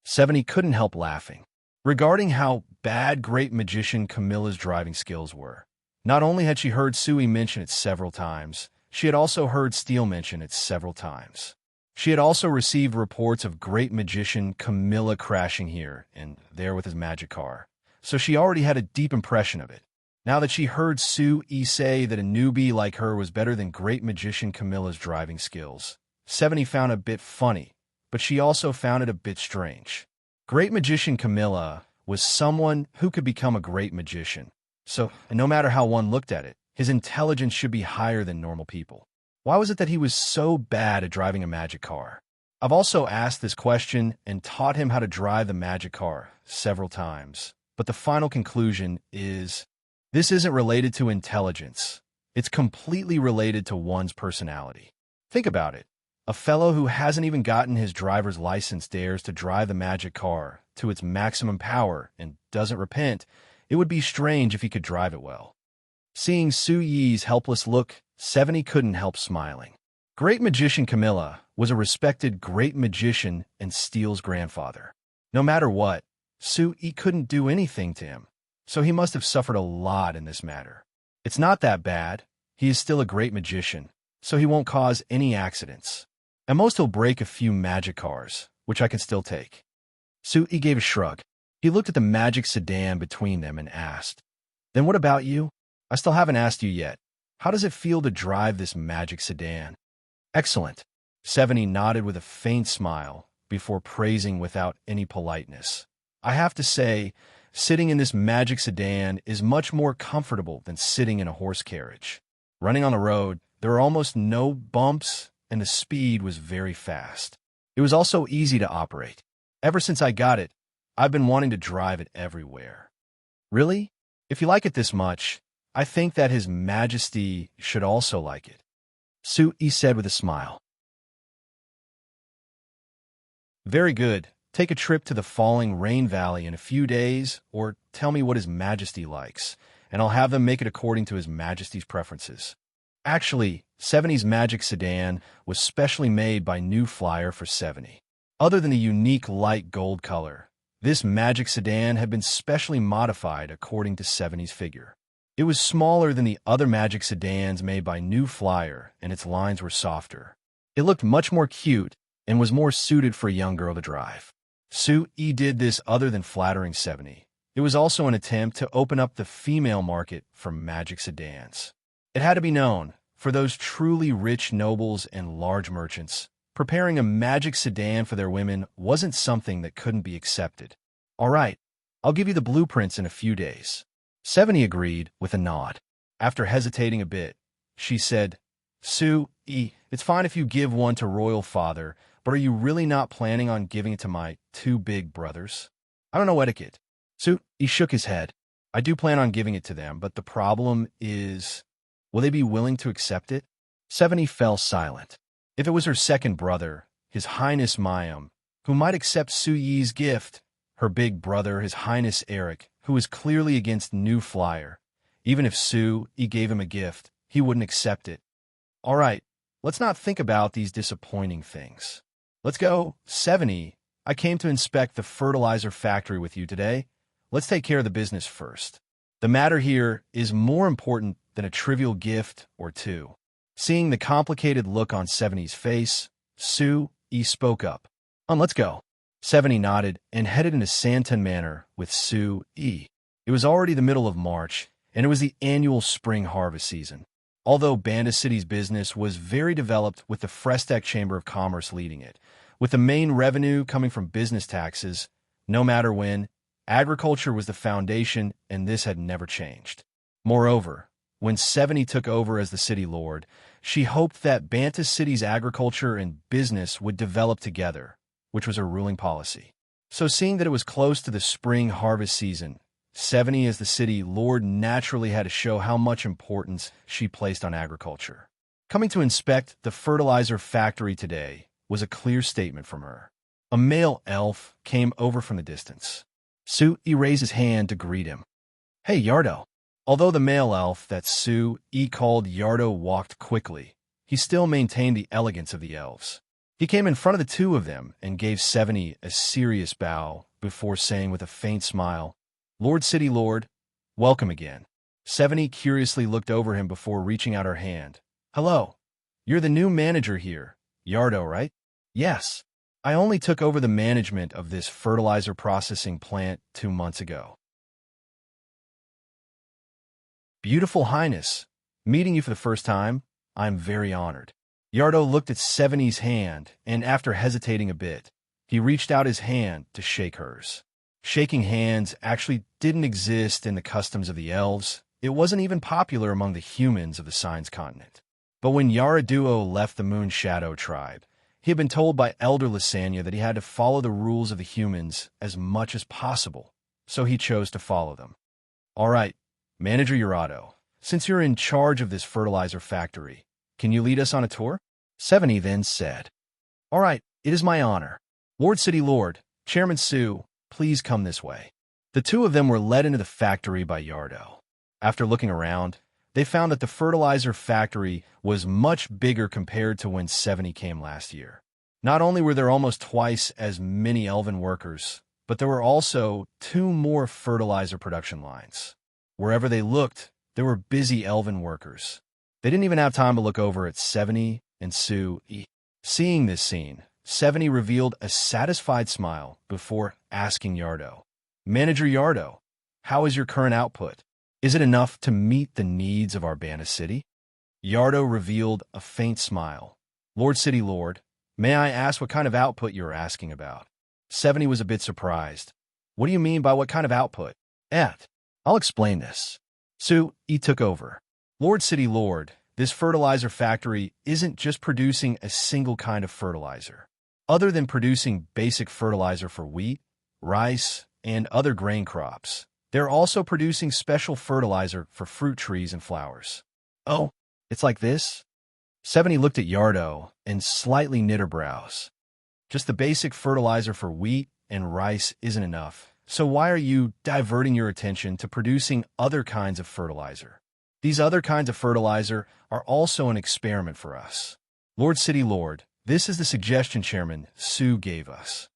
70 couldn't help laughing. Regarding how bad Great Magician Camilla's driving skills were, not only had she heard Sui mention it several times, she had also heard Steele mention it several times. She had also received reports of Great Magician Camilla crashing here and there with his magic car, so she already had a deep impression of it. Now that she heard Sui say that a newbie like her was better than Great Magician Camilla's driving skills, 70 found it a bit funny, but she also found it a bit strange. Great Magician Camilla was someone who could become a great magician, so no matter how one looked at it, his intelligence should be higher than normal people. Why was it that he was so bad at driving a magic car? I've also asked this question and taught him how to drive the magic car several times, but the final conclusion is, this isn't related to intelligence. It's completely related to one's personality. Think about it. A fellow who hasn't even gotten his driver's license dares to drive the magic car to its maximum power and doesn't repent. It would be strange if he could drive it well. Seeing Sui's helpless look, 70 couldn't help smiling. Great Magician Camilla was a respected great magician and Steele's grandfather. No matter what, Sui couldn't do anything to him, so he must have suffered a lot in this matter. It's not that bad. He is still a great magician, so he won't cause any accidents. At most he'll break a few magic cars, which I can still take. Sui gave a shrug. He looked at the magic sedan between them and asked, "Then what about you? I still haven't asked you yet. How does it feel to drive this magic sedan?" "Excellent." 70 nodded with a faint smile before praising without any politeness. "I have to say, sitting in this magic sedan is much more comfortable than sitting in a horse carriage. Running on the road, there are almost no bumps, and the speed was very fast. It was also easy to operate. Ever since I got it, I've been wanting to drive it everywhere." "Really? If you like it this much, I think that His Majesty should also like it," Sui said with a smile. "Very good. Take a trip to the Falling Rain Valley in a few days, or tell me what His Majesty likes, and I'll have them make it according to His Majesty's preferences." Actually, 70's magic sedan was specially made by New Flyer for 70. Other than the unique light gold color, this magic sedan had been specially modified according to 70's figure. It was smaller than the other magic sedans made by New Flyer, and its lines were softer. It looked much more cute and was more suited for a young girl to drive. Sui did this other than flattering 70. It was also an attempt to open up the female market for magic sedans. It had to be known, for those truly rich nobles and large merchants, preparing a magic sedan for their women wasn't something that couldn't be accepted. All right, I'll give you the blueprints in a few days. 70 agreed with a nod. After hesitating a bit, she said, Sue, it's fine if you give one to Royal Father, but are you really not planning on giving it to my two big brothers? I don't know etiquette. Sue, he shook his head. I do plan on giving it to them, but the problem is, will they be willing to accept it? 70 fell silent. If it was her second brother, His Highness Mayam, who might accept Su Yi's gift, her big brother, His Highness Eric, who was clearly against New Flyer, even if Su Yi gave him a gift, he wouldn't accept it. All right, let's not think about these disappointing things. Let's go. 70, I came to inspect the fertilizer factory with you today. Let's take care of the business first. The matter here is more important than a trivial gift or two. Seeing the complicated look on 70's face, Su Yi spoke up. Let's go. 70 nodded and headed into Santon Manor with Su Yi. It was already the middle of March, and it was the annual spring harvest season. Although Banda City's business was very developed with the Frestac Chamber of Commerce leading it, with the main revenue coming from business taxes, no matter when, agriculture was the foundation, and this had never changed. Moreover, when 70 took over as the city lord, she hoped that Banta City's agriculture and business would develop together, which was her ruling policy. So seeing that it was close to the spring harvest season, 70 as the city lord naturally had to show how much importance she placed on agriculture. Coming to inspect the fertilizer factory today was a clear statement from her. A male elf came over from the distance. Su Yi raised his hand to greet him. Hey, Yardo. Although the male elf that Su Yi called Yardo walked quickly, he still maintained the elegance of the elves. He came in front of the two of them and gave 70 a serious bow before saying with a faint smile, Lord City Lord, welcome again. 70 curiously looked over him before reaching out her hand. Hello. You're the new manager here, Yardo, right? Yes. I only took over the management of this fertilizer processing plant 2 months ago. Beautiful Highness, meeting you for the first time, I'm very honored. Yardo looked at 70's hand, and after hesitating a bit, he reached out his hand to shake hers. Shaking hands actually didn't exist in the customs of the elves. It wasn't even popular among the humans of the Signs continent. But when Yaraduo left the Moon Shadow tribe, he had been told by Elder Lysania that he had to follow the rules of the humans as much as possible, so he chose to follow them. All right, Manager Yarado, since you're in charge of this fertilizer factory, can you lead us on a tour? 70 then said. All right, it is my honor. Lord City Lord, Chairman Su, please come this way. The two of them were led into the factory by Yardo. After looking around, they found that the fertilizer factory was much bigger compared to when 70 came last year. Not only were there almost twice as many elven workers, but there were also 2 more fertilizer production lines. Wherever they looked, there were busy elven workers. They didn't even have time to look over at 70 and Su Yi. Seeing this scene, 70 revealed a satisfied smile before asking Yardo, Manager Yardo, how is your current output? Is it enough to meet the needs of our Banda City? Yardo revealed a faint smile. Lord City Lord, may I ask what kind of output you're asking about? 70 was a bit surprised. What do you mean by what kind of output? I'll explain this. Su Yi took over. Lord City Lord, this fertilizer factory isn't just producing a single kind of fertilizer. Other than producing basic fertilizer for wheat, rice, and other grain crops, they're also producing special fertilizer for fruit trees and flowers. Oh, it's like this? 70 looked at Yardo and slightly knit her brows. Just the basic fertilizer for wheat and rice isn't enough, so why are you diverting your attention to producing other kinds of fertilizer? These other kinds of fertilizer are also an experiment for us. Lord City Lord, this is the suggestion Chairman Su gave us.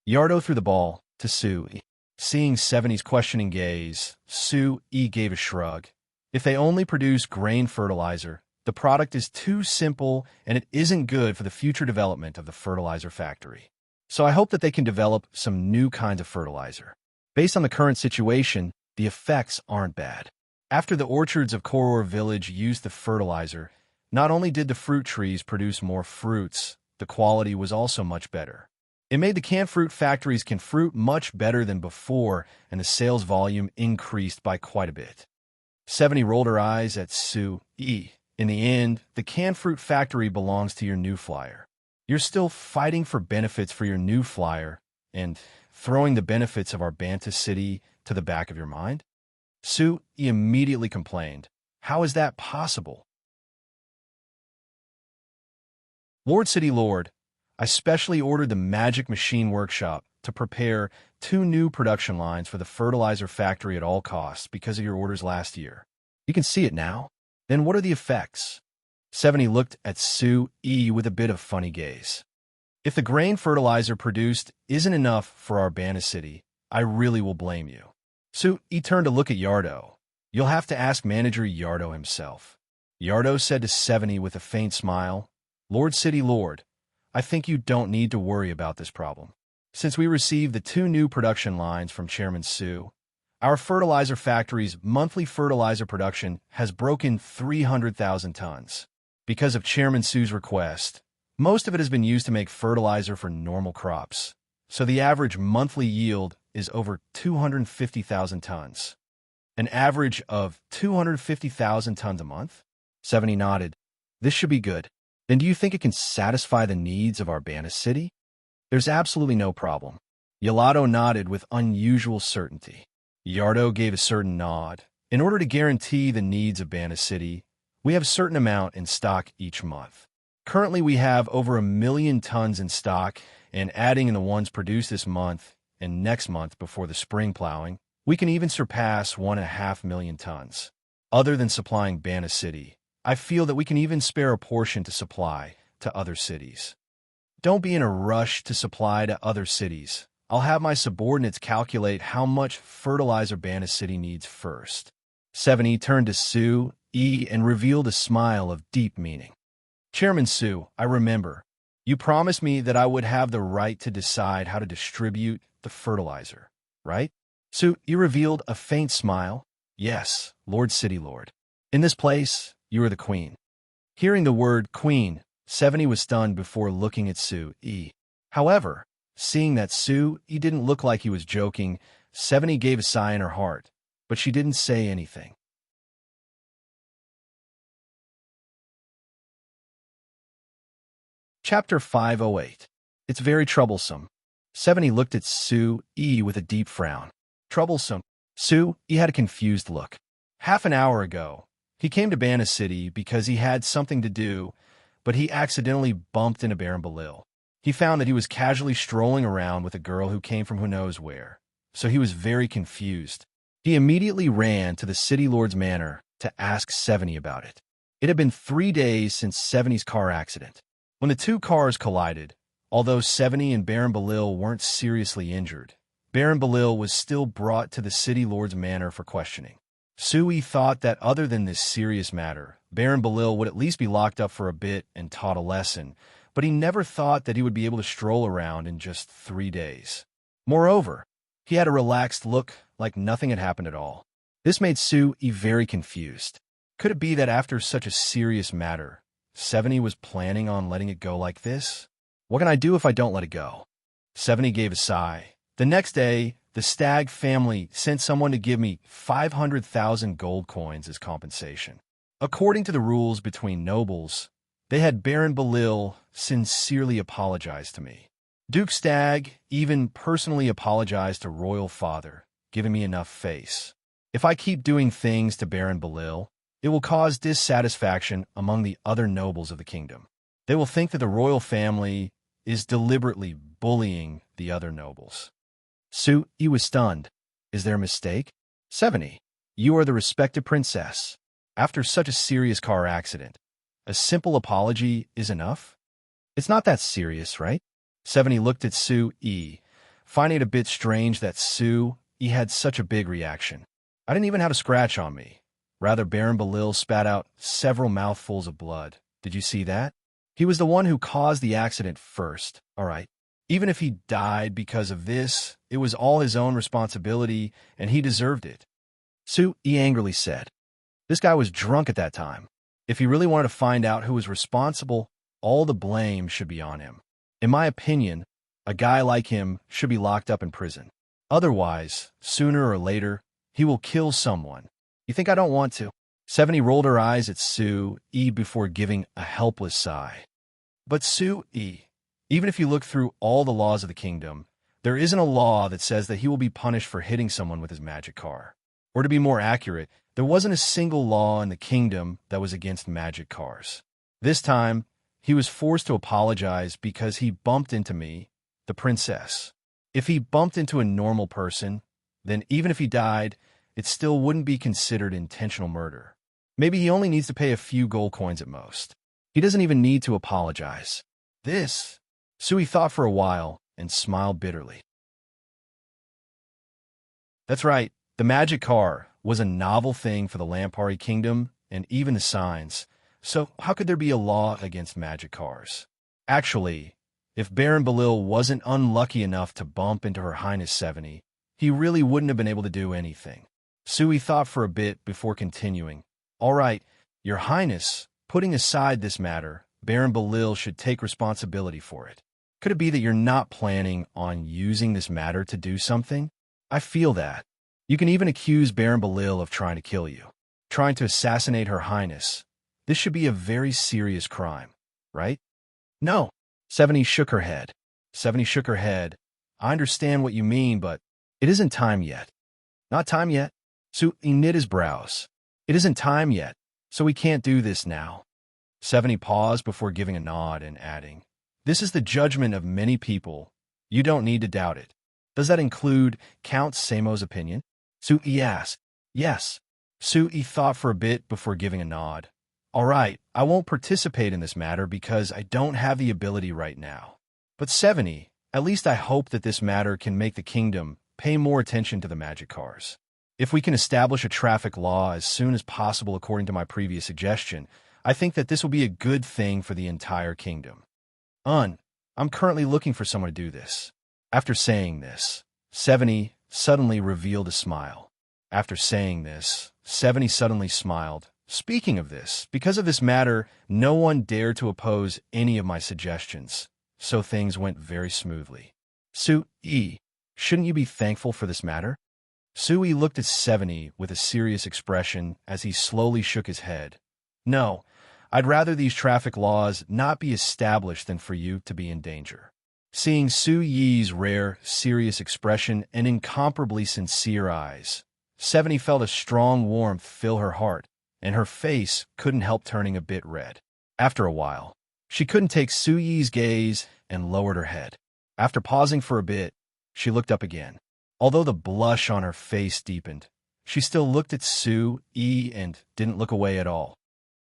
Yardo threw the ball to Su Yi. Seeing 70's questioning gaze, Su Yi gave a shrug. If they only produce grain fertilizer, the product is too simple and it isn't good for the future development of the fertilizer factory. So I hope that they can develop some new kinds of fertilizer. Based on the current situation, the effects aren't bad. After the orchards of Koror village used the fertilizer, not only did the fruit trees produce more fruits, the quality was also much better. It made the canned fruit factories can fruit much better than before, and the sales volume increased by quite a bit. 70 rolled her eyes at Sue E. In the end, the canned fruit factory belongs to your new flyer. You're still fighting for benefits for your new flyer and throwing the benefits of our Banta city to the back of your mind? Sue E. immediately complained. How is that possible? Lord City Lord, I specially ordered the Magic Machine Workshop to prepare 2 new production lines for the fertilizer factory at all costs because of your orders last year. You can see it now. Then what are the effects? 70 looked at Sue E. with a bit of funny gaze. If the grain fertilizer produced isn't enough for our Banta city, I really will blame you. Sue E. turned to look at Yardo. You'll have to ask manager Yardo himself. Yardo said to 70 with a faint smile, Lord City Lord, I think you don't need to worry about this problem. Since we received the 2 new production lines from Chairman Sue, our fertilizer factory's monthly fertilizer production has broken 300,000 tons. Because of Chairman Sue's request, most of it has been used to make fertilizer for normal crops, so the average monthly yield is over 250,000 tons. An average of 250,000 tons a month? 70 nodded. This should be good. Then do you think it can satisfy the needs of our Banta city? There's absolutely no problem. Yalato nodded with unusual certainty. Yardo gave a certain nod. In order to guarantee the needs of Banta city, we have a certain amount in stock each month. Currently, we have over 1 million tons in stock, and adding in the ones produced this month and next month before the spring plowing, we can even surpass 1.5 million tons. Other than supplying Banta city, I feel that we can even spare a portion to supply to other cities. Don't be in a rush to supply to other cities. I'll have my subordinates calculate how much fertilizer Banta city needs first. 70 turned to Sue E. and revealed a smile of deep meaning. Chairman Sue, I remember. You promised me that I would have the right to decide how to distribute the fertilizer, right? Sue E. revealed a faint smile. Yes, Lord City Lord. In this place, you are the queen. Hearing the word queen, 70 was stunned before looking at Sue E. However, seeing that Sue E. didn't look like he was joking, 70 gave a sigh in her heart, but she didn't say anything. Chapter 508. It's very troublesome. 70 looked at Sue E. with a deep frown. Troublesome. Sue E. had a confused look. Half an hour ago, he came to Banta City because he had something to do, but he accidentally bumped into Baron Belil. He found that he was casually strolling around with a girl who came from who knows where, so he was very confused. He immediately ran to the City Lord's manor to ask 70 about it. It had been 3 days since 70's car accident. When the 2 cars collided, although 70 and Baron Belil weren't seriously injured, Baron Belil was still brought to the City Lord's manor for questioning. Sui thought that other than this serious matter, Baron Belil would at least be locked up for a bit and taught a lesson, but he never thought that he would be able to stroll around in just 3 days. Moreover, he had a relaxed look like nothing had happened at all. This made Sui very confused. Could it be that after such a serious matter, 70 was planning on letting it go like this? What can I do if I don't let it go? 70 gave a sigh. The next day, the Stag family sent someone to give me 500,000 gold coins as compensation. According to the rules between nobles, they had Baron Belil sincerely apologize to me. Duke Stag even personally apologized to Royal Father, giving me enough face. If I keep doing things to Baron Belil, it will cause dissatisfaction among the other nobles of the kingdom. They will think that the royal family is deliberately bullying the other nobles. Sui was stunned. Is there a mistake? 70. You are the respected princess. After such a serious car accident, a simple apology is enough? It's not that serious, right? 70 looked at Sui, finding it a bit strange that Sui had such a big reaction. I didn't even have a scratch on me. Rather, Baron Belil spat out several mouthfuls of blood. Did you see that? He was the one who caused the accident first, all right. Even if he died because of this, it was all his own responsibility, and he deserved it. Su-yi angrily said. This guy was drunk at that time. If he really wanted to find out who was responsible, all the blame should be on him. In my opinion, a guy like him should be locked up in prison. Otherwise, sooner or later, he will kill someone. You think I don't want to? 70 rolled her eyes at Su-yi before giving a helpless sigh. But Su-yi, even if you look through all the laws of the kingdom, there isn't a law that says that he will be punished for hitting someone with his magic car. Or to be more accurate, there wasn't a single law in the kingdom that was against magic cars. This time, he was forced to apologize because he bumped into me, the princess. If he bumped into a normal person, then even if he died, it still wouldn't be considered intentional murder. Maybe he only needs to pay a few gold coins at most. He doesn't even need to apologize. This, Su-yi thought for a while and smiled bitterly. That's right, the magic car was a novel thing for the Lampari kingdom and even the signs, so how could there be a law against magic cars? Actually, if Baron Belil wasn't unlucky enough to bump into Her Highness 70, he really wouldn't have been able to do anything. Su-yi thought for a bit before continuing. All right, Your Highness, putting aside this matter, Baron Belil should take responsibility for it. Could it be that you're not planning on using this matter to do something? I feel that. You can even accuse Baron Belil of trying to kill you, trying to assassinate Her Highness. This should be a very serious crime, right? No. 70 shook her head. 70 shook her head. I understand what you mean, but it isn't time yet. Not time yet? Su-yi knit his brows. It isn't time yet, so we can't do this now. 70 paused before giving a nod and adding, this is the judgment of many people. You don't need to doubt it. Does that include Count Seimo's opinion? Su-yi asked. Yes. Su-yi thought for a bit before giving a nod. All right, I won't participate in this matter because I don't have the ability right now. But 70, at least I hope that this matter can make the kingdom pay more attention to the magic cars. If we can establish a traffic law as soon as possible according to my previous suggestion, I think that this will be a good thing for the entire kingdom. I'm currently looking for someone to do this. After saying this, 70 suddenly revealed a smile. After saying this, 70 suddenly smiled. Speaking of this, because of this matter, no one dared to oppose any of my suggestions, so things went very smoothly. Su-yi, shouldn't you be thankful for this matter? Su-yi looked at 70 with a serious expression as he slowly shook his head. No, I'd rather these traffic laws not be established than for you to be in danger. Seeing Su-yi's rare, serious expression and incomparably sincere eyes, 70 felt a strong warmth fill her heart, and her face couldn't help turning a bit red. After a while, she couldn't take Su-yi's gaze and lowered her head. After pausing for a bit, she looked up again. Although the blush on her face deepened, she still looked at Su-yi and didn't look away at all.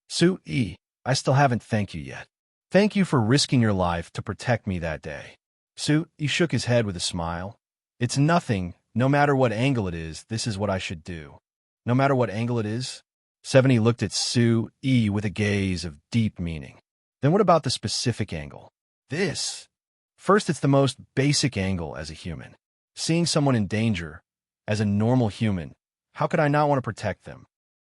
Su-yi, I still haven't thanked you yet. Thank you for risking your life to protect me that day. Su-yi shook his head with a smile. It's nothing. No matter what angle it is, this is what I should do. No matter what angle it is? 70 looked at Su-yi with a gaze of deep meaning. Then what about the specific angle? This. First, it's the most basic angle as a human. Seeing someone in danger, as a normal human, how could I not want to protect them?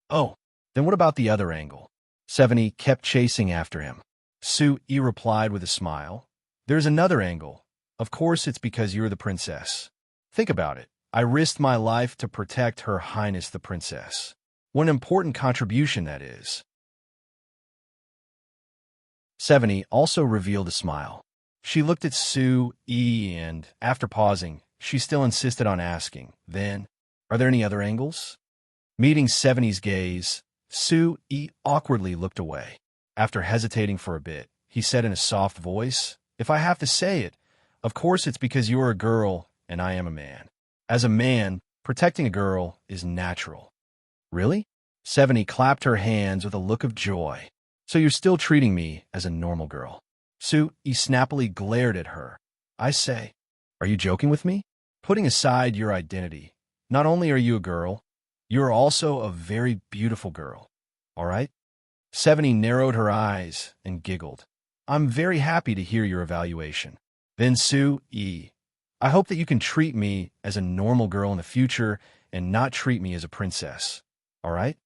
Oh, then what about the other angle? 70 kept chasing after him. Su-yi replied with a smile. There's another angle. Of course, it's because you're the princess. Think about it. I risked my life to protect Her Highness the Princess. What an important contribution that is. 70 also revealed a smile. She looked at Su-yi and, after pausing, she still insisted on asking, then, are there any other angles? Meeting 70's gaze, Su-yi awkwardly looked away. After hesitating for a bit, he said in a soft voice, if I have to say it, of course it's because you're a girl and I am a man. As a man, protecting a girl is natural. Really? 70 clapped her hands with a look of joy. So you're still treating me as a normal girl. Su-yi snappily glared at her. I say, are you joking with me? Putting aside your identity, not only are you a girl, you're also a very beautiful girl. All right? 70 narrowed her eyes and giggled. I'm very happy to hear your evaluation. Then Su-yi, I hope that you can treat me as a normal girl in the future and not treat me as a princess. All right?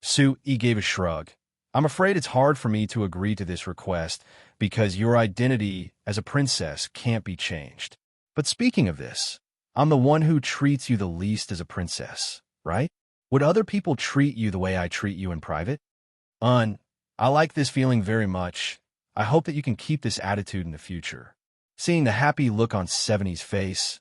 Su-yi gave a shrug. I'm afraid it's hard for me to agree to this request because your identity as a princess can't be changed. But speaking of this, I'm the one who treats you the least as a princess, right? Would other people treat you the way I treat you in private? I like this feeling very much. I hope that you can keep this attitude in the future. Seeing the happy look on 70's face,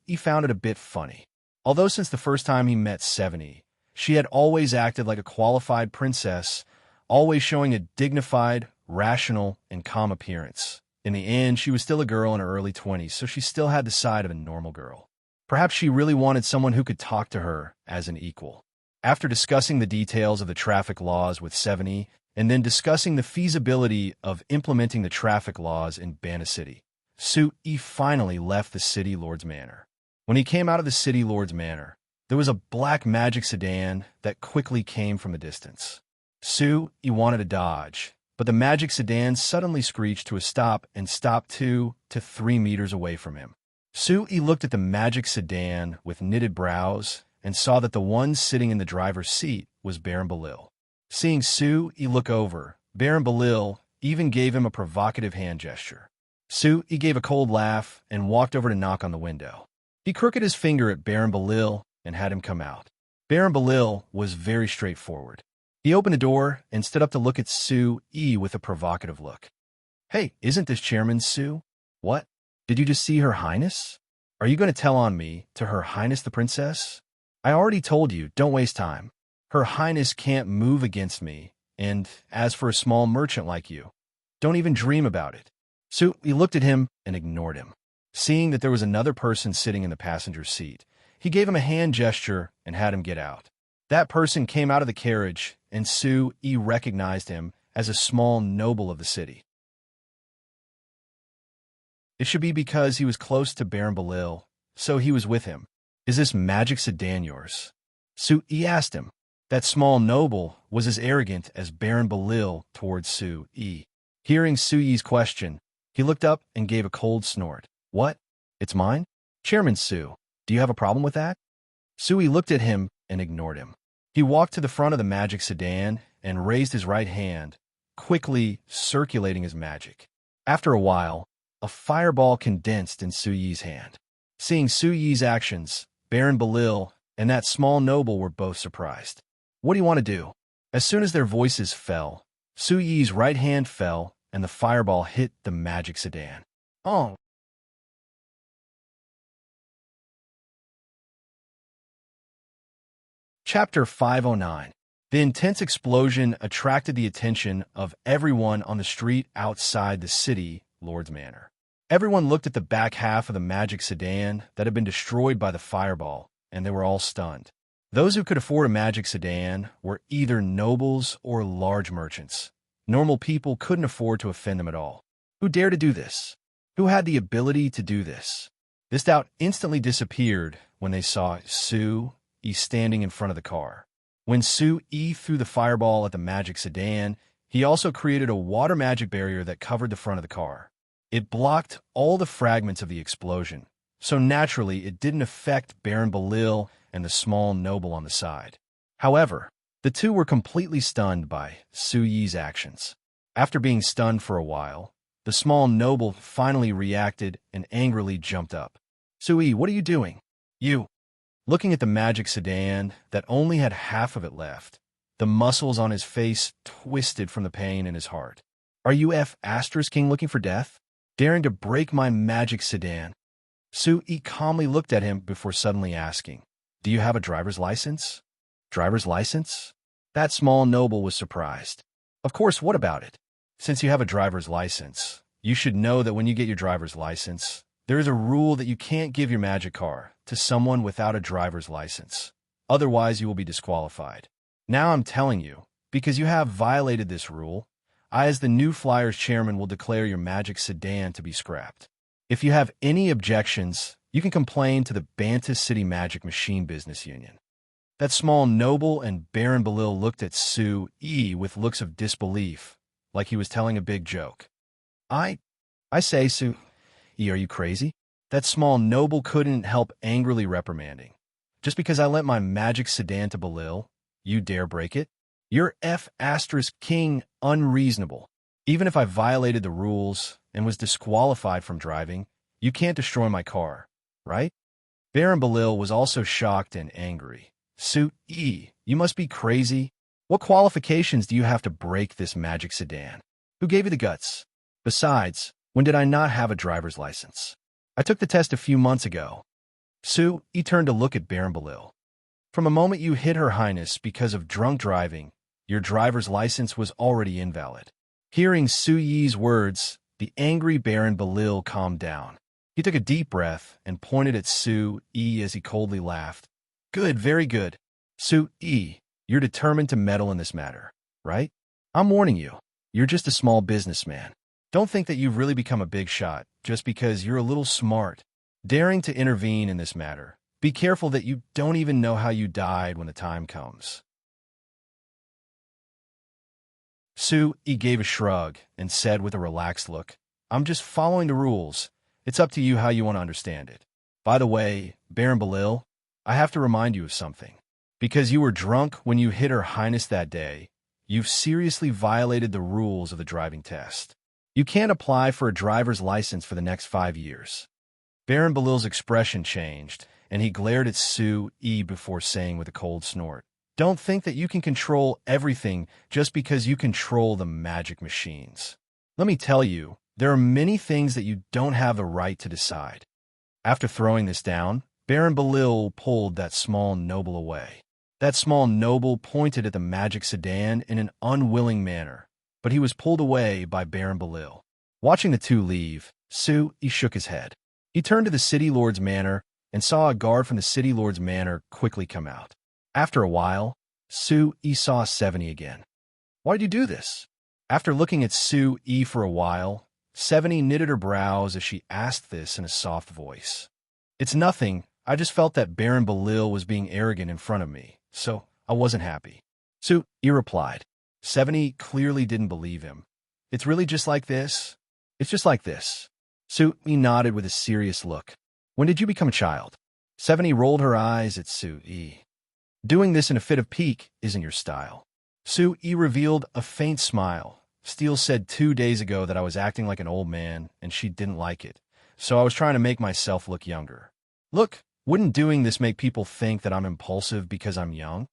he found it a bit funny. Although since the first time he met 70, she had always acted like a qualified princess, always showing a dignified, rational, and calm appearance. In the end, she was still a girl in her early 20s, so she still had the side of a normal girl. Perhaps she really wanted someone who could talk to her as an equal. After discussing the details of the traffic laws with 70, and then discussing the feasibility of implementing the traffic laws in Bana City, Su-yi finally left the City Lord's Manor. When he came out of the City Lord's Manor, there was a black magic sedan that quickly came from a distance. Su-yi wanted to dodge, but the magic sedan suddenly screeched to a stop and stopped 2 to 3 meters away from him. Su-yi looked at the magic sedan with knitted brows and saw that the one sitting in the driver's seat was Baron Balil. Seeing Su-yi look over, Baron Balil even gave him a provocative hand gesture. Su-yi gave a cold laugh and walked over to knock on the window. He crooked his finger at Baron Balil and had him come out. Baron Balil was very straightforward. He opened the door and stood up to look at Su-yi with a provocative look. Hey, isn't this Chairman Su? What? Did you just see Her Highness? Are you going to tell on me to Her Highness the Princess? I already told you, don't waste time. Her Highness can't move against me, and as for a small merchant like you, don't even dream about it. Su-yi looked at him and ignored him. Seeing that there was another person sitting in the passenger seat, he gave him a hand gesture and had him get out. That person came out of the carriage, and Su-yi recognized him as a small noble of the city. It should be because he was close to Baron Balil, so he was with him. Is this magic sedan yours? Su-yi asked him. That small noble was as arrogant as Baron Balil towards Su-yi. Hearing Su-yi's question, he looked up and gave a cold snort. What? It's mine? Chairman Su, do you have a problem with that? Su-yi looked at him and ignored him. He walked to the front of the magic sedan and raised his right hand, quickly circulating his magic. After a while, a fireball condensed in Su-yi's hand. Seeing Su-yi's actions, Baron Balil and that small noble were both surprised. What do you want to do? As soon as their voices fell, Su-yi's right hand fell and the fireball hit the magic sedan. Oh! Chapter 509. The intense explosion attracted the attention of everyone on the street outside the City Lord's Manor. Everyone looked at the back half of the magic sedan that had been destroyed by the fireball, and they were all stunned. Those who could afford a magic sedan were either nobles or large merchants. Normal people couldn't afford to offend them at all. Who dared to do this? Who had the ability to do this? This doubt instantly disappeared when they saw Su-yi standing in front of the car. When Su-yi threw the fireball at the magic sedan, he also created a water magic barrier that covered the front of the car. It blocked all the fragments of the explosion, so naturally it didn't affect Baron Balil and the small noble on the side. However, the two were completely stunned by Su-yi's actions. After being stunned for a while, the small noble finally reacted and angrily jumped up. Su-yi, what are you doing? You. Looking at the magic sedan that only had half of it left, the muscles on his face twisted from the pain in his heart. Are you King looking for death? Daring to break my magic sedan? Su-yi calmly looked at him before suddenly asking, do you have a driver's license? Driver's license? That small noble was surprised. Of course, what about it? Since you have a driver's license, you should know that when you get your driver's license, there is a rule that you can't give your magic car to someone without a driver's license. Otherwise, you will be disqualified. Now I'm telling you, because you have violated this rule, I, as the new Flyers chairman, will declare your magic sedan to be scrapped. If you have any objections, you can complain to the Banta City Magic Machine Business Union. That small noble and Baron Balil looked at Su-yi with looks of disbelief, like he was telling a big joke. I say, Su, Are you crazy? That small noble couldn't help angrily reprimanding. Just because I lent my magic sedan to Belil, you dare break it? You're King unreasonable. Even if I violated the rules and was disqualified from driving, you can't destroy my car, right? Baron Belil was also shocked and angry. You must be crazy. What qualifications do you have to break this magic sedan? Who gave you the guts? Besides, when did I not have a driver's license? I took the test a few months ago. He turned to look at Baron Belil. From a moment you hit Her Highness because of drunk driving, your driver's license was already invalid. Hearing Su Yi's words, the angry Baron Belil calmed down. He took a deep breath and pointed at Su Yi as he coldly laughed. Good, very good. Su Yi, you're determined to meddle in this matter, right? I'm warning you, you're just a small businessman. Don't think that you've really become a big shot just because you're a little smart, daring to intervene in this matter. Be careful that you don't even know how you died when the time comes. Su Yi gave a shrug and said with a relaxed look, I'm just following the rules. It's up to you how you want to understand it. By the way, Baron Belil, I have to remind you of something. Because you were drunk when you hit Her Highness that day, you've seriously violated the rules of the driving test. You can't apply for a driver's license for the next 5 years. Baron Belil's expression changed, and he glared at Su Yi before saying with a cold snort, Don't think that you can control everything just because you control the magic machines. Let me tell you, there are many things that you don't have the right to decide. After throwing this down, Baron Belil pulled that small noble away. That small noble pointed at the magic sedan in an unwilling manner, but he was pulled away by Baron Belil. Watching the two leave, Su Yi shook his head. He turned to the City Lord's manor and saw a guard from the City Lord's manor quickly come out. After a while, Su Yi saw 70 again. Why did you do this? After looking at Su Yi for a while, 70 knitted her brows as she asked this in a soft voice. It's nothing. I just felt that Baron Belil was being arrogant in front of me, so I wasn't happy. Su Yi replied. 70 clearly didn't believe him. It's really just like this? It's just like this. Su Yi nodded with a serious look. When did you become a child? 70 rolled her eyes at Su Yi. Doing this in a fit of pique isn't your style. Su Yi revealed a faint smile. Steele said 2 days ago that I was acting like an old man, and she didn't like it, so I was trying to make myself look younger. Look, wouldn't doing this make people think that I'm impulsive because I'm young?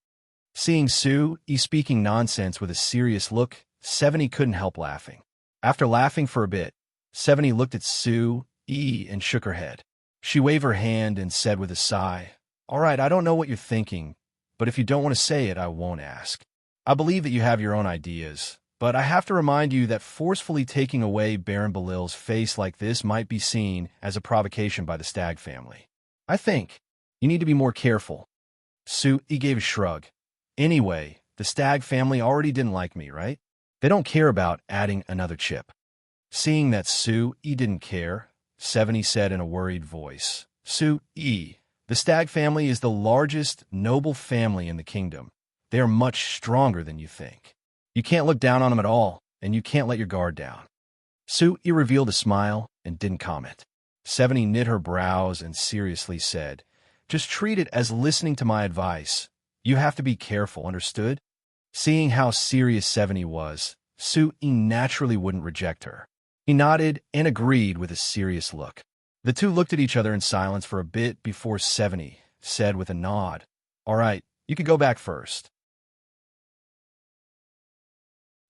Seeing Su Yi speaking nonsense with a serious look, 70 couldn't help laughing. After laughing for a bit, 70 looked at Su Yi and shook her head. She waved her hand and said with a sigh, All right, I don't know what you're thinking, but if you don't want to say it, I won't ask. I believe that you have your own ideas, but I have to remind you that forcefully taking away Baron Belil's face like this might be seen as a provocation by the Stag family. I think you need to be more careful. Su Yi gave a shrug. Anyway, the Stag family already didn't like me, right? They don't care about adding another chip. Seeing that Su Yi didn't care, 70 said in a worried voice, Su Yi, the Stag family is the largest noble family in the kingdom. They are much stronger than you think. You can't look down on them at all, and you can't let your guard down. Su Yi revealed a smile and didn't comment. 70 knit her brows and seriously said, Just treat it as listening to my advice. You have to be careful, understood? Seeing how serious 70 was, Su Yi naturally wouldn't reject her. He nodded and agreed with a serious look. The two looked at each other in silence for a bit before 70 said with a nod, All right, you can go back first.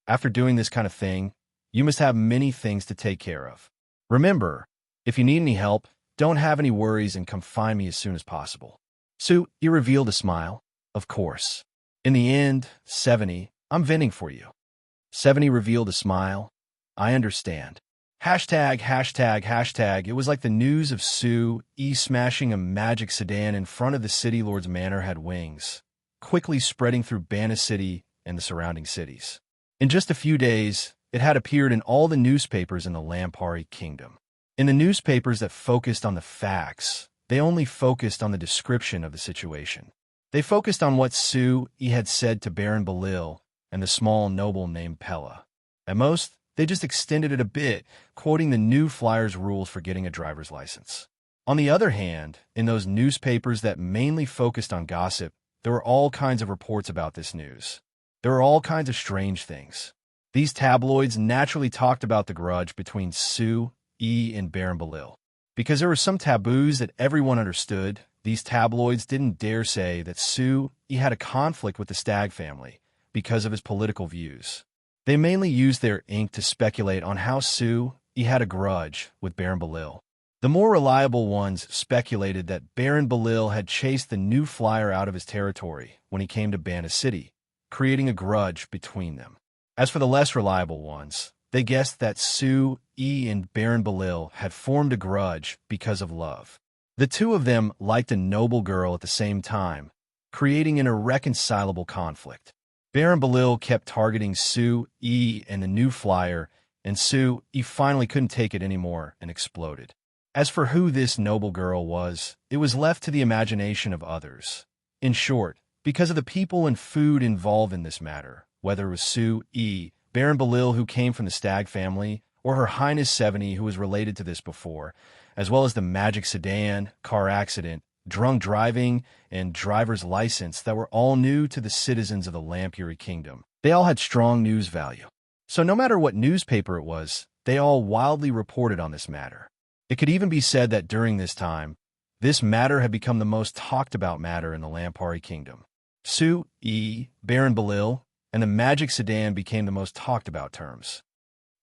After doing this kind of thing, you must have many things to take care of. Remember, if you need any help, don't have any worries and come find me as soon as possible. Su Yi revealed a smile. Of course. In the end, 70, I'm venting for you. 70 revealed a smile. I understand. Hashtag. It was like the news of Su Yi smashing a magic sedan in front of the City Lord's manor had wings, quickly spreading through Bana City and the surrounding cities. In just a few days, it had appeared in all the newspapers in the Lampari Kingdom. In the newspapers that focused on the facts, they only focused on the description of the situation. They focused on what Su Yi had said to Baron Belil and the small noble named Pella. At most, They just extended it a bit, quoting the new flyer's rules for getting a driver's license. On the other hand, in those newspapers that mainly focused on gossip, there were all kinds of reports about this news. There were all kinds of strange things. These tabloids naturally talked about the grudge between Sue, E, and Baron Belil. Because there were some taboos that everyone understood, these tabloids didn't dare say that Sue E had a conflict with the Stag family because of his political views. They mainly used their ink to speculate on how Sue E had a grudge with Baron Belil. The more reliable ones speculated that Baron Belil had chased the new flyer out of his territory when he came to Banna City, creating a grudge between them. As for the less reliable ones, they guessed that Sue E and Baron Belil had formed a grudge because of love. The two of them liked a noble girl at the same time, creating an irreconcilable conflict. Baron Belil kept targeting Sue E and the new flyer, and Sue E finally couldn't take it anymore and exploded. As for who this noble girl was, it was left to the imagination of others. In short, because of the people and food involved in this matter, whether it was Sue E, Baron Belil who came from the Stag family, or Her Highness 70 who was related to this before, as well as the magic sedan, car accident, drunk driving, and driver's license that were all new to the citizens of the Lampury Kingdom. They all had strong news value. So no matter what newspaper it was, they all wildly reported on this matter. It could even be said that during this time, this matter had become the most talked about matter in the Lampury Kingdom. Sue E, Baron Belil, and the magic sedan became the most talked about terms.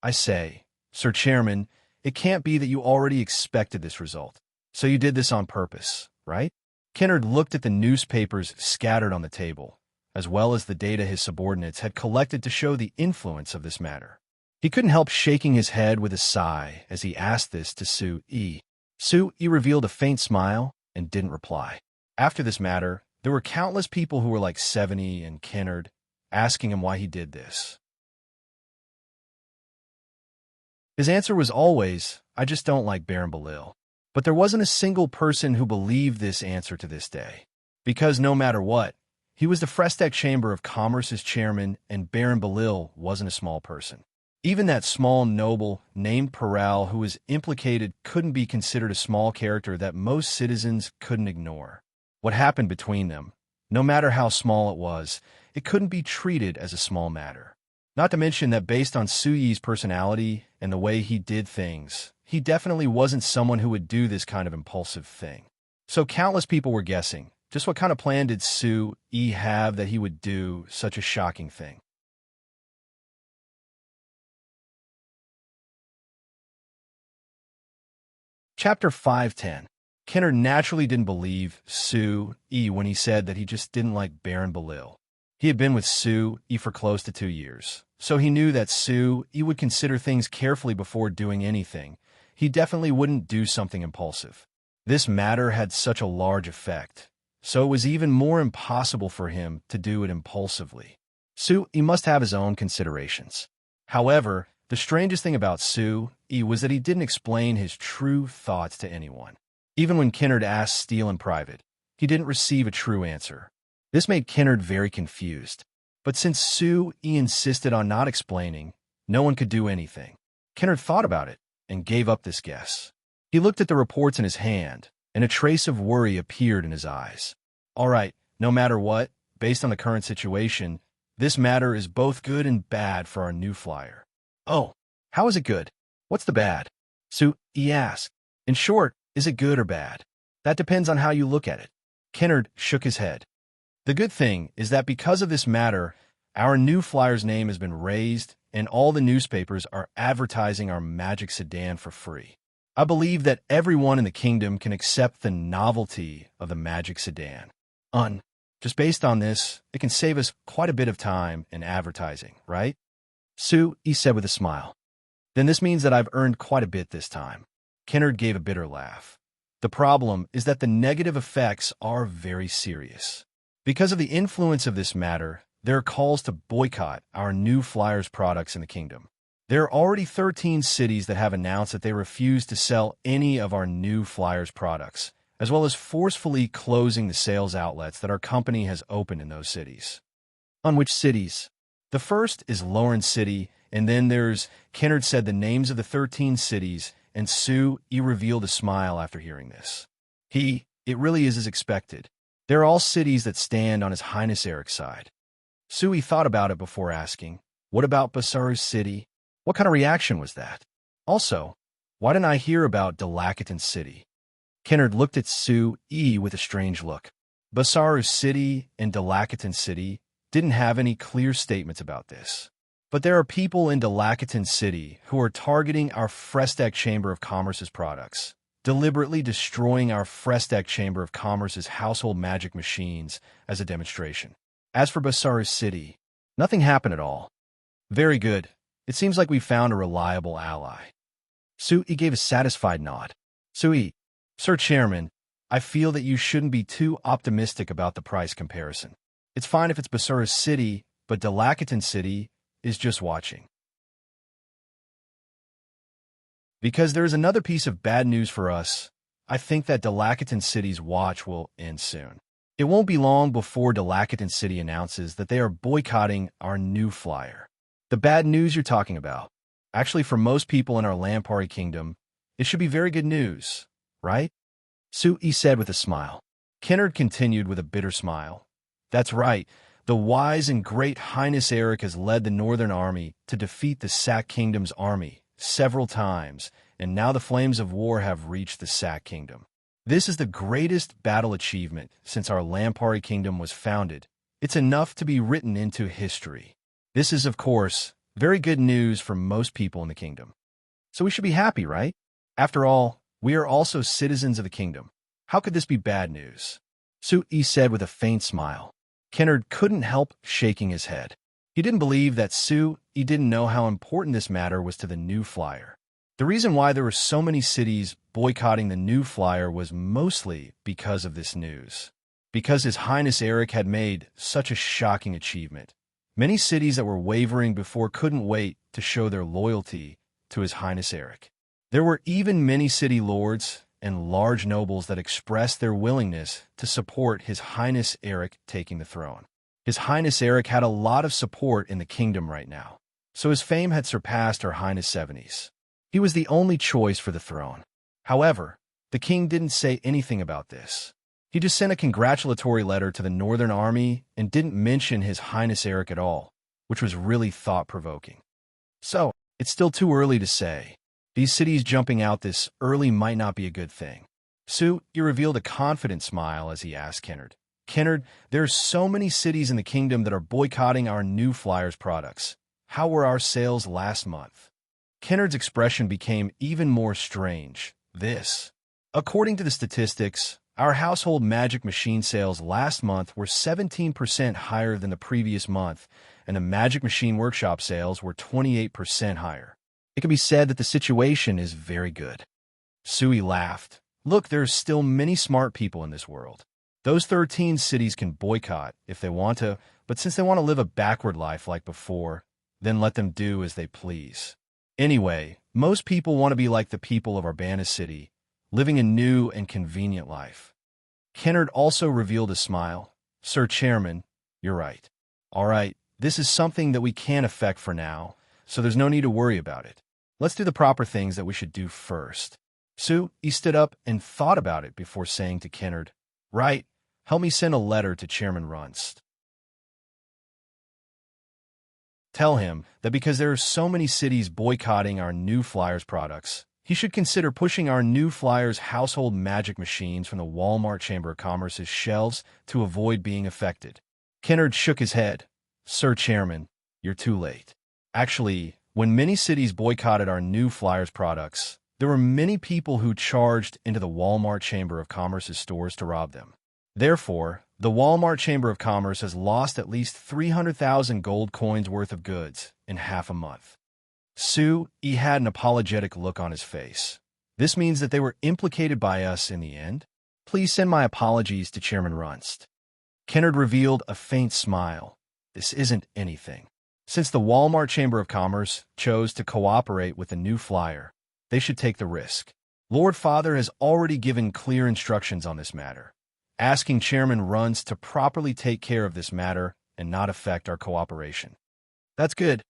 I say, Sir Chairman, it can't be that you already expected this result. So you did this on purpose, right? Kennard looked at the newspapers scattered on the table, as well as the data his subordinates had collected to show the influence of this matter. He couldn't help shaking his head with a sigh as he asked this to Sue E. Sue E revealed a faint smile and didn't reply. After this matter, there were countless people who were like 70 and Kennard, asking him why he did this. His answer was always, I just don't like Baron Belil. But there wasn't a single person who believed this answer to this day. Because no matter what, he was the Frestec Chamber of Commerce's chairman, and Baron Belil wasn't a small person. Even that small noble named Peral who was implicated couldn't be considered a small character that most citizens couldn't ignore. What happened between them, no matter how small it was, it couldn't be treated as a small matter. Not to mention that based on Suyi's personality and the way he did things, he definitely wasn't someone who would do this kind of impulsive thing. So countless people were guessing, just what kind of plan did Sue E have that he would do such a shocking thing? Chapter 510. Kennard naturally didn't believe Sue E when he said that he just didn't like Baron Belil. He had been with Sue E for close to 2 years, so he knew that Sue E would consider things carefully before doing anything. He definitely wouldn't do something impulsive. This matter had such a large effect, so it was even more impossible for him to do it impulsively. Sue E must have his own considerations. However, the strangest thing about Sue E was that he didn't explain his true thoughts to anyone. Even when Kennard asked Steele in private, he didn't receive a true answer. This made Kennard very confused. But since Sue E insisted on not explaining, no one could do anything. Kennard thought about it and gave up this guess. He looked at the reports in his hand, and a trace of worry appeared in his eyes. All right, no matter what, based on the current situation, this matter is both good and bad for our new flyer. Oh, how is it good? What's the bad? Sue E asked. In short, is it good or bad? That depends on how you look at it. Kennard shook his head. The good thing is that because of this matter, our new flyer's name has been raised, and all the newspapers are advertising our magic sedan for free. I believe that everyone in the kingdom can accept the novelty of the magic sedan. Just based on this, it can save us quite a bit of time in advertising, right? Sue E said with a smile. Then this means that I've earned quite a bit this time. Kennard gave a bitter laugh. The problem is that the negative effects are very serious. Because of the influence of this matter, there are calls to boycott our new flyer's products in the kingdom. There are already 13 cities that have announced that they refuse to sell any of our new flyer's products, as well as forcefully closing the sales outlets that our company has opened in those cities. On which cities? The first is Lauren City And then there's, Kennard said the names of the 13 cities, and Sue revealed a smile after hearing this. It really is as expected. They're all cities that stand on His Highness Eric's side. Sui thought about it before asking, what about Basaru's city? What kind of reaction was that? Also, why didn't I hear about Delacaton City? Kennard looked at Sue with a strange look. Basaru's city and Delacaton City didn't have any clear statements about this. But there are people in Delacaton City who are targeting our Frestac Chamber of Commerce's products, deliberately destroying our Frestac Chamber of Commerce's household magic machines as a demonstration. As for Basaru's city, nothing happened at all. Very good. It seems like we found a reliable ally. Sui gave a satisfied nod. Sui, Sir Chairman, I feel that you shouldn't be too optimistic about the price comparison. It's fine if it's Basaru's city, but Delacaton City is just watching. Because there is another piece of bad news for us. I think that Delacaton City's watch will end soon. It won't be long before Delacaton City announces that they are boycotting our new flyer. The bad news you're talking about. Actually, for most people in our Lampari Kingdom, it should be very good news, right? Sui said with a smile. Kennard continued with a bitter smile. That's right. The wise and great Highness Eric has led the Northern Army to defeat the Sac Kingdom's army several times, and now the flames of war have reached the Sac Kingdom. This is the greatest battle achievement since our Lampari Kingdom was founded. It's enough to be written into history. This is, of course, very good news for most people in the kingdom. So we should be happy, right? After all, we are also citizens of the kingdom. How could this be bad news? Sui said with a faint smile. Kennard couldn't help shaking his head. He didn't believe that Sui didn't know how important this matter was to the new flyer. The reason why there were so many cities boycotting the new flyer was mostly because of this news. Because His Highness Eric had made such a shocking achievement. Many cities that were wavering before couldn't wait to show their loyalty to His Highness Eric. There were even many city lords and large nobles that expressed their willingness to support His Highness Eric taking the throne. His Highness Eric had a lot of support in the kingdom right now, so his fame had surpassed Her Highness 70s. He was the only choice for the throne. However, the king didn't say anything about this. He just sent a congratulatory letter to the Northern Army and didn't mention His Highness Eric at all, which was really thought-provoking. So, it's still too early to say. These cities jumping out this early might not be a good thing. Sui revealed a confident smile as he asked Kennard. Kennard, there are so many cities in the kingdom that are boycotting our new flyer's products. How were our sales last month? Kennard's expression became even more strange. According to the statistics, our household magic machine sales last month were 17% higher than the previous month, and the Magic Machine Workshop sales were 28% higher. It can be said that the situation is very good. Sui laughed. Look, there are still many smart people in this world. Those 13 cities can boycott if they want to, but since they want to live a backward life like before, then let them do as they please. Anyway, most people want to be like the people of Urbana City, living a new and convenient life. Kennard also revealed a smile. Sir Chairman, you're right. All right, this is something that we can't affect for now, so there's no need to worry about it. Let's do the proper things that we should do first. Sui stood up and thought about it before saying to Kennard, right, help me send a letter to Chairman Runst. Tell him that because there are so many cities boycotting our new flyer's products, he should consider pushing our new flyer's household magic machines from the Walmart Chamber of Commerce's shelves to avoid being affected. Kennard shook his head. Sir Chairman, you're too late. Actually, when many cities boycotted our new flyer's products, there were many people who charged into the Walmart Chamber of Commerce's stores to rob them. Therefore, the Walmart Chamber of Commerce has lost at least 300,000 gold coins worth of goods in half a month. Sui had an apologetic look on his face. This means that they were implicated by us in the end? Please send my apologies to Chairman Runst. Kennard revealed a faint smile. This isn't anything. Since the Walmart Chamber of Commerce chose to cooperate with the new flyer, they should take the risk. Lord Father has already given clear instructions on this matter, asking Chairman Runst to properly take care of this matter and not affect our cooperation. That's good.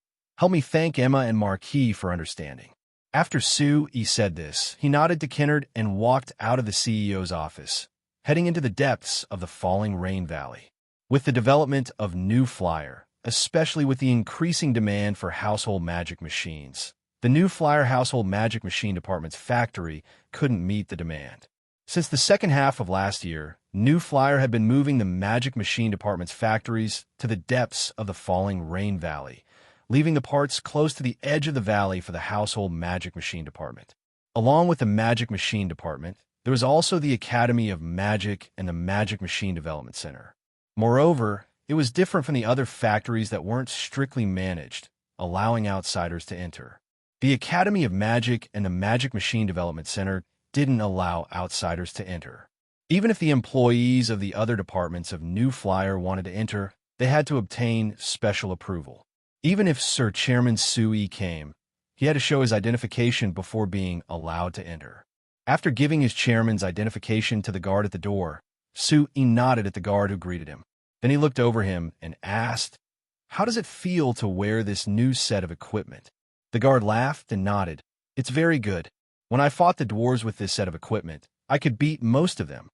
Help me thank Emma and Marquis for understanding. After Sue said this, he nodded to Kennard and walked out of the CEO's office, heading into the depths of the falling rain valley. With the development of New Flyer, especially with the increasing demand for household magic machines, the New Flyer household magic machine department's factory couldn't meet the demand. Since the second half of last year, New Flyer had been moving the magic machine department's factories to the depths of the falling rain valley, leaving the parts close to the edge of the valley for the household magic machine department. Along with the magic machine department, there was also the Academy of Magic and the Magic Machine Development Center. Moreover, it was different from the other factories that weren't strictly managed, allowing outsiders to enter. The Academy of Magic and the Magic Machine Development Center didn't allow outsiders to enter. Even if the employees of the other departments of New Flyer wanted to enter, they had to obtain special approval. Even if Sir Chairman Sui came, he had to show his identification before being allowed to enter. After giving his chairman's identification to the guard at the door, Sui nodded at the guard who greeted him. Then he looked over him and asked, "How does it feel to wear this new set of equipment?" The guard laughed and nodded. "It's very good. When I fought the dwarves with this set of equipment, I could beat most of them."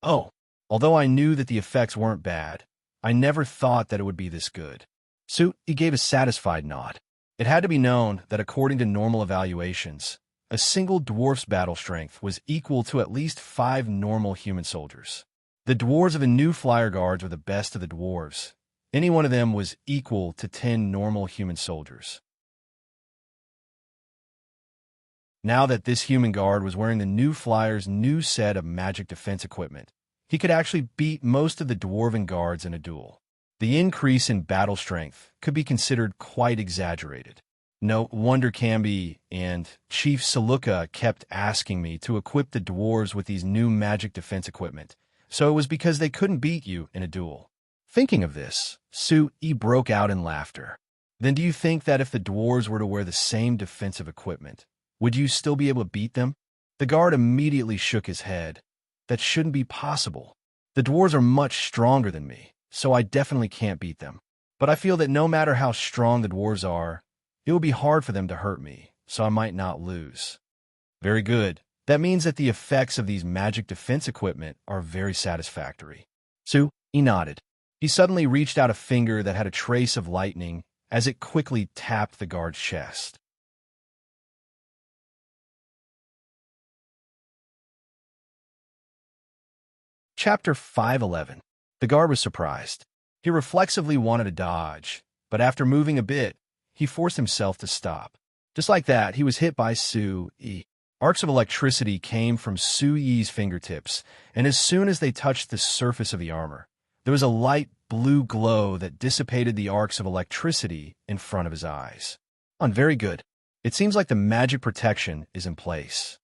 "Oh, although I knew that the effects weren't bad, I never thought that it would be this good." Sui gave a satisfied nod. It had to be known that according to normal evaluations, a single dwarf's battle strength was equal to at least 5 normal human soldiers. The dwarves of the New Flyer Guards were the best of the dwarves. Any one of them was equal to 10 normal human soldiers. Now that this human guard was wearing the New Flyer's new set of magic defense equipment, he could actually beat most of the dwarven guards in a duel. The increase in battle strength could be considered quite exaggerated. No wonder Camby and Chief Saluka kept asking me to equip the dwarves with these new magic defense equipment, so it was because they couldn't beat you in a duel. Thinking of this, Sui broke out in laughter. "Then do you think that if the dwarves were to wear the same defensive equipment, would you still be able to beat them?" The guard immediately shook his head. "That shouldn't be possible. The dwarves are much stronger than me, so I definitely can't beat them. But I feel that no matter how strong the dwarves are, it will be hard for them to hurt me, so I might not lose." "Very good. That means that the effects of these magic defense equipment are very satisfactory." Sui nodded. He suddenly reached out a finger that had a trace of lightning as it quickly tapped the guard's chest. Chapter 511. The guard was surprised. He reflexively wanted to dodge, but after moving a bit, he forced himself to stop. Just like that, he was hit by Sui. Arcs of electricity came from Sui's fingertips, and as soon as they touched the surface of the armor, there was a light blue glow that dissipated the arcs of electricity in front of his eyes. Very good. It seems like the magic protection is in place."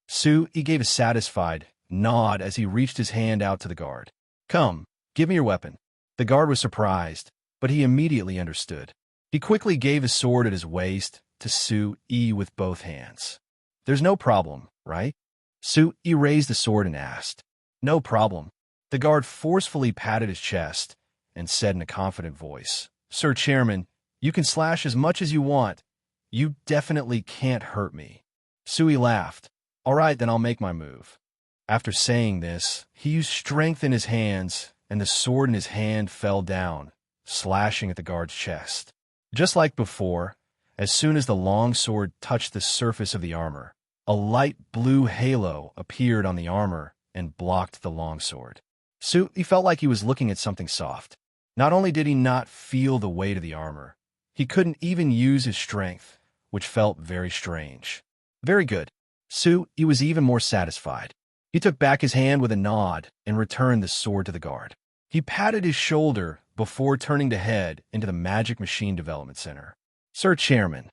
Sui gave a satisfied nod as he reached his hand out to the guard. "Come, give me your weapon." The guard was surprised, but he immediately understood. He quickly gave his sword at his waist to Sui with both hands. "There's no problem, right?" Sui raised the sword and asked. "No problem." The guard forcefully patted his chest and said in a confident voice, "Sir Chairman, you can slash as much as you want. You definitely can't hurt me." Sui laughed. "All right, then I'll make my move." After saying this, he used strength in his hands, and the sword in his hand fell down, slashing at the guard's chest. Just like before, as soon as the long sword touched the surface of the armor, a light blue halo appeared on the armor and blocked the long sword. Sui felt like he was looking at something soft. Not only did he not feel the weight of the armor, he couldn't even use his strength, which felt very strange. Very good. Sui was even more satisfied. He took back his hand with a nod and returned the sword to the guard. He patted his shoulder before turning to head into the Magic Machine Development Center. "Sir Chairman."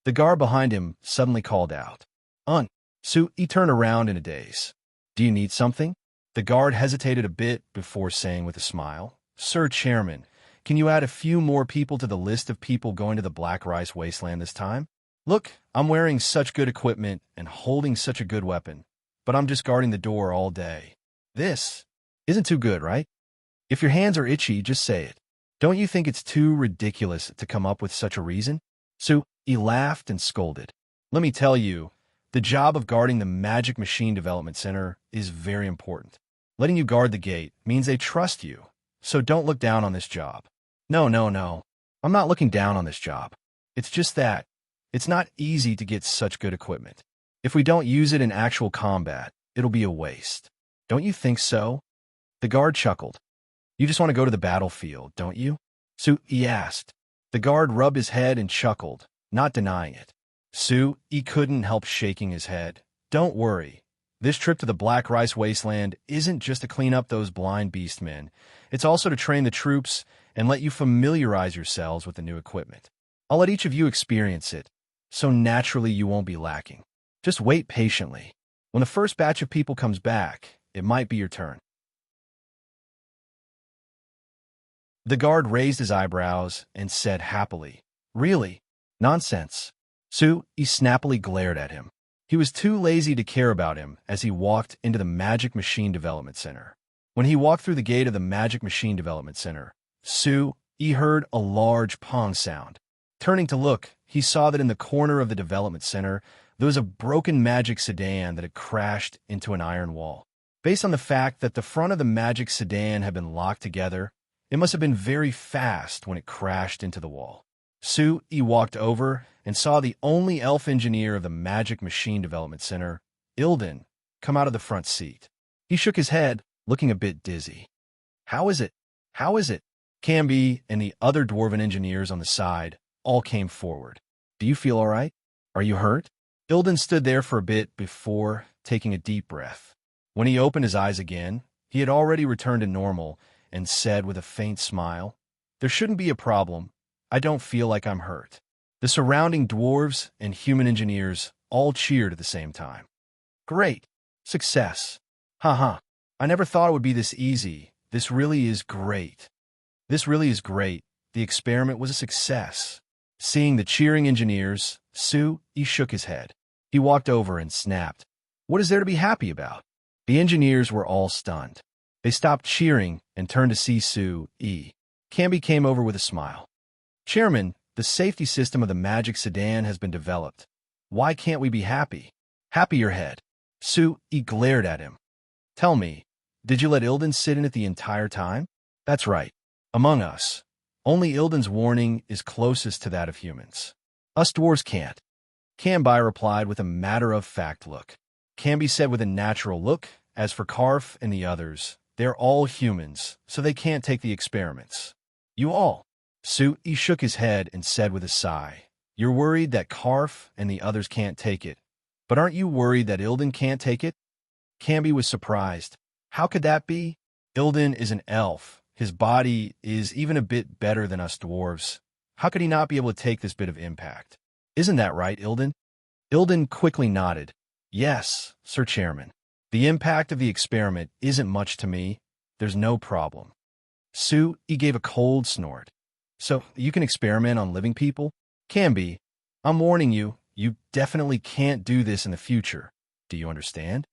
The guard behind him suddenly called out. Sui turned around in a daze. "Do you need something?" The guard hesitated a bit before saying with a smile, "Sir Chairman, can you add a few more people to the list of people going to the Black Rice Wasteland this time? Look, I'm wearing such good equipment and holding such a good weapon, but I'm just guarding the door all day. This isn't too good, right? If your hands are itchy, just say it. Don't you think it's too ridiculous to come up with such a reason?" He laughed and scolded. Let me tell you, the job of guarding the Magic Machine Development Center is very important. Letting you guard the gate means they trust you, so don't look down on this job. No, no, no. I'm not looking down on this job. It's just that it's not easy to get such good equipment. If we don't use it in actual combat, it'll be a waste. Don't you think so? The guard chuckled. You just want to go to the battlefield, don't you? He asked. The guard rubbed his head and chuckled, not denying it. He couldn't help shaking his head. Don't worry. This trip to the Black Rice Wasteland isn't just to clean up those blind beastmen. It's also to train the troops and let you familiarize yourselves with the new equipment. I'll let each of you experience it, so naturally you won't be lacking. Just wait patiently. When the first batch of people comes back, it might be your turn. The guard raised his eyebrows and said happily, Really? Nonsense. He snappily glared at him. He was too lazy to care about him as he walked into the Magic Machine Development Center. When he walked through the gate of the Magic Machine Development Center, he heard a large pong sound. Turning to look, he saw that in the corner of the development center, there was a broken magic sedan that had crashed into an iron wall. Based on the fact that the front of the magic sedan had been locked together, it must have been very fast when it crashed into the wall. He walked over and saw the only elf engineer of the Magic Machine Development Center, Ilden, come out of the front seat. He shook his head, looking a bit dizzy. How is it? How is it? Camby and the other dwarven engineers on the side all came forward. Do you feel all right? Are you hurt? Ilden stood there for a bit before taking a deep breath. When he opened his eyes again, he had already returned to normal and said with a faint smile, There shouldn't be a problem. I don't feel like I'm hurt. The surrounding dwarves and human engineers all cheered at the same time. Great. Success. Haha. I never thought it would be this easy. This really is great. This really is great. The experiment was a success. Seeing the cheering engineers, he shook his head. He walked over and snapped. What is there to be happy about? The engineers were all stunned. They stopped cheering and turned to see E. Camby came over with a smile. Chairman, the safety system of the magic sedan has been developed. Why can't we be happy? Happy your head. He glared at him. Tell me, did you let Ilden sit in it the entire time? That's right. Among us, only Ilden's warning is closest to that of humans. Us dwarves can't. Camby replied with a matter-of-fact look. Camby said with a natural look, as for Karf and the others, they're all humans, so they can't take the experiments. You all. He shook his head and said with a sigh, You're worried that Karf and the others can't take it, but aren't you worried that Ilden can't take it? Camby was surprised. How could that be? Ilden is an elf. His body is even a bit better than us dwarves. How could he not be able to take this bit of impact? Isn't that right, Ilden? Ilden quickly nodded. Yes, Sir Chairman. The impact of the experiment isn't much to me. There's no problem. He gave a cold snort. So, you can experiment on living people? Camby, I'm warning you, you definitely can't do this in the future. Do you understand?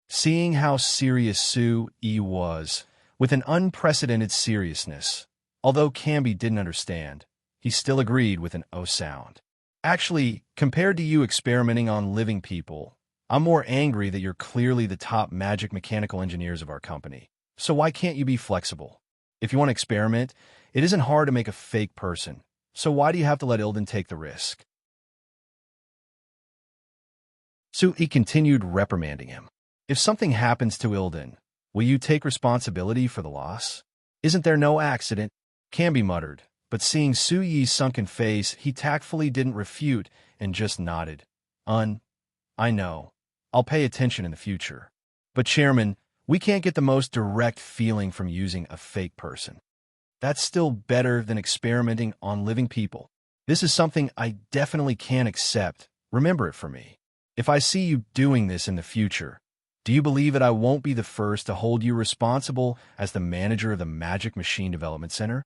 Seeing how serious E was, with an unprecedented seriousness, although Camby didn't understand, he still agreed with an O sound. Actually, compared to you experimenting on living people, I'm more angry that you're clearly the top magic mechanical engineers of our company. So why can't you be flexible? If you want to experiment, it isn't hard to make a fake person. So why do you have to let Ilden take the risk? He continued reprimanding him. If something happens to Ilden, will you take responsibility for the loss? Isn't there no accident? Camby muttered, but seeing Yi's sunken face, he tactfully didn't refute and just nodded. I know. I'll pay attention in the future. But Chairman, we can't get the most direct feeling from using a fake person. That's still better than experimenting on living people. This is something I definitely can't accept. Remember it for me. If I see you doing this in the future, do you believe that I won't be the first to hold you responsible as the manager of the Magic Machine Development Center?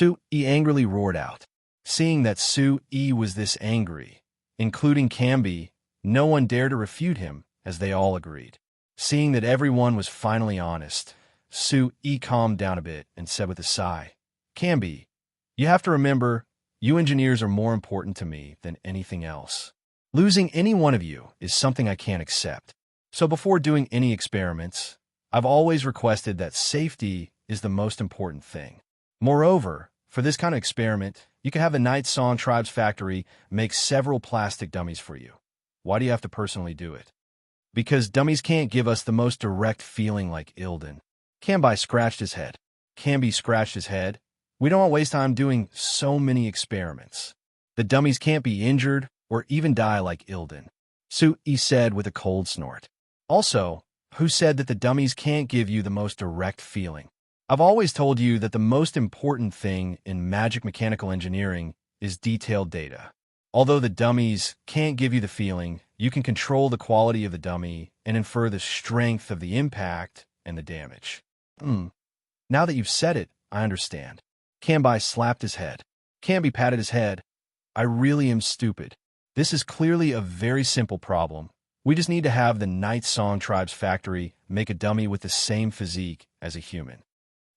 E angrily roared out. Seeing that E was this angry, including Camby, no one dared to refute him, as they all agreed. Seeing that everyone was finally honest, E calmed down a bit and said with a sigh, Camby, you have to remember, You engineers are more important to me than anything else. Losing any one of you is something I can't accept. So before doing any experiments, I've always requested that safety is the most important thing. Moreover, for this kind of experiment, you can have the Night Song Tribe's factory make several plastic dummies for you. Why do you have to personally do it? Because dummies can't give us the most direct feeling like Ilden. Camby scratched his head. Camby scratched his head. We don't want to waste time doing so many experiments. The dummies can't be injured or even die like Ilden. Su-yi said with a cold snort. Also, who said that the dummies can't give you the most direct feeling? I've always told you that the most important thing in magic mechanical engineering is detailed data. Although the dummies can't give you the feeling, you can control the quality of the dummy and infer the strength of the impact and the damage. Now that you've said it, I understand. Camby slapped his head. Camby patted his head. I really am stupid. This is clearly a very simple problem. We just need to have the Night Song Tribe's factory make a dummy with the same physique as a human.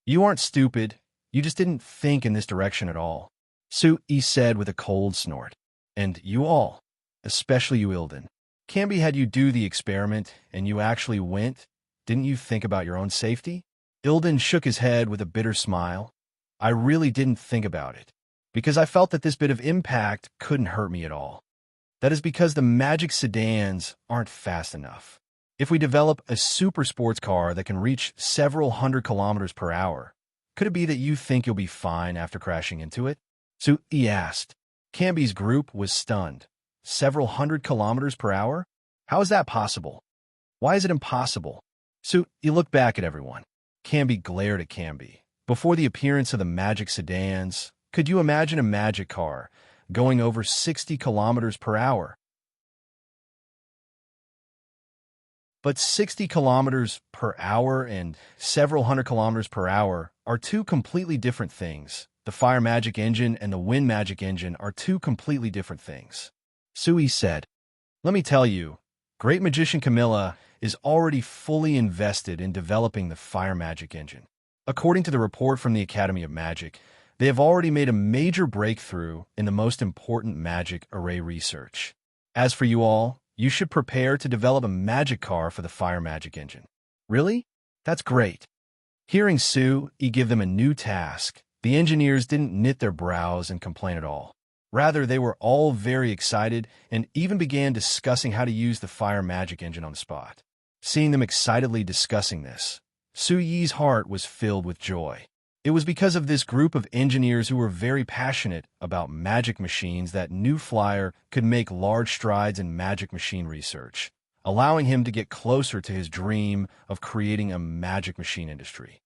You aren't stupid. You just didn't think in this direction at all. Su-yi said with a cold snort. And you all, especially you Ilden. Camby had you do the experiment and you actually went. Didn't you think about your own safety? Ilden shook his head with a bitter smile. I really didn't think about it, because I felt that this bit of impact couldn't hurt me at all. That is because the magic sedans aren't fast enough. If we develop a super sports car that can reach several hundred kilometers per hour, could it be that you think you'll be fine after crashing into it? Su-yi asked. Camby's group was stunned. Several hundred kilometers per hour? How is that possible? Why is it impossible? Su-yi looked back at everyone. Camby glared at Camby. Before the appearance of the magic sedans, could you imagine a magic car going over 60 kilometers per hour? But 60 kilometers per hour and several hundred kilometers per hour are two completely different things. The fire magic engine and the wind magic engine are two completely different things. Su-yi said, let me tell you, Great Magician Camilla is already fully invested in developing the fire magic engine. According to the report from the Academy of Magic, they have already made a major breakthrough in the most important magic array research. As for you all, you should prepare to develop a magic car for the fire magic engine. Really? That's great. Hearing Su-yi give them a new task, the engineers didn't knit their brows and complain at all. Rather, they were all very excited and even began discussing how to use the fire magic engine on the spot. Seeing them excitedly discussing this, Su-yi's heart was filled with joy. It was because of this group of engineers who were very passionate about magic machines that New Flyer could make large strides in magic machine research, allowing him to get closer to his dream of creating a magic machine industry.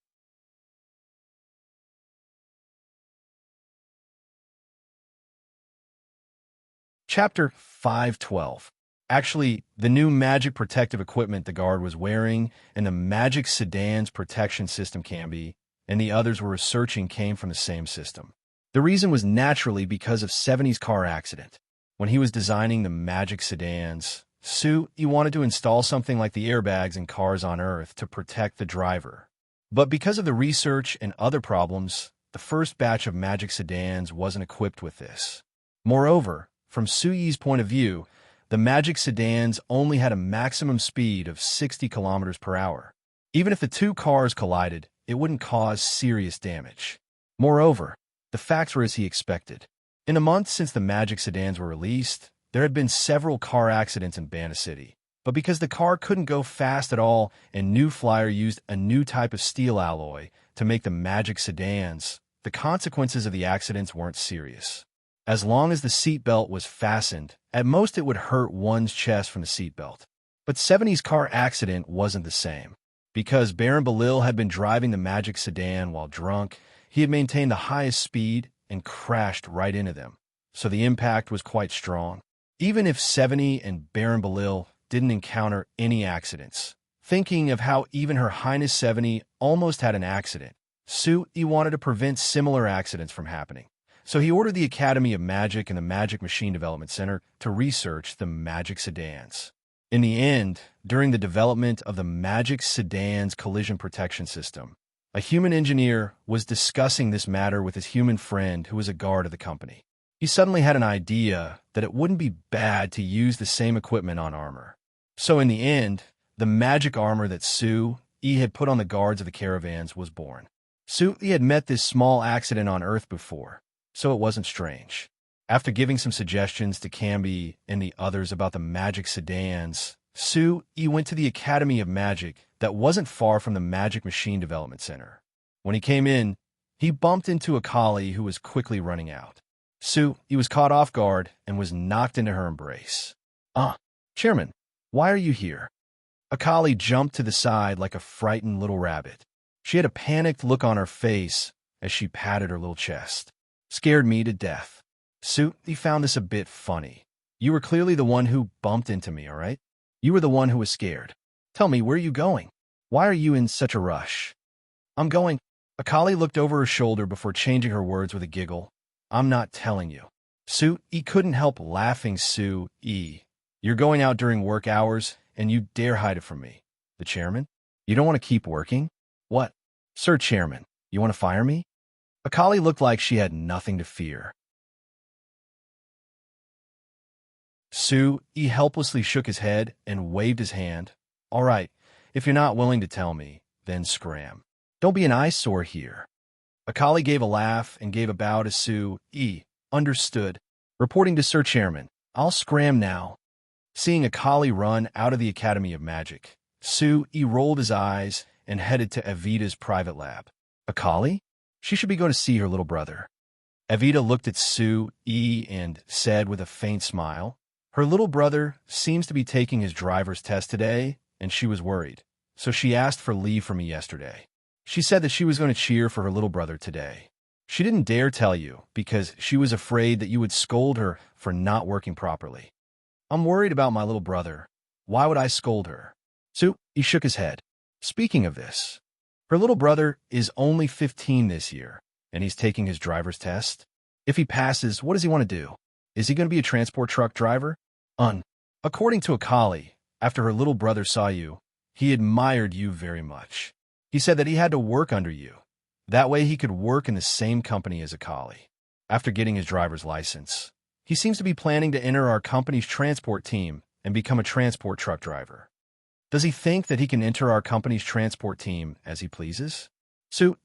Chapter 512. Actually, the new magic protective equipment the guard was wearing and the magic sedan's protection system Camby and the others were researching came from the same system. The reason was naturally because of 70's car accident. When he was designing the magic sedans, Su-yi wanted to install something like the airbags in cars on Earth to protect the driver. But because of the research and other problems, the first batch of magic sedans wasn't equipped with this. Moreover, from Su-yi's point of view, the magic sedans only had a maximum speed of 60 kilometers per hour. Even if the two cars collided, it wouldn't cause serious damage. Moreover, the facts were as he expected. In the month since the magic sedans were released, there had been several car accidents in Banda City. But because the car couldn't go fast at all and New Flyer used a new type of steel alloy to make the magic sedans, the consequences of the accidents weren't serious. As long as the seatbelt was fastened, at most it would hurt one's chest from the seatbelt. But 70's car accident wasn't the same. Because Baron Belil had been driving the magic sedan while drunk, he had maintained the highest speed and crashed right into them. So the impact was quite strong. Even if 70 and Baron Belil didn't encounter any accidents, thinking of how even Her Highness 70 almost had an accident, Su-yi wanted to prevent similar accidents from happening. So he ordered the Academy of Magic and the Magic Machine Development Center to research the magic sedans. In the end, during the development of the magic sedan's collision protection system, a human engineer was discussing this matter with his human friend who was a guard of the company. He suddenly had an idea that it wouldn't be bad to use the same equipment on armor. So in the end, the magic armor that Sue-E had put on the guards of the caravans was born. Sue-E had met this small accident on Earth before, so it wasn't strange. After giving some suggestions to Camby and the others about the magic sedans, Sue-E went to the Academy of Magic that wasn't far from the Magic Machine Development Center. When he came in, he bumped into a collie who was quickly running out. Sue-E was caught off guard and was knocked into her embrace. Chairman, why are you here? A collie jumped to the side like a frightened little rabbit. She had a panicked look on her face as she patted her little chest. Scared me to death. Sue-E found this a bit funny. You were clearly the one who bumped into me, all right? You were the one who was scared. Tell me, where are you going? Why are you in such a rush? I'm going. A collie looked over her shoulder before changing her words with a giggle. I'm not telling you. Sue-E couldn't help laughing. Sue-E, you're going out during work hours, and you dare hide it from me. The chairman? You don't want to keep working? What? Sir Chairman, you want to fire me? A collie looked like she had nothing to fear. Sue-E helplessly shook his head and waved his hand. All right, if you're not willing to tell me, then scram. Don't be an eyesore here. A collie gave a laugh and gave a bow to Sue-E. Understood. Reporting to Sir Chairman. I'll scram now. Seeing a collie run out of the Academy of Magic, Sue-E rolled his eyes and headed to Evita's private lab. A collie? She should be going to see her little brother. Evita looked at Sue-E and said with a faint smile, her little brother seems to be taking his driver's test today, and she was worried. So she asked for leave for me yesterday. She said that she was going to cheer for her little brother today. She didn't dare tell you because she was afraid that you would scold her for not working properly. I'm worried about my little brother. Why would I scold her? Sue-E shook his head. Speaking of this, her little brother is only 15 this year, and he's taking his driver's test. If he passes, what does he want to do? Is he going to be a transport truck driver? According to a collie, after her little brother saw you, he admired you very much. He said that he had to work under you. That way he could work in the same company as a collie. After getting his driver's license, he seems to be planning to enter our company's transport team and become a transport truck driver. Does he think that he can enter our company's transport team as he pleases?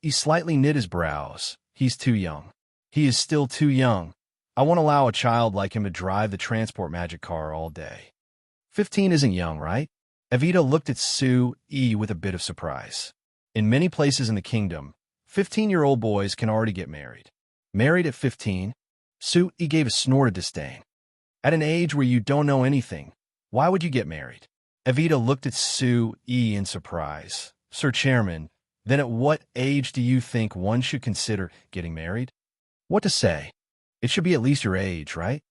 He slightly knit his brows. He's too young. He is still too young. I won't allow a child like him to drive the transport magic car all day. 15 isn't young, right? Evita looked at Sue-E with a bit of surprise. In many places in the kingdom, 15-year-old boys can already get married. Married at 15? Sue-E gave a snort of disdain. At an age where you don't know anything, why would you get married? Evita looked at Sue-E in surprise. Sir Chairman, then at what age do you think one should consider getting married? What to say? It should be at least your age, right?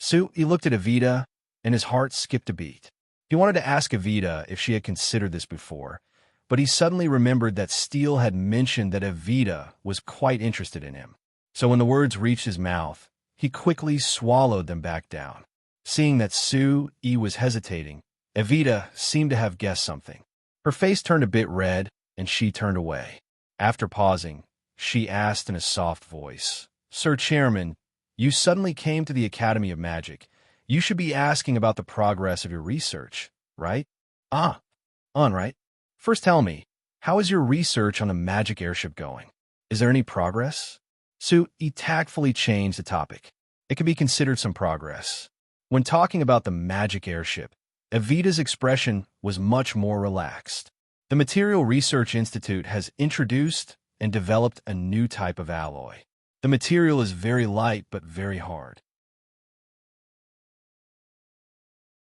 Sue-E looked at Evita, and his heart skipped a beat. He wanted to ask Evita if she had considered this before, but he suddenly remembered that Steele had mentioned that Evita was quite interested in him. So when the words reached his mouth, he quickly swallowed them back down. Seeing that Sue-E was hesitating, Evita seemed to have guessed something. Her face turned a bit red, and she turned away. After pausing, she asked in a soft voice, Sir Chairman, you suddenly came to the Academy of Magic. You should be asking about the progress of your research, right? Right. First tell me, how is your research on the magic airship going? Is there any progress? Sue-E tactfully changed the topic. It can be considered some progress. When talking about the magic airship, Evita's expression was much more relaxed. The Material Research Institute has introduced and developed a new type of alloy. The material is very light but very hard.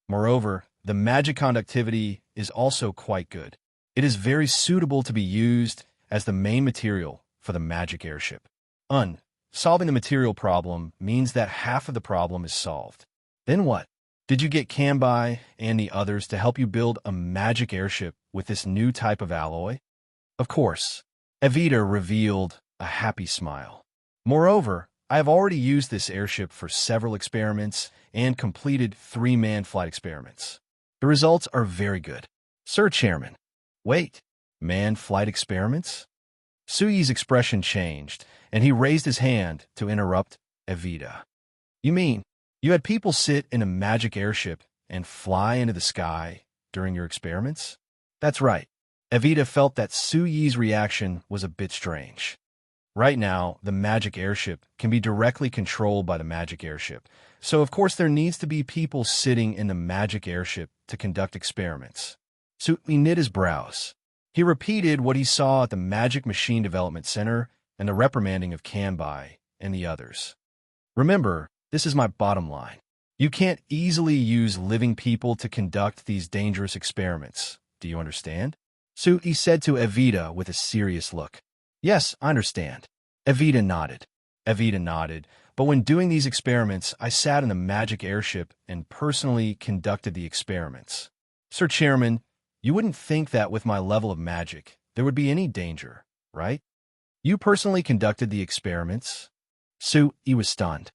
Moreover, the magic conductivity is also quite good. It is very suitable to be used as the main material for the magic airship. Solving the material problem means that half of the problem is solved. Then what? Did you get Camby and the others to help you build a magic airship with this new type of alloy? Of course. Evita revealed a happy smile. Moreover, I have already used this airship for several experiments and completed 3-man flight experiments. The results are very good. Sir Chairman, wait, man flight experiments? Sue-E's expression changed, and he raised his hand to interrupt Evita. You mean you had people sit in a magic airship and fly into the sky during your experiments? That's right. Evita felt that Su Yi's reaction was a bit strange. Right now, the magic airship can be directly controlled by the magic airship. So, of course, there needs to be people sitting in the magic airship to conduct experiments. Su Yi knit his brows. He repeated what he saw at the Magic Machine Development Center and the reprimanding of Kanbai and the others. Remember, this is my bottom line. You can't easily use living people to conduct these dangerous experiments. Do you understand? Su Yi said to Evita with a serious look. Yes, I understand. Evita nodded. But when doing these experiments, I sat in the magic airship and personally conducted the experiments. Sir Chairman, you wouldn't think that with my level of magic, there would be any danger, right? You personally conducted the experiments? Su Yi was stunned.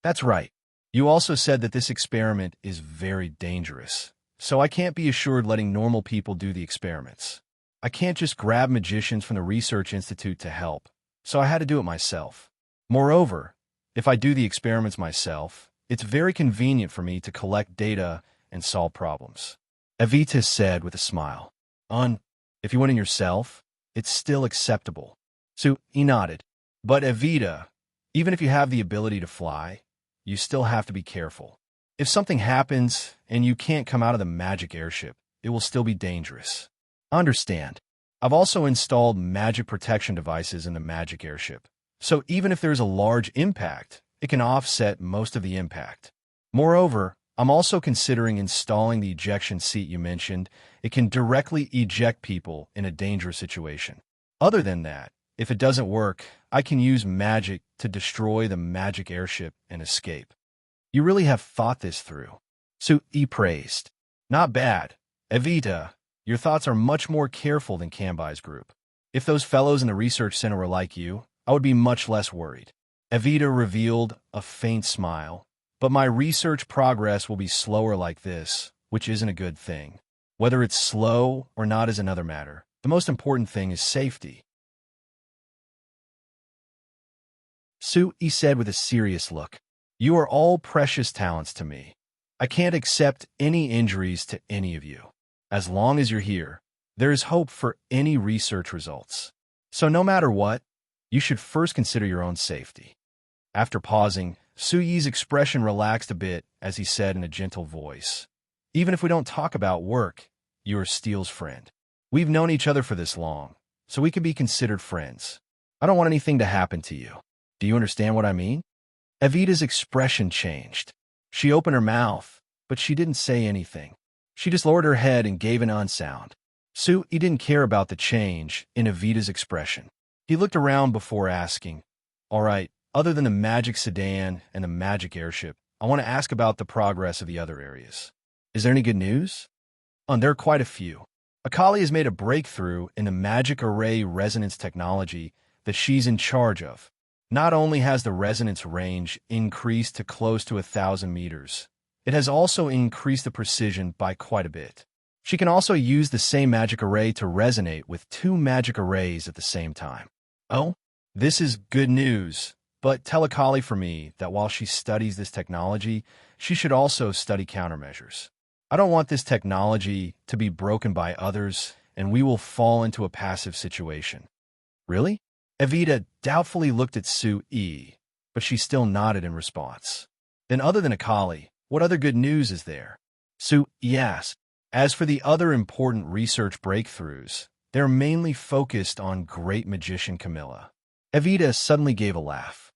That's right. You also said that this experiment is very dangerous, so I can't be assured letting normal people do the experiments. I can't just grab magicians from the Research Institute to help, so I had to do it myself. Moreover, if I do the experiments myself, it's very convenient for me to collect data and solve problems. Evita said with a smile. If you went in yourself, it's still acceptable. Su Yi nodded. But Evita, even if you have the ability to fly, you still have to be careful. If something happens and you can't come out of the magic airship, it will still be dangerous. Understand. I've also installed magic protection devices in the magic airship, so even if there's a large impact, it can offset most of the impact. Moreover, I'm also considering installing the ejection seat you mentioned. It can directly eject people in a dangerous situation. Other than that, if it doesn't work, I can use magic to destroy the magic airship and escape. You really have thought this through. Su Yi praised. Not bad. Evita, your thoughts are much more careful than Kanbai's group. If those fellows in the research center were like you, I would be much less worried. Evita revealed a faint smile. But my research progress will be slower like this, which isn't a good thing. Whether it's slow or not is another matter. The most important thing is safety. Su Yi said with a serious look. You are all precious talents to me. I can't accept any injuries to any of you. As long as you're here, there is hope for any research results. So no matter what, you should first consider your own safety. After pausing, Su Yi's expression relaxed a bit as he said in a gentle voice, even if we don't talk about work, you are Steele's friend. We've known each other for this long, so we can be considered friends. I don't want anything to happen to you. Do you understand what I mean? Evita's expression changed. She opened her mouth, but she didn't say anything. She just lowered her head and gave an unsound. Su Yi didn't care about the change in Evita's expression. He looked around before asking, all right, other than the magic sedan and the magic airship, I want to ask about the progress of the other areas. Is there any good news? There are quite a few. Akali has made a breakthrough in the magic array resonance technology that she's in charge of. Not only has the resonance range increased to close to 1,000 meters, it has also increased the precision by quite a bit. She can also use the same magic array to resonate with 2 magic arrays at the same time. Oh, this is good news. But tell Akali for me that while she studies this technology, she should also study countermeasures. I don't want this technology to be broken by others, and we will fall into a passive situation. Really? Evita doubtfully looked at Su Yi, but she still nodded in response. Then other than Akali, what other good news is there? Su Yi asked. As for the other important research breakthroughs, they're mainly focused on great magician Camilla. Evita suddenly gave a laugh.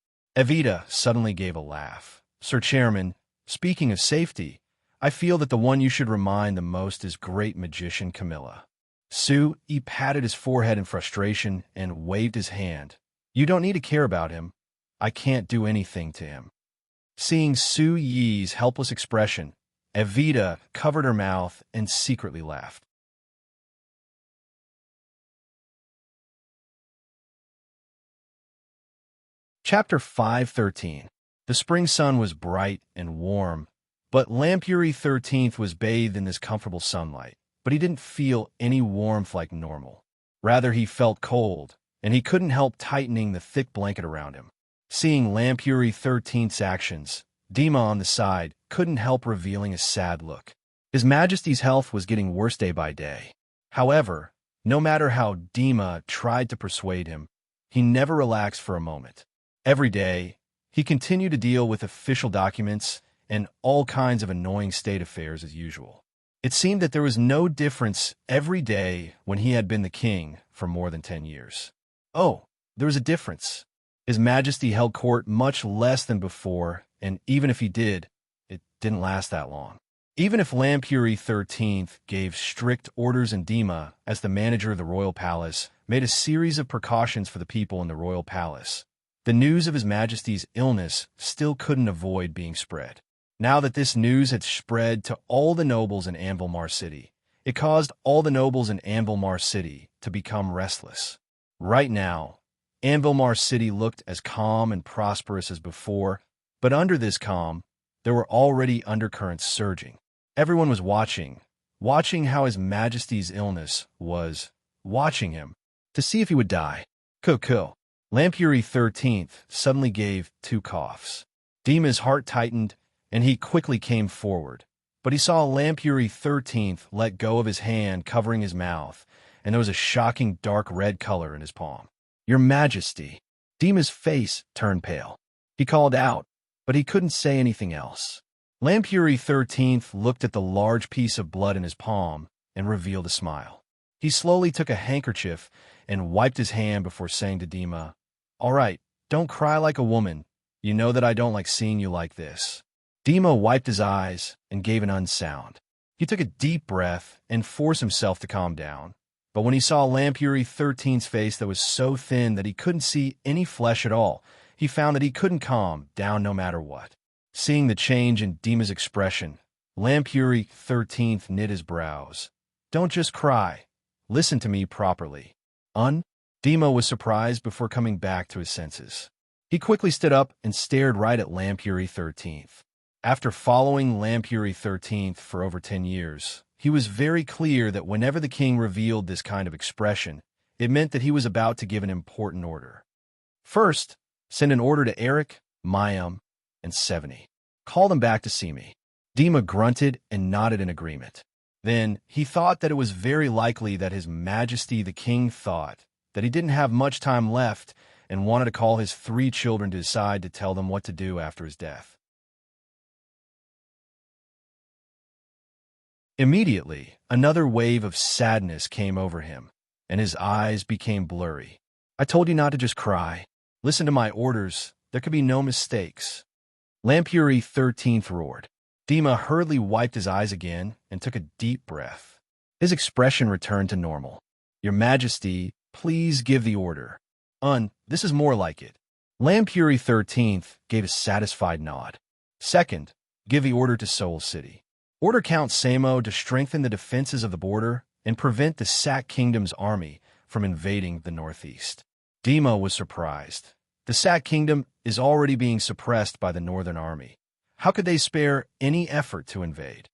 Sir Chairman, speaking of safety, I feel that the one you should remind the most is great magician Camilla. Su Yi patted his forehead in frustration and waved his hand. You don't need to care about him. I can't do anything to him. Seeing Su Yi's helpless expression, Evita covered her mouth and secretly laughed. Chapter 5:13. The spring sun was bright and warm, but Lampuri 13th was bathed in this comfortable sunlight. But he didn't feel any warmth like normal. Rather, he felt cold, and he couldn't help tightening the thick blanket around him. Seeing Lampuri 13th's actions, Dima on the side couldn't help revealing a sad look. His Majesty's health was getting worse day by day. However, no matter how Dima tried to persuade him, he never relaxed for a moment. Every day, he continued to deal with official documents and all kinds of annoying state affairs as usual. It seemed that there was no difference every day when he had been the king for more than 10 years. Oh, there was a difference. His Majesty held court much less than before, and even if he did, it didn't last that long. Even if Lampuri XIII gave strict orders and Dima, as the manager of the royal palace, made a series of precautions for the people in the royal palace, the news of His Majesty's illness still couldn't avoid being spread. Now that this news had spread to all the nobles in Anvilmar City, it caused all the nobles in Anvilmar City to become restless. Right now, Anvilmar City looked as calm and prosperous as before, but under this calm, there were already undercurrents surging. Everyone was watching how His Majesty's illness was watching him, to see if he would die. Cuckoo. Lampuri XIII suddenly gave 2 coughs. Dima's heart tightened, and he quickly came forward. But he saw Lampuri XIII let go of his hand covering his mouth, and there was a shocking dark red color in his palm. Your Majesty. Dima's face turned pale. He called out, but he couldn't say anything else. Lampuri XIII looked at the large piece of blood in his palm and revealed a smile. He slowly took a handkerchief and wiped his hand before saying to Dima, "All right, don't cry like a woman. You know that I don't like seeing you like this." Dima wiped his eyes and gave an unsound. He took a deep breath and forced himself to calm down. But when he saw Lampuri XIII's face that was so thin that he couldn't see any flesh at all, he found that he couldn't calm down no matter what. Seeing the change in Dima's expression, Lampuri XIII knit his brows. "Don't just cry. Listen to me properly." Dima was surprised before coming back to his senses. He quickly stood up and stared right at Lampuri XIII. After following Lampuri XIII for over 10 years, he was very clear that whenever the king revealed this kind of expression, it meant that he was about to give an important order. First, send an order to Eric, Mayam, and Seveni. Call them back to see me. Dima grunted and nodded in agreement. Then he thought that it was very likely that His Majesty the King thought that he didn't have much time left and wanted to call his 3 children to decide to tell them what to do after his death. Immediately, another wave of sadness came over him, and his eyes became blurry. "I told you not to just cry. Listen to my orders. There could be no mistakes." Lampuri XIII roared. Dima hurriedly wiped his eyes again and took a deep breath. His expression returned to normal. "Your Majesty, please give the order." This is more like it." Lampuri XIII gave a satisfied nod. "Second, give the order to Seoul City. Order Count Samo to strengthen the defenses of the border and prevent the Sak Kingdom's army from invading the northeast." Dima was surprised. The Sak Kingdom is already being suppressed by the Northern Army. How could they spare any effort to invade?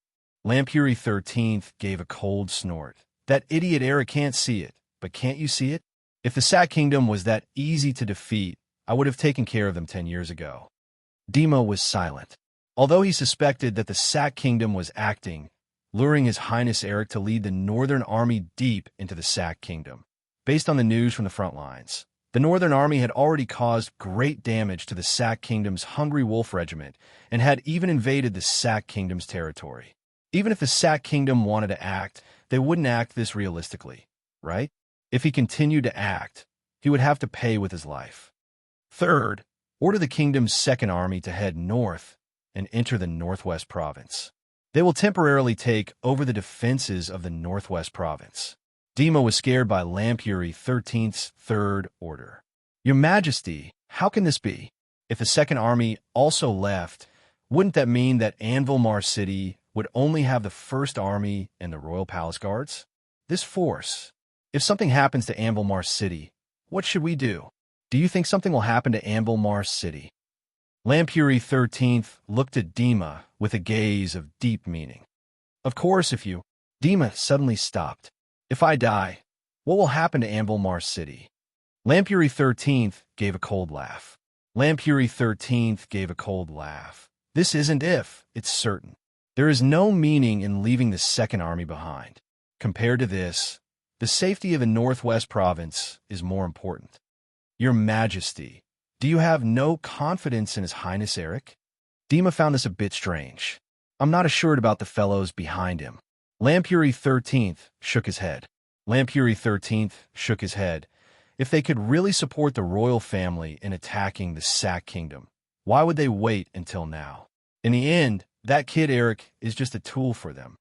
Lampuri XIII gave a cold snort. "That idiot Eric can't see it, but can't you see it? If the Sak Kingdom was that easy to defeat, I would have taken care of them 10 years ago." Dima was silent. Although he suspected that the Sak Kingdom was acting, luring His Highness Eric to lead the Northern Army deep into the Sak Kingdom. Based on the news from the front lines, the Northern Army had already caused great damage to the Sak Kingdom's Hungry Wolf Regiment and had even invaded the Sak Kingdom's territory. Even if the Sak Kingdom wanted to act, they wouldn't act this realistically, right? If he continued to act, he would have to pay with his life. Third, order the kingdom's second army to head north and enter the Northwest Province. They will temporarily take over the defenses of the Northwest Province. Dima was scared by Lampuri XIII's third order. "Your Majesty, how can this be? If the second army also left, wouldn't that mean that Anvilmar City would only have the first army and the Royal Palace Guards? This force, if something happens to Anvilmar City, what should we do? Do you think something will happen to Anvilmar City?" Lampuri XIII looked at Dima with a gaze of deep meaning. "Of course, if you—" Dima suddenly stopped. "If I die, what will happen to Anvilmar City?" Lampuri XIII gave a cold laugh. Lampuri XIII gave a cold laugh. This isn't if, it's certain. There is no meaning in leaving the Second Army behind. Compared to this, the safety of the Northwest Province is more important. Your Majesty, do you have no confidence in His Highness Eric? Dima found this a bit strange. I'm not assured about the fellows behind him. Lampuri 13th shook his head. Lampuri 13th shook his head. If they could really support the royal family in attacking the Sack Kingdom, why would they wait until now? In the end, that kid Eric is just a tool for them.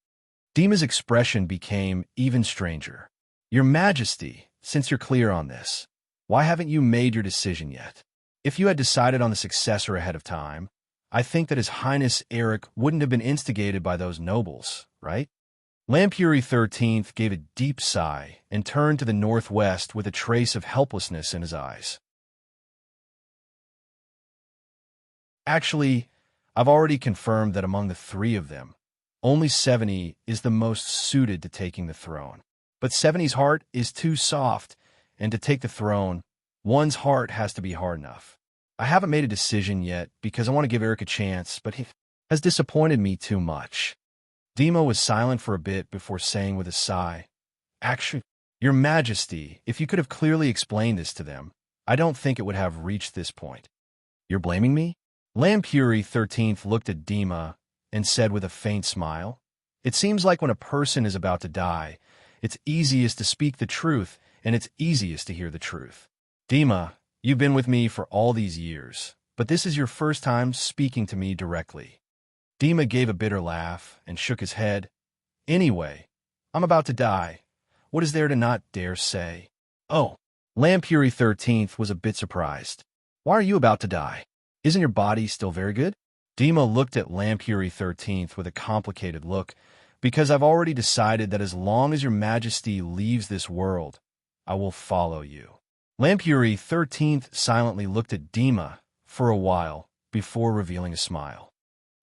Dima's expression became even stranger. Your Majesty, since you're clear on this, why haven't you made your decision yet? If you had decided on the successor ahead of time, I think that His Highness Eric wouldn't have been instigated by those nobles, right? Lampuri 13th gave a deep sigh and turned to the northwest with a trace of helplessness in his eyes. Actually, I've already confirmed that among the three of them, only Seveni is the most suited to taking the throne. But Seveni's heart is too soft, and to take the throne, one's heart has to be hard enough. I haven't made a decision yet because I want to give Eric a chance, but he has disappointed me too much. Dima was silent for a bit before saying with a sigh, Actually, Your Majesty, if you could have clearly explained this to them, I don't think it would have reached this point. You're blaming me? Lampuri 13th looked at Dima and said with a faint smile, It seems like when a person is about to die, it's easiest to speak the truth and it's easiest to hear the truth. Dima, you've been with me for all these years, but this is your first time speaking to me directly. Dima gave a bitter laugh and shook his head. Anyway, I'm about to die. What is there to not dare say? Oh, Lampuri 13th was a bit surprised. Why are you about to die? Isn't your body still very good? Dima looked at Lampuri 13th with a complicated look, because I've already decided that as long as Your Majesty leaves this world, I will follow you. Lampuri 13th silently looked at Dima for a while before revealing a smile.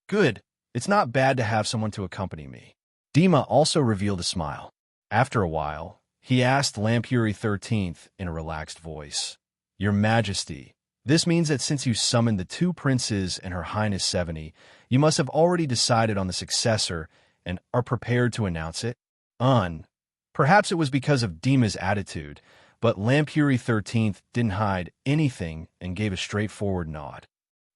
Good. It's not bad to have someone to accompany me. Dima also revealed a smile. After a while, he asked Lampuri 13th in a relaxed voice, Your Majesty, this means that since you summoned the two princes and Her Highness Seveni, you must have already decided on the successor and are prepared to announce it? Perhaps it was because of Dima's attitude, but Lampuri 13th didn't hide anything and gave a straightforward nod.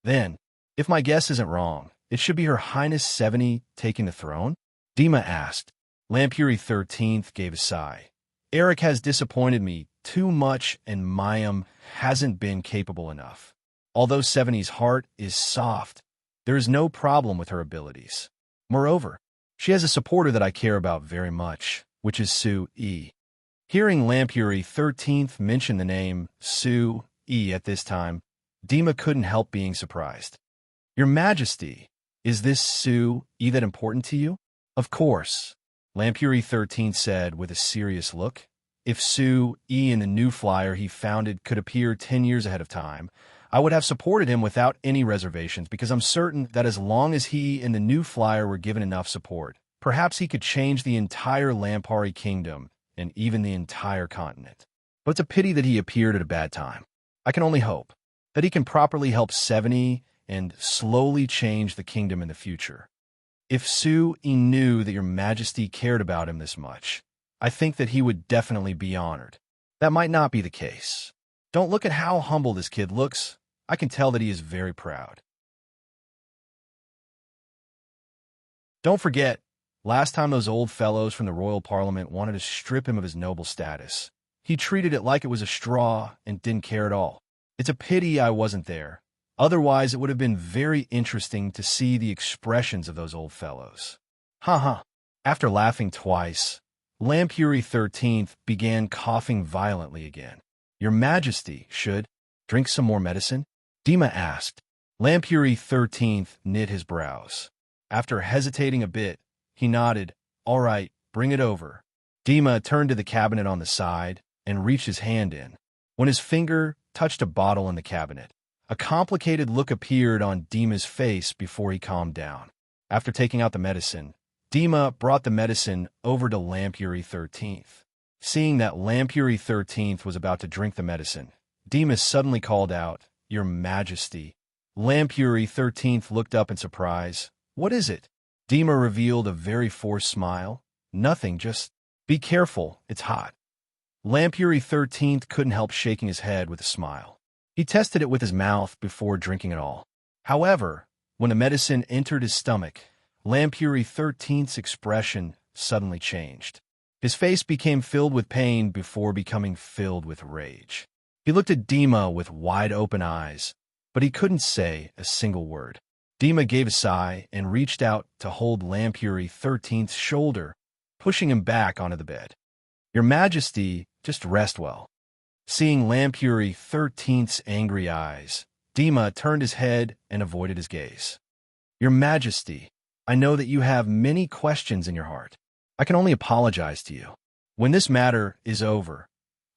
Then, if my guess isn't wrong, it should be Her Highness Seveni taking the throne? Dima asked. Lampuri 13th gave a sigh. Eric has disappointed me too much and Mayim hasn't been capable enough. Although Seveni's heart is soft, there is no problem with her abilities. Moreover, she has a supporter that I care about very much, which is Su-E. Hearing Lampuri 13th mention the name Su-E at this time, Dima couldn't help being surprised. Your Majesty, is this Su-E that important to you? Of course, Lampuri 13th said with a serious look. If Su-E and the new flyer he founded could appear 10 years ahead of time, I would have supported him without any reservations because I'm certain that as long as he and the new flyer were given enough support, perhaps he could change the entire Lampari kingdom and even the entire continent. But it's a pity that he appeared at a bad time. I can only hope that he can properly help Seveni and slowly change the kingdom in the future. If Su-E knew that Your Majesty cared about him this much, I think that he would definitely be honored. That might not be the case. Don't look at how humble this kid looks. I can tell that he is very proud. Don't forget, last time those old fellows from the royal parliament wanted to strip him of his noble status, he treated it like it was a straw and didn't care at all. It's a pity I wasn't there. Otherwise, it would have been very interesting to see the expressions of those old fellows. Ha. After laughing twice, Lampuri 13th began coughing violently again. Your Majesty should drink some more medicine? Dima asked. Lampuri 13th knit his brows. After hesitating a bit, he nodded. All right, bring it over. Dima turned to the cabinet on the side and reached his hand in. When his finger touched a bottle in the cabinet, a complicated look appeared on Dima's face before he calmed down. After taking out the medicine, Dima brought the medicine over to Lampuri 13th. Seeing that Lampuri 13th was about to drink the medicine, Dima suddenly called out, Your Majesty, Lampuri 13th looked up in surprise. What is it? Dima revealed a very forced smile. Nothing, just be careful, it's hot. Lampuri 13th couldn't help shaking his head with a smile. He tested it with his mouth before drinking it all. However, when the medicine entered his stomach, Lampuri 13th's expression suddenly changed. His face became filled with pain before becoming filled with rage. He looked at Dima with wide-open eyes, but he couldn't say a single word. Dima gave a sigh and reached out to hold Lampuri 13th's shoulder, pushing him back onto the bed. Your Majesty, just rest well. Seeing Lampuri 13th's angry eyes, Dima turned his head and avoided his gaze. Your Majesty, I know that you have many questions in your heart. I can only apologize to you. When this matter is over,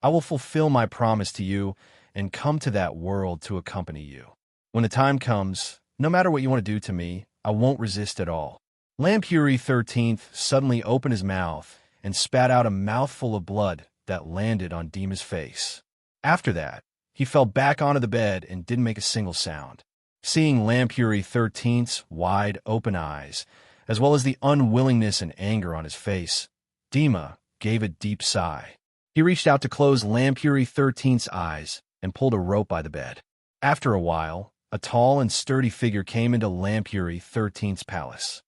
I will fulfill my promise to you and come to that world to accompany you. When the time comes, no matter what you want to do to me, I won't resist at all. Lampuri 13th suddenly opened his mouth and spat out a mouthful of blood that landed on Dima's face. After that, he fell back onto the bed and didn't make a single sound. Seeing Lampuri 13th's wide-open eyes, as well as the unwillingness and anger on his face, Dima gave a deep sigh. He reached out to close Lampuri 13th's eyes and pulled a rope by the bed. After a while, a tall and sturdy figure came into Lampuri 13th's palace.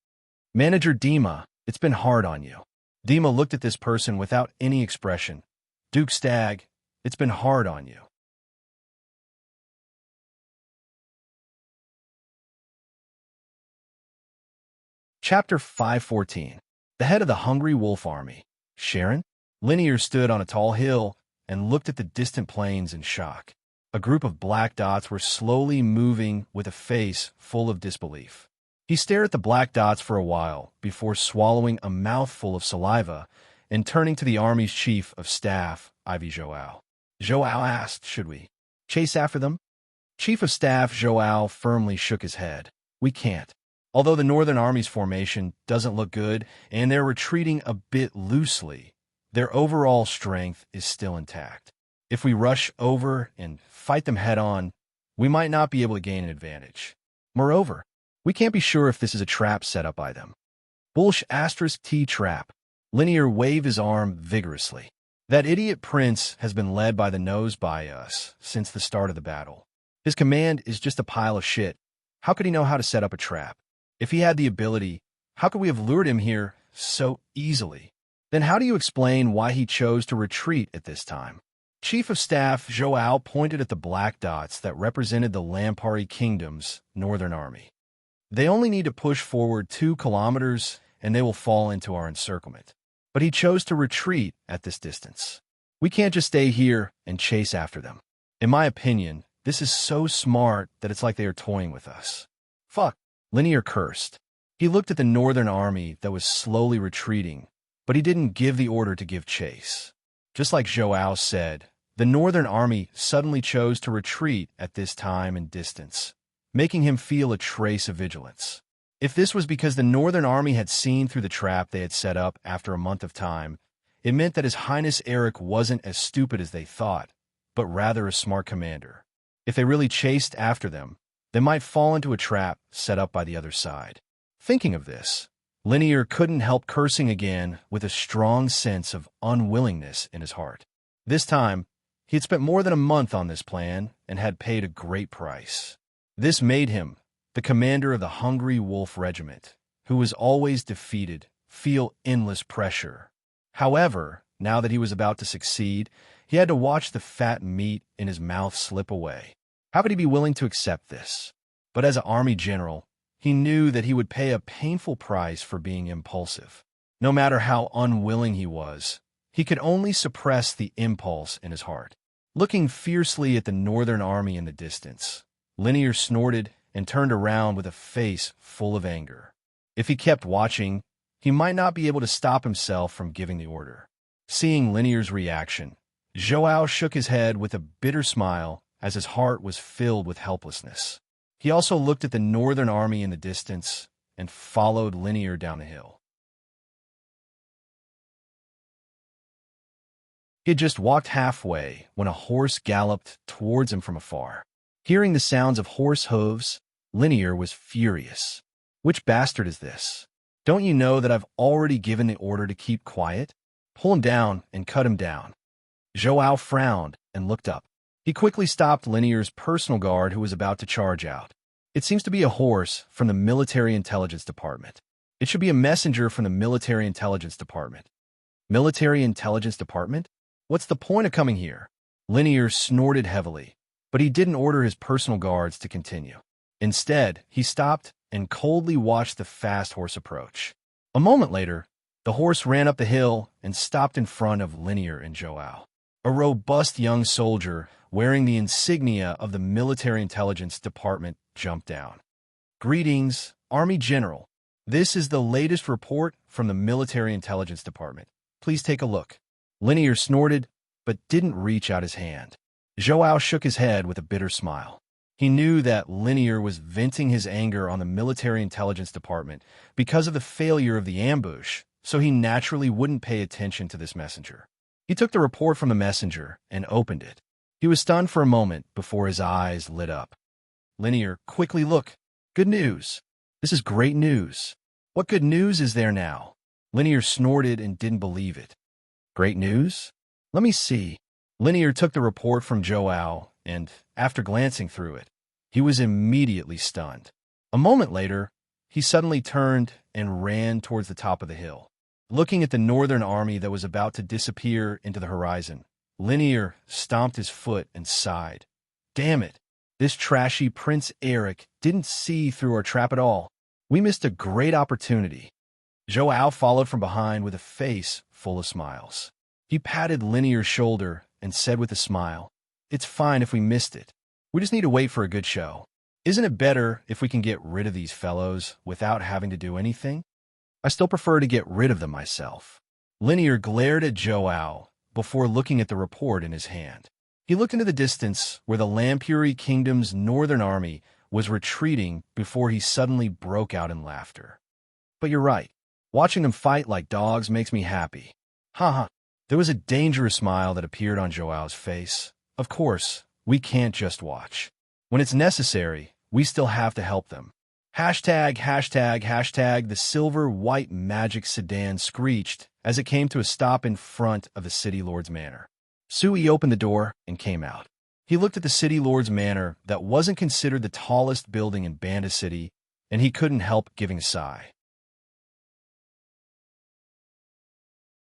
Manager Dima, it's been hard on you. Dima looked at this person without any expression. Duke Stag, it's been hard on you. Chapter 514. The head of the Hungry Wolf Army. Sharon? Linear stood on a tall hill and looked at the distant plains in shock. A group of black dots were slowly moving with a face full of disbelief. He stared at the black dots for a while before swallowing a mouthful of saliva and turning to the army's chief of staff, Ivy Joao. Joao asked, should we chase after them? Chief of Staff Joao firmly shook his head. We can't. Although the Northern Army's formation doesn't look good and they're retreating a bit loosely, their overall strength is still intact. If we rush over and fight them head-on, we might not be able to gain an advantage. Moreover, we can't be sure if this is a trap set up by them. Bullsh *T trap. Linear waved his arm vigorously. That idiot prince has been led by the nose by us since the start of the battle. His command is just a pile of shit. How could he know how to set up a trap? If he had the ability, how could we have lured him here so easily? Then how do you explain why he chose to retreat at this time? Chief of Staff Joao pointed at the black dots that represented the Lampari Kingdom's Northern Army. They only need to push forward 2 kilometers and they will fall into our encirclement. But he chose to retreat at this distance. We can't just stay here and chase after them. In my opinion, this is so smart that it's like they are toying with us. Fuck. Linear cursed. He looked at the Northern Army that was slowly retreating, but he didn't give the order to give chase. Just like Joao said, the Northern Army suddenly chose to retreat at this time and distance, making him feel a trace of vigilance. If this was because the Northern Army had seen through the trap they had set up after a month of time, it meant that His Highness Eric wasn't as stupid as they thought, but rather a smart commander. If they really chased after them, they might fall into a trap set up by the other side. Thinking of this, Linear couldn't help cursing again with a strong sense of unwillingness in his heart. This time, he had spent more than a month on this plan and had paid a great price. This made him, the commander of the Hungry Wolf Regiment, who was always defeated, feel endless pressure. However, now that he was about to succeed, he had to watch the fat meat in his mouth slip away. How could he be willing to accept this? But as an army general, he knew that he would pay a painful price for being impulsive. No matter how unwilling he was, he could only suppress the impulse in his heart. Looking fiercely at the Northern Army in the distance, Linear snorted and turned around with a face full of anger. If he kept watching, he might not be able to stop himself from giving the order. Seeing Linear's reaction, Joao shook his head with a bitter smile as his heart was filled with helplessness. He also looked at the Northern Army in the distance and followed Linear down the hill. He had just walked halfway when a horse galloped towards him from afar. Hearing the sounds of horse hooves, Linear was furious. Which bastard is this? Don't you know that I've already given the order to keep quiet? Pull him down and cut him down. Joao frowned and looked up. He quickly stopped Linear's personal guard who was about to charge out. It seems to be a horse from the Military Intelligence Department. It should be a messenger from the Military Intelligence Department. Military Intelligence Department? What's the point of coming here? Linear snorted heavily, but he didn't order his personal guards to continue. Instead, he stopped and coldly watched the fast horse approach. A moment later, the horse ran up the hill and stopped in front of Linear and Joao. A robust young soldier wearing the insignia of the Military Intelligence Department jumped down. Greetings, Army General. This is the latest report from the Military Intelligence Department. Please take a look. Linear snorted, but didn't reach out his hand. Joao shook his head with a bitter smile. He knew that Linear was venting his anger on the Military Intelligence Department because of the failure of the ambush, so he naturally wouldn't pay attention to this messenger. He took the report from the messenger and opened it. He was stunned for a moment before his eyes lit up. Linear, quickly look. Good news. This is great news. What good news is there now? Linear snorted and didn't believe it. Great news? Let me see. Linear took the report from Joao, and, after glancing through it, he was immediately stunned. A moment later, he suddenly turned and ran towards the top of the hill. Looking at the northern army that was about to disappear into the horizon, Linear stomped his foot and sighed. Damn it! This trashy Prince Eric didn't see through our trap at all. We missed a great opportunity. Joao followed from behind with a face full of smiles. He patted Linear's shoulder and said with a smile, It's fine if we missed it. We just need to wait for a good show. Isn't it better if we can get rid of these fellows without having to do anything? I still prefer to get rid of them myself. Linear glared at Joao before looking at the report in his hand. He looked into the distance where the Lampuri Kingdom's northern army was retreating before he suddenly broke out in laughter. But you're right. Watching them fight like dogs makes me happy. Ha. There was a dangerous smile that appeared on Joao's face. Of course, we can't just watch. When it's necessary, we still have to help them. Hashtag, the silver-white magic sedan screeched as it came to a stop in front of the City Lord's manor. Sui opened the door and came out. He looked at the City Lord's manor that wasn't considered the tallest building in Banda City, and he couldn't help giving a sigh.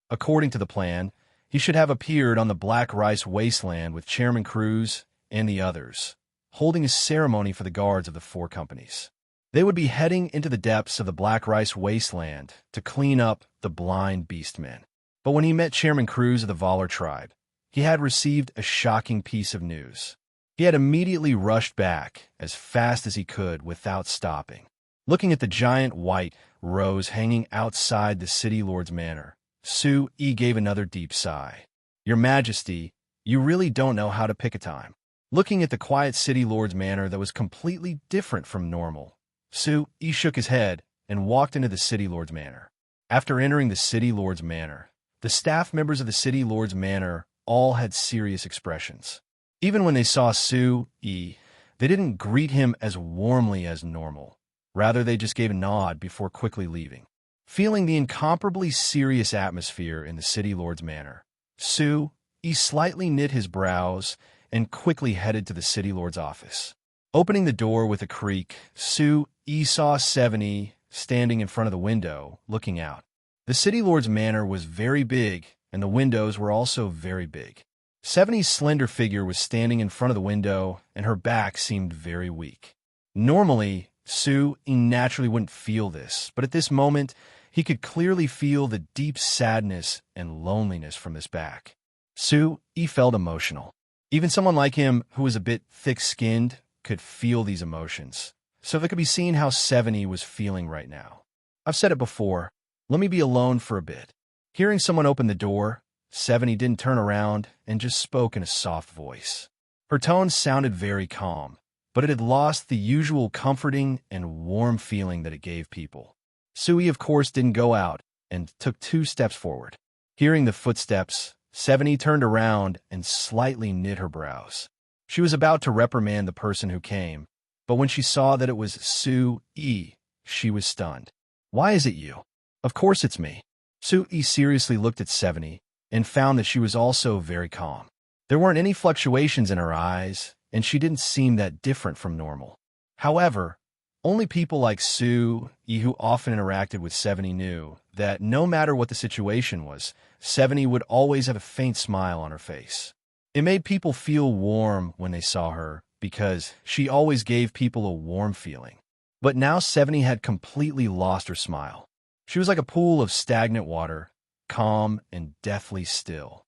According to the plan, he should have appeared on the Black Rice Wasteland with Chairman Cruz and the others, holding a ceremony for the guards of the 4 companies. They would be heading into the depths of the Black Rice Wasteland to clean up the blind beastmen. But when he met Chairman Cruz of the Valar tribe, he had received a shocking piece of news. He had immediately rushed back as fast as he could without stopping. Looking at the giant white rose hanging outside the City Lord's manor, Sui gave another deep sigh. Your Majesty, you really don't know how to pick a time. Looking at the quiet City Lord's manor that was completely different from normal, Sui shook his head and walked into the City Lord's manor. After entering the City Lord's manor, the staff members of the City Lord's manor all had serious expressions. Even when they saw Sui, they didn't greet him as warmly as normal. Rather, they just gave a nod before quickly leaving. Feeling the incomparably serious atmosphere in the City Lord's manor, Sui slightly knit his brows and quickly headed to the City Lord's office. Opening the door with a creak, Sui saw 70 standing in front of the window, looking out. The City Lord's manor was very big, and the windows were also very big. 70's slender figure was standing in front of the window, and her back seemed very weak. Normally, Sui naturally wouldn't feel this, but at this moment, he could clearly feel the deep sadness and loneliness from this back. Sui felt emotional. Even someone like him, who was a bit thick-skinned, could feel these emotions. So it could be seen how 70 was feeling right now. I've said it before, let me be alone for a bit. Hearing someone open the door, 70 didn't turn around and just spoke in a soft voice. Her tone sounded very calm, but it had lost the usual comforting and warm feeling that it gave people. Sui, of course, didn't go out and took 2 steps forward. Hearing the footsteps, 70 turned around and slightly knit her brows. She was about to reprimand the person who came, But when she saw that it was Su-yi, she was stunned. Why is it you? Of course it's me. Su-yi seriously looked at 70 and found that she was also very calm. There weren't any fluctuations in her eyes, and she didn't seem that different from normal. However, only people like Su-yi who often interacted with 70 knew that no matter what the situation was, 70 would always have a faint smile on her face. It made people feel warm when they saw her because she always gave people a warm feeling. But now 70 had completely lost her smile. She was like a pool of stagnant water, calm and deathly still.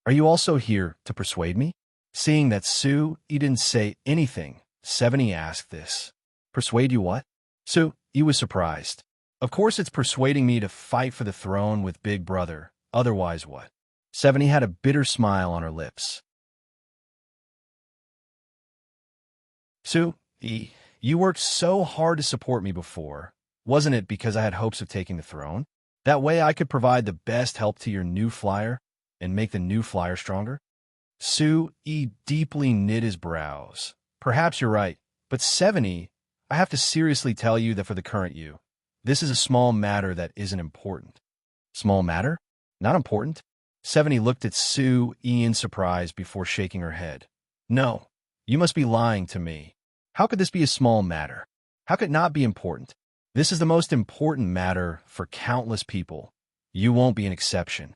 Are you also here to persuade me? Seeing that Su-yi didn't say anything, 70 asked this. Persuade you what? Su-yi was surprised. Of course it's persuading me to fight for the throne with Big Brother. Otherwise what? 70 had a bitter smile on her lips. Su-yi, you worked so hard to support me before. Wasn't it because I had hopes of taking the throne? That way I could provide the best help to your new flyer and make the new flyer stronger? Su-yi deeply knit his brows. Perhaps you're right, but 70, I have to seriously tell you that for the current you, this is a small matter that isn't important. Small matter? Not important? 70 looked at Su-yi in surprise before shaking her head. No, you must be lying to me. How could this be a small matter? How could it not be important? This is the most important matter for countless people. You won't be an exception.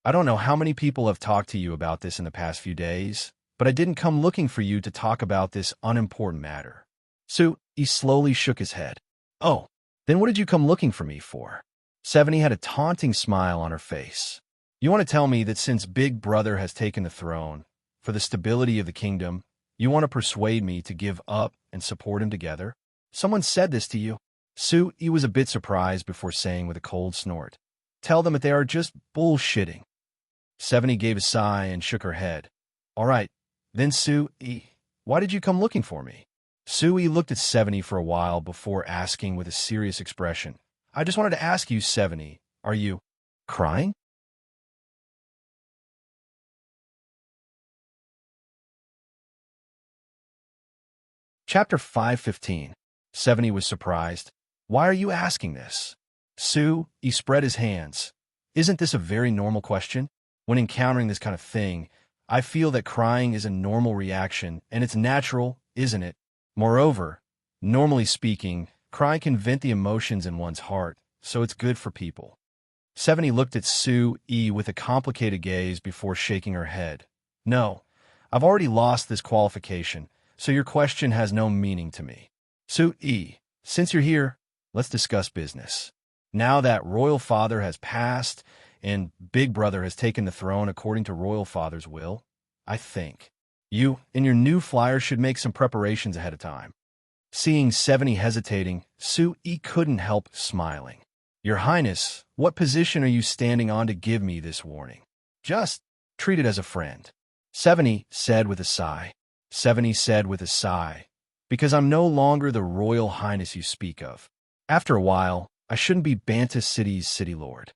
I don't know how many people have talked to you about this in the past few days, but I didn't come looking for you to talk about this unimportant matter. Su-yi slowly shook his head. Oh, then what did you come looking for me for? 70 had a taunting smile on her face. You want to tell me that since Big Brother has taken the throne, for the stability of the kingdom, you want to persuade me to give up and support him together? Someone said this to you? Su-yi was a bit surprised before saying with a cold snort, Tell them that they are just bullshitting. 70 gave a sigh and shook her head. All right, then Su-yi, why did you come looking for me? Su-yi looked at 70 for a while before asking with a serious expression. I just wanted to ask you, 70, are you crying? Chapter 5:15. 70 was surprised. Why are you asking this? Su-yi spread his hands. Isn't this a very normal question? When encountering this kind of thing, I feel that crying is a normal reaction, and it's natural, isn't it? Moreover, normally speaking, crying can vent the emotions in one's heart, so it's good for people. 70 looked at Su-yi with a complicated gaze before shaking her head. No, I've already lost this qualification, so your question has no meaning to me. Su-yi, since you're here, let's discuss business. Now that Royal Father has passed and Big Brother has taken the throne according to Royal Father's will, I think you and your new flyer should make some preparations ahead of time. Seeing 70 hesitating, Su-yi couldn't help smiling. Your Highness, what position are you standing on to give me this warning? Just treat it as a friend. 70 said with a sigh. 70 said with a sigh, because I'm no longer the Royal Highness you speak of. After a while, I shouldn't be Banta City's city lord.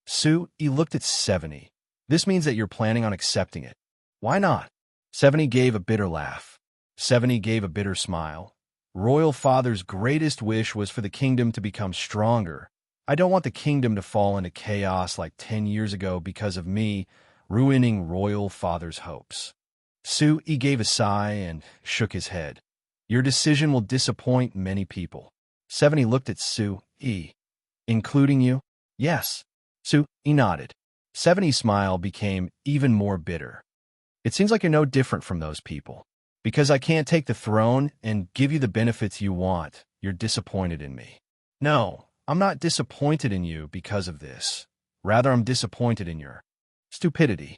Su-yi looked at 70. This means that you're planning on accepting it. Why not? 70 gave a bitter laugh. 70 gave a bitter smile. Royal Father's greatest wish was for the kingdom to become stronger. I don't want the kingdom to fall into chaos like 10 years ago because of me ruining Royal Father's hopes. Su-yi gave a sigh and shook his head. Your decision will disappoint many people. 70 looked at Su-yi. Including you? Yes. Su-yi nodded. 70's smile became even more bitter. It seems like you're no different from those people. Because I can't take the throne and give you the benefits you want, you're disappointed in me. No, I'm not disappointed in you because of this. Rather, I'm disappointed in your stupidity.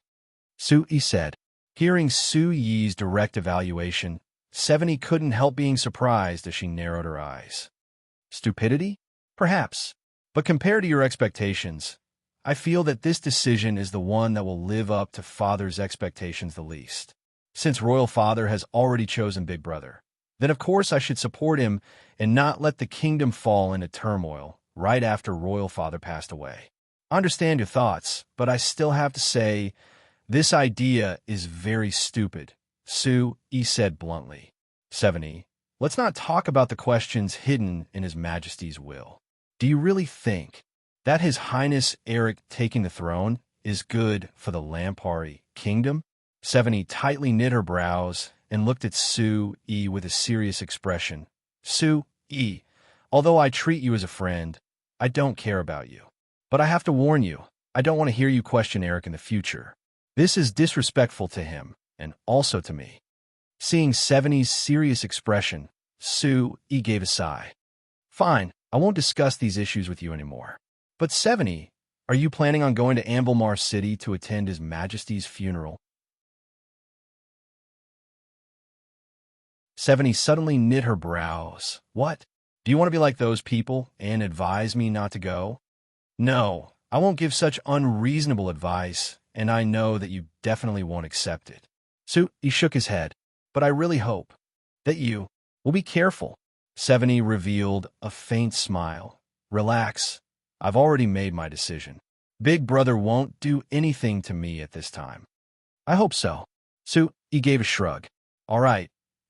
Su-yi said. Hearing Su-yi's direct evaluation, 70 couldn't help being surprised as she narrowed her eyes. Stupidity? Perhaps. But compared to your expectations, I feel that this decision is the one that will live up to Father's expectations the least. Since Royal Father has already chosen Big Brother, then of course I should support him and not let the kingdom fall into turmoil right after Royal Father passed away. I understand your thoughts, but I still have to say, this idea is very stupid, Su-yi said bluntly. 70. let's not talk about the questions hidden in His Majesty's will. Do you really think that His Highness Eric taking the throne is good for the Lampari kingdom? 70 tightly knit her brows and looked at Sue E with a serious expression. Sue E, although I treat you as a friend, I don't care about you. But I have to warn you, I don't want to hear you question Eric in the future. This is disrespectful to him, and also to me. Seeing 70's serious expression, Sue E gave a sigh. Fine, I won't discuss these issues with you anymore. But 70, are you planning on going to Anvilmar City to attend His Majesty's funeral? 70 suddenly knit her brows. What? Do you want to be like those people and advise me not to go? No, I won't give such unreasonable advice, and I know that you definitely won't accept it. So he shook his head. But I really hope that you will be careful. 70 revealed a faint smile. Relax. I've already made my decision. Big Brother won't do anything to me at this time. I hope so. So he gave a shrug. All right.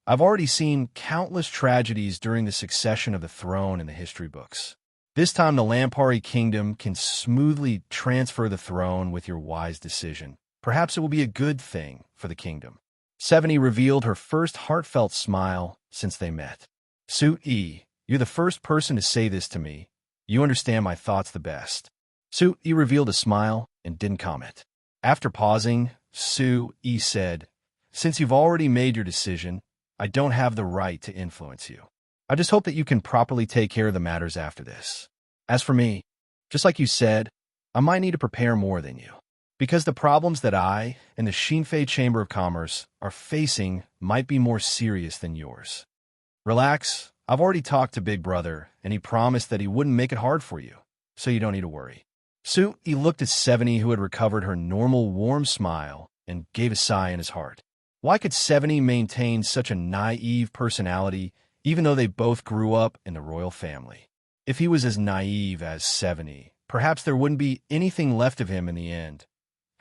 I've already seen countless tragedies during the succession of the throne in the history books. This time the Lampari kingdom can smoothly transfer the throne with your wise decision. Perhaps it will be a good thing for the kingdom. 70 revealed her first heartfelt smile since they met. Sue E, you're the first person to say this to me. You understand my thoughts the best. Sue E revealed a smile and didn't comment. After pausing, Sue E said, since you've already made your decision, I don't have the right to influence you. I just hope that you can properly take care of the matters after this. As for me, just like you said, I might need to prepare more than you. Because the problems that I and the Shinfei Chamber of Commerce are facing might be more serious than yours. Relax. I've already talked to Big Brother, and he promised that he wouldn't make it hard for you, so you don't need to worry. Sue, he looked at 70, who had recovered her normal warm smile, and gave a sigh in his heart. Why could 70 maintain such a naive personality, even though they both grew up in the royal family? If he was as naive as 70, perhaps there wouldn't be anything left of him in the end.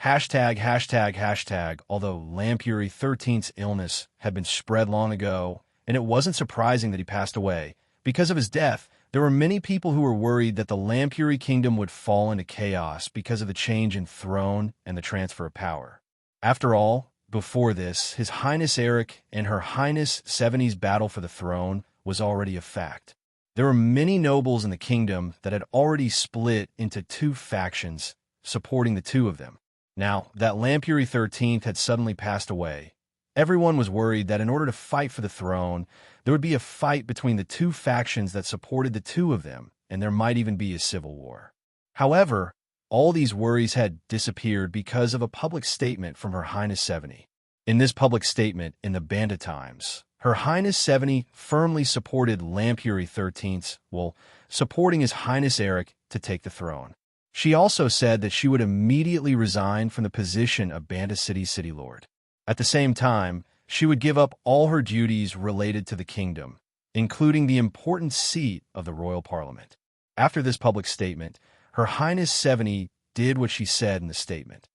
Hashtag, although Lampuri 13th's illness had been spread long ago, and it wasn't surprising that he passed away. Because of his death, there were many people who were worried that the Lampuri kingdom would fall into chaos because of the change in throne and the transfer of power. After all, before this, His Highness Eric and Her Highness 70's battle for the throne was already a fact. There were many nobles in the kingdom that had already split into two factions, supporting the two of them. Now that Lampuri 13th had suddenly passed away, everyone was worried that in order to fight for the throne, there would be a fight between the two factions that supported the two of them, and there might even be a civil war. However, all these worries had disappeared because of a public statement from Her Highness 70. In this public statement in the Bandit Times, Her Highness 70 firmly supported Lampuri 13th, while supporting His Highness Eric to take the throne. She also said that she would immediately resign from the position of Bandit City's city lord. At the same time, she would give up all her duties related to the kingdom, including the important seat of the royal parliament. After this public statement, Her Highness 70 did what she said in the statement.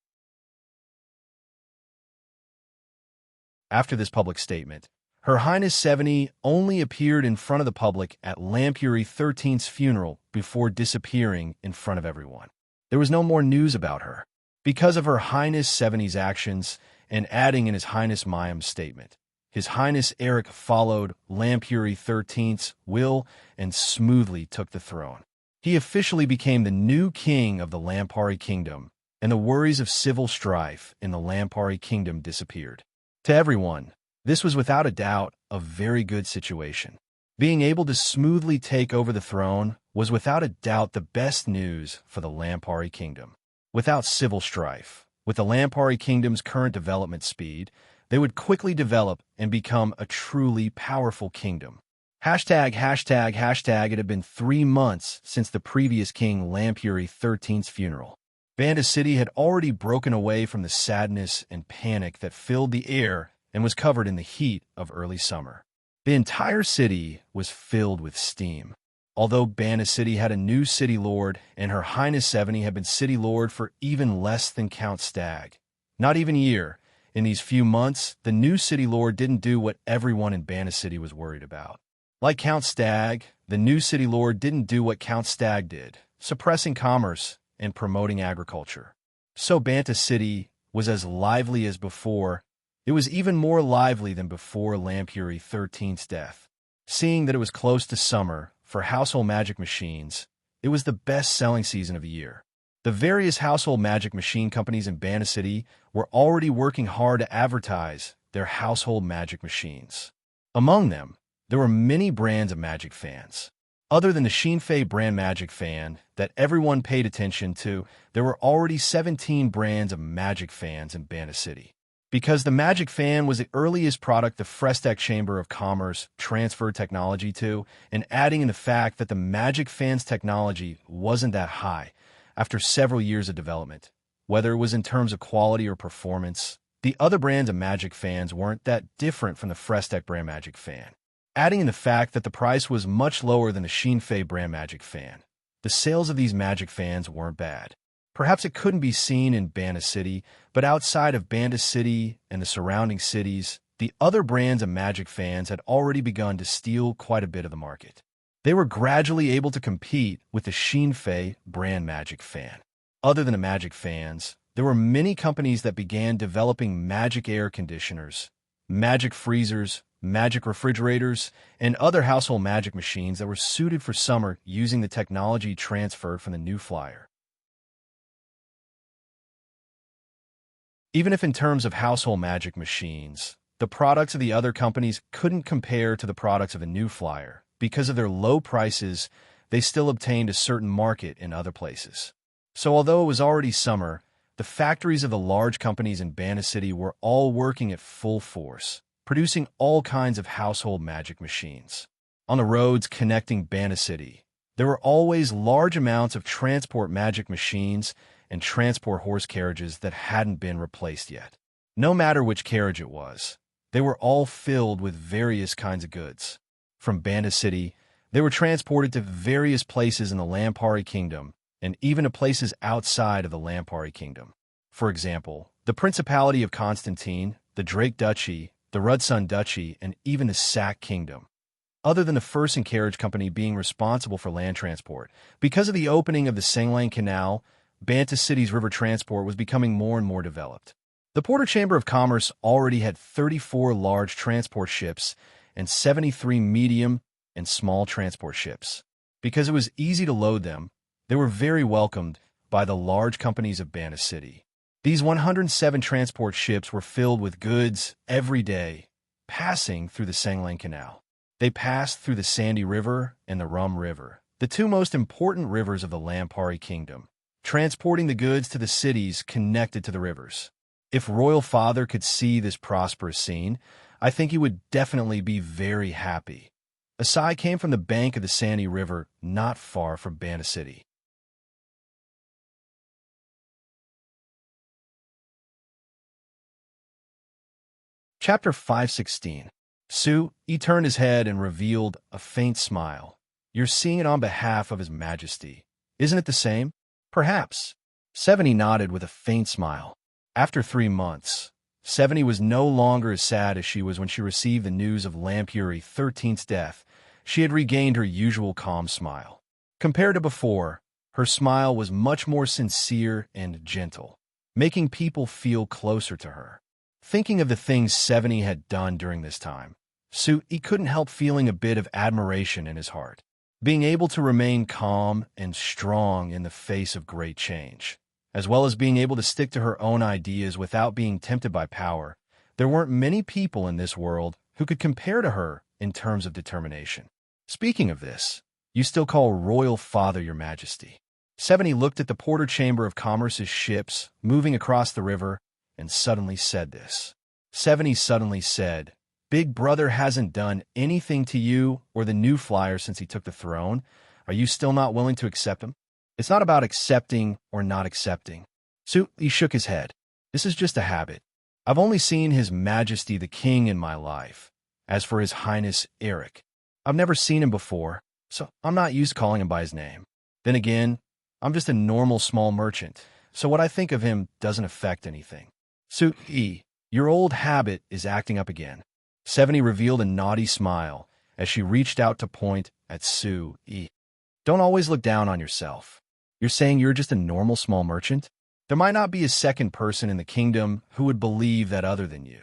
After this public statement, Her Highness 70 only appeared in front of the public at Lampuri 13th's funeral before disappearing in front of everyone. There was no more news about her. Because of Her Highness 70's actions and adding in His Highness Mayam's statement, His Highness Eric followed Lampuri 13th's will and smoothly took the throne. He officially became the new king of the Lampari kingdom, and the worries of civil strife in the Lampari kingdom disappeared. To everyone, this was without a doubt a very good situation. Being able to smoothly take over the throne was without a doubt the best news for the Lampari kingdom. Without civil strife, with the Lampari kingdom's current development speed, they would quickly develop and become a truly powerful kingdom. Hashtag, it had been 3 months since the previous king Lampuri 13th's funeral. Bandit City had already broken away from the sadness and panic that filled the air and was covered in the heat of early summer. The entire city was filled with steam. Although Bandit City had a new city lord and Her Highness 70 had been city lord for even less than Count Stag, not even a year, In these few months, the new city lord didn't do what everyone in Bana City was worried about. Like Count Stag, the new city lord didn't do what Count Stag did, suppressing commerce and promoting agriculture. So Banta City was as lively as before. It was even more lively than before Lampuri 13th's death. Seeing that it was close to summer for household magic machines, it was the best-selling season of the year. The various household magic machine companies in Bana City were already working hard to advertise their household magic machines. Among them, there were many brands of magic fans. Other than the Shinfei brand magic fan that everyone paid attention to, there were already 17 brands of magic fans in Bana City. Because the magic fan was the earliest product the Frestec Chamber of Commerce transferred technology to, and adding in the fact that the magic fan's technology wasn't that high after several years of development, whether it was in terms of quality or performance, the other brands of magic fans weren't that different from the Frestec brand magic fan. Adding in the fact that the price was much lower than the Shinfei brand magic fan, the sales of these magic fans weren't bad. Perhaps it couldn't be seen in Bana City, but outside of Banda City and the surrounding cities, the other brands of magic fans had already begun to steal quite a bit of the market. They were gradually able to compete with the Shinfei brand magic fan. Other than the magic fans, there were many companies that began developing magic air conditioners, magic freezers, magic refrigerators, and other household magic machines that were suited for summer using the technology transferred from the new flyer. Even if in terms of household magic machines, the products of the other companies couldn't compare to the products of the new flyer, because of their low prices, they still obtained a certain market in other places. So although it was already summer, the factories of the large companies in Bana City were all working at full force, producing all kinds of household magic machines. On the roads connecting Bana City, there were always large amounts of transport magic machines and transport horse carriages that hadn't been replaced yet. No matter which carriage it was, they were all filled with various kinds of goods. From Bana City, they were transported to various places in the Lampari Kingdom and even to places outside of the Lampari Kingdom. For example, the Principality of Constantine, the Drake Duchy, the Rudsun Duchy, and even the Sac Kingdom. Other than the Fersen Carriage Company being responsible for land transport, because of the opening of the Senglang Canal, Banta City's river transport was becoming more and more developed. The Porter Chamber of Commerce already had 34 large transport ships and 73 medium and small transport ships. Because it was easy to load them, they were very welcomed by the large companies of Bana City. These 107 transport ships were filled with goods every day, passing through the Senglang Canal. They passed through the Sandy River and the Rum River, the two most important rivers of the Lampari Kingdom, transporting the goods to the cities connected to the rivers. If Royal Father could see this prosperous scene, I think he would definitely be very happy. A sigh came from the bank of the Sandy River not far from Bana City. Chapter 516. He turned his head and revealed a faint smile. You're seeing it on behalf of His Majesty. Isn't it the same? Perhaps. 70 nodded with a faint smile. After 3 months, 70 was no longer as sad as she was when she received the news of Lampuri 13th's death. She had regained her usual calm smile. Compared to before, her smile was much more sincere and gentle, making people feel closer to her. Thinking of the things 70 had done during this time, he couldn't help feeling a bit of admiration in his heart. Being able to remain calm and strong in the face of great change, as well as being able to stick to her own ideas without being tempted by power, there weren't many people in this world who could compare to her in terms of determination. Speaking of this, you still call Royal Father your Majesty. 70 looked at the Porter Chamber of Commerce's ships moving across the river and suddenly said this. 70 suddenly said, Big Brother hasn't done anything to you or the new flyer since he took the throne. Are you still not willing to accept him? It's not about accepting or not accepting. He shook his head. This is just a habit. I've only seen His Majesty the King in my life. As for His Highness Eric, I've never seen him before, so I'm not used to calling him by his name. Then again, I'm just a normal small merchant, so what I think of him doesn't affect anything. Your old habit is acting up again. 70 revealed a naughty smile as she reached out to point at Sue E. Don't always look down on yourself. You're saying you're just a normal small merchant? There might not be a second person in the kingdom who would believe that other than you.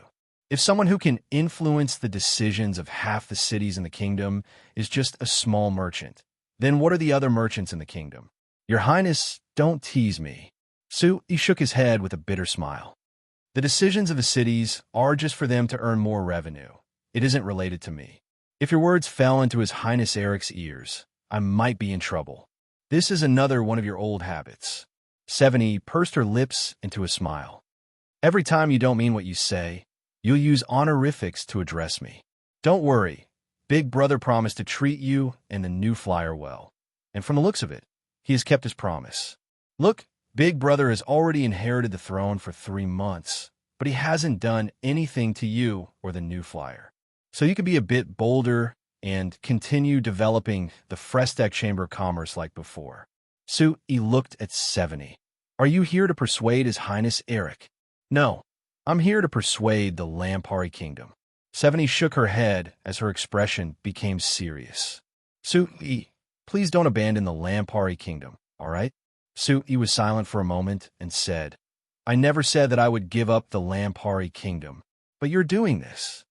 If someone who can influence the decisions of half the cities in the kingdom is just a small merchant, then what are the other merchants in the kingdom? Your Highness, don't tease me. Sue E shook his head with a bitter smile. The decisions of the cities are just for them to earn more revenue. It isn't related to me. If your words fell into His Highness Eric's ears, I might be in trouble. This is another one of your old habits. 70 pursed her lips into a smile. Every time you don't mean what you say, you'll use honorifics to address me. Don't worry. Big Brother promised to treat you and the new flyer well. And from the looks of it, he has kept his promise. Look, Big Brother has already inherited the throne for 3 months, but he hasn't done anything to you or the new flyer. So you can be a bit bolder and continue developing the Frestec Chamber of Commerce like before. Sue E looked at 70. Are you here to persuade His Highness Eric? No, I'm here to persuade the Lampari Kingdom. 70 shook her head as her expression became serious. Sue E, please don't abandon the Lampari Kingdom, all right? Sue E was silent for a moment and said, I never said that I would give up the Lampari Kingdom, but you're doing this.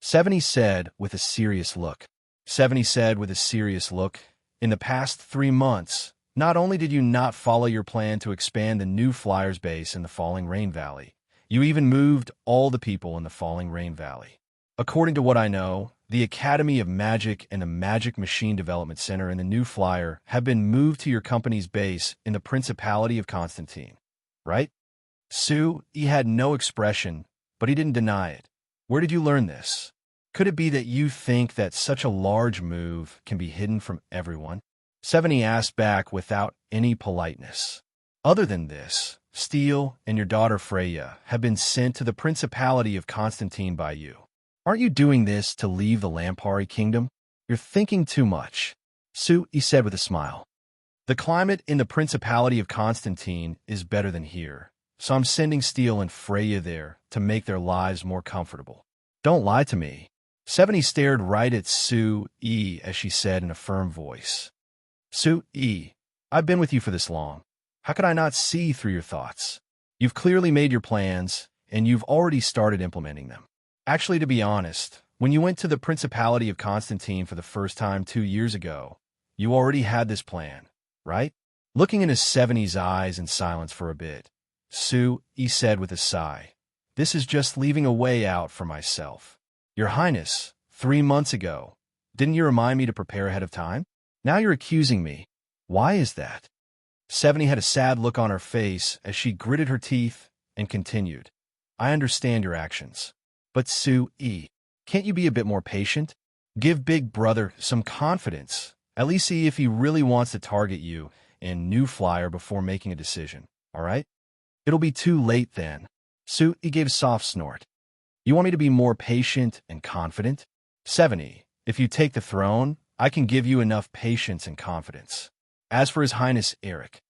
70 said with a serious look. 70 said with a serious look, in the past 3 months, not only did you not follow your plan to expand the new Flyers base in the Falling Rain Valley, you even moved all the people in the Falling Rain Valley. According to what I know, the Academy of Magic and the Magic Machine Development Center in the New Flyer have been moved to your company's base in the Principality of Constantine, right? Sue, he had no expression, but he didn't deny it. Where did you learn this? Could it be that you think that such a large move can be hidden from everyone? 70 asked back without any politeness. Other than this, Steele and your daughter Freya have been sent to the Principality of Constantine by you. Aren't you doing this to leave the Lampari Kingdom? You're thinking too much. Sue, he said with a smile. The climate in the Principality of Constantine is better than here, so I'm sending Steele and Freya there to make their lives more comfortable. Don't lie to me. 70 stared right at Sue E as she said in a firm voice. Sue E, I've been with you for this long. How could I not see through your thoughts? You've clearly made your plans, and you've already started implementing them. Actually, to be honest, when you went to the Principality of Constantine for the first time 2 years ago, you already had this plan, right? Looking into 70's eyes in silence for a bit, Sue E said with a sigh, this is just leaving a way out for myself. Your Highness, 3 months ago, didn't you remind me to prepare ahead of time? Now you're accusing me. Why is that? 70 had a sad look on her face as she gritted her teeth and continued. I understand your actions. But Sue E, can't you be a bit more patient? Give Big Brother some confidence. At least see if he really wants to target you and New Flyer before making a decision, all right? It'll be too late then. Sue E gave a soft snort. You want me to be more patient and confident? 70, if you take the throne, I can give you enough patience and confidence. As for His Highness Eric,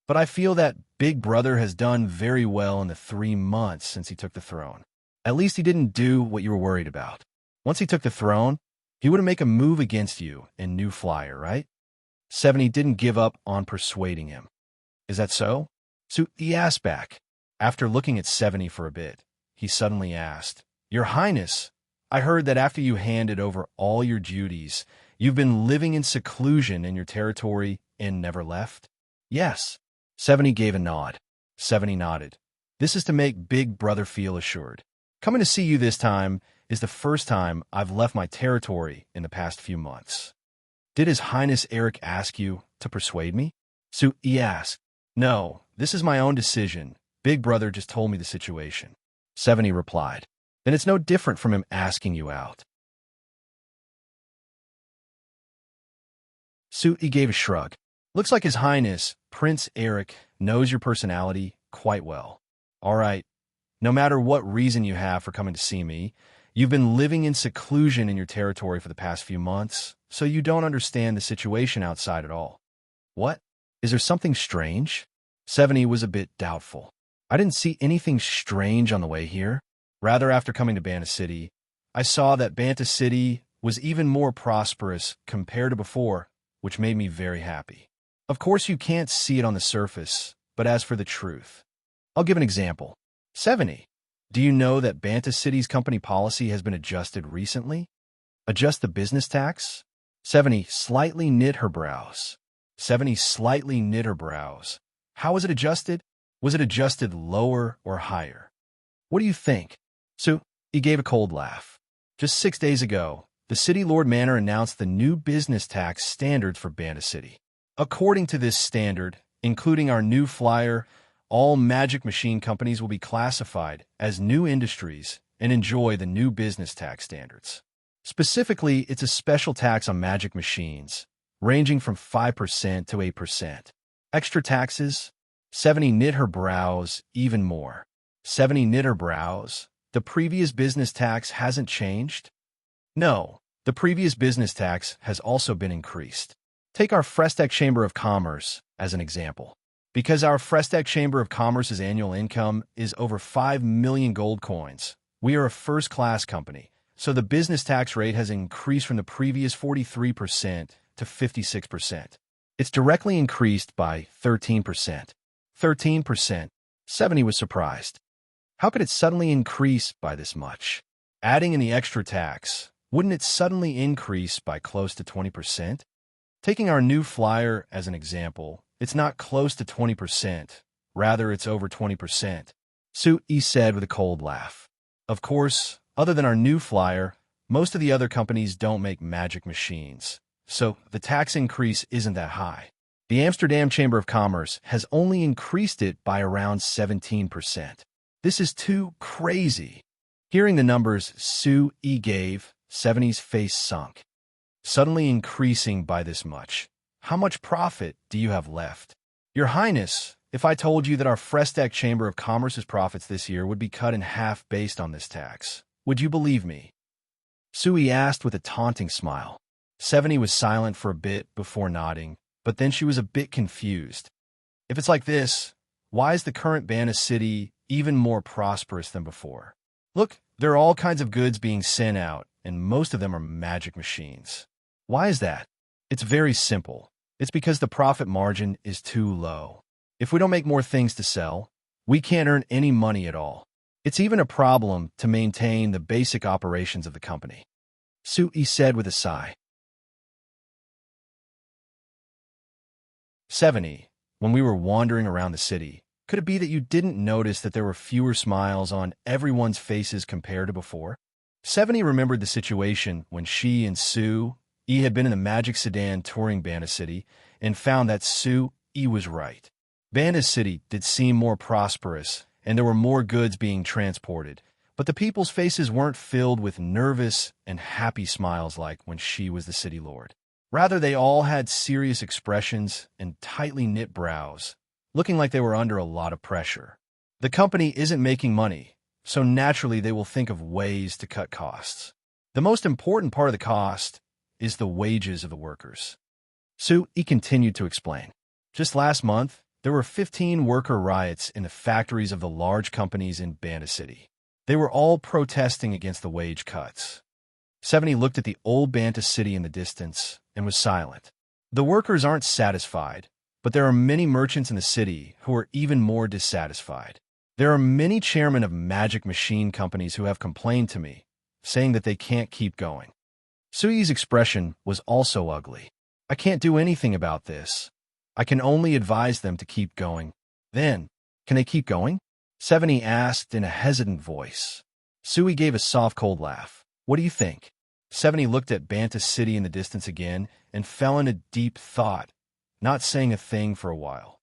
but I feel that Big Brother has done very well in the 3 months since he took the throne. At least he didn't do what you were worried about. Once he took the throne, he wouldn't make a move against you in New Flyer, right? 70 didn't give up on persuading him. Is that so? So he asked back. After looking at 70 for a bit, he suddenly asked, Your Highness, I heard that after you handed over all your duties, you've been living in seclusion in your territory and never left? Yes. 70 gave a nod. 70 nodded. This is to make Big Brother feel assured. Coming to see you this time is the first time I've left my territory in the past few months. Did His Highness Eric ask you to persuade me? So he asked. No, this is my own decision. Big Brother just told me the situation. 70 replied. Then it's no different from him asking you out. Suti gave a shrug. Looks like His Highness, Prince Eric, knows your personality quite well. All right. No matter what reason you have for coming to see me, you've been living in seclusion in your territory for the past few months, so you don't understand the situation outside at all. What? Is there something strange? 70 was a bit doubtful. I didn't see anything strange on the way here. Rather, after coming to Banta City, I saw that Banta City was even more prosperous compared to before, which made me very happy. Of course, you can't see it on the surface, but as for the truth, I'll give an example. 70. Do you know that Banta City's company policy has been adjusted recently? Adjust the business tax? 70 slightly knit her brows. 70 slightly knit her brows. How was it adjusted? Was it adjusted lower or higher? What do you think? So, he gave a cold laugh. Just 6 days ago, the City Lord Manor announced the new business tax standards for Banta City. According to this standard, including our new flyer, all magic machine companies will be classified as new industries and enjoy the new business tax standards. Specifically, it's a special tax on magic machines, ranging from 5% to 8%. Extra taxes? 70 knit her brows even more. 70 knit her brows. The previous business tax hasn't changed? No, the previous business tax has also been increased. Take our Frestec Chamber of Commerce as an example. Because our Frestec Chamber of Commerce's annual income is over 5 million gold coins, we are a first-class company, so the business tax rate has increased from the previous 43% to 56%. It's directly increased by 13%. 13%. 70 was surprised. How could it suddenly increase by this much? Adding in the extra tax, wouldn't it suddenly increase by close to 20%? Taking our new flyer as an example, it's not close to 20%. Rather, it's over 20%. Su-yi said with a cold laugh. Of course, other than our new flyer, most of the other companies don't make magic machines, so the tax increase isn't that high. The Amsterdam Chamber of Commerce has only increased it by around 17%. This is too crazy. Hearing the numbers Su-yi gave, 70's face sunk. Suddenly increasing by this much. How much profit do you have left? Your Highness, if I told you that our Frestec Chamber of Commerce's profits this year would be cut in half based on this tax, would you believe me? Su-yi asked with a taunting smile. 70 was silent for a bit before nodding, but then she was a bit confused. If it's like this, why is the current Banta City even more prosperous than before? Look, there are all kinds of goods being sent out, and most of them are magic machines. Why is that? It's very simple. It's because the profit margin is too low. If we don't make more things to sell, we can't earn any money at all. It's even a problem to maintain the basic operations of the company. Su-yi said with a sigh. 70. When we were wandering around the city, could it be that you didn't notice that there were fewer smiles on everyone's faces compared to before? 70 remembered the situation when she and Su-yi had been in the magic sedan touring Banta City and found that Su-yi was right. Banta City did seem more prosperous, and there were more goods being transported, but the people's faces weren't filled with nervous and happy smiles like when she was the city lord. Rather, they all had serious expressions and tightly knit brows, looking like they were under a lot of pressure. The company isn't making money, so naturally they will think of ways to cut costs. The most important part of the cost is the wages of the workers. Su-yi continued to explain. Just last month, there were 15 worker riots in the factories of the large companies in Banta City. They were all protesting against the wage cuts. 70 looked at the old Banta City in the distance and was silent. The workers aren't satisfied, but there are many merchants in the city who are even more dissatisfied. There are many chairmen of magic machine companies who have complained to me, saying that they can't keep going. Su-yi's expression was also ugly. I can't do anything about this. I can only advise them to keep going. Then, can they keep going? 70 asked in a hesitant voice. Su-yi gave a soft, cold laugh. What do you think? 70 looked at Banta City in the distance again and fell into deep thought, not saying a thing for a while.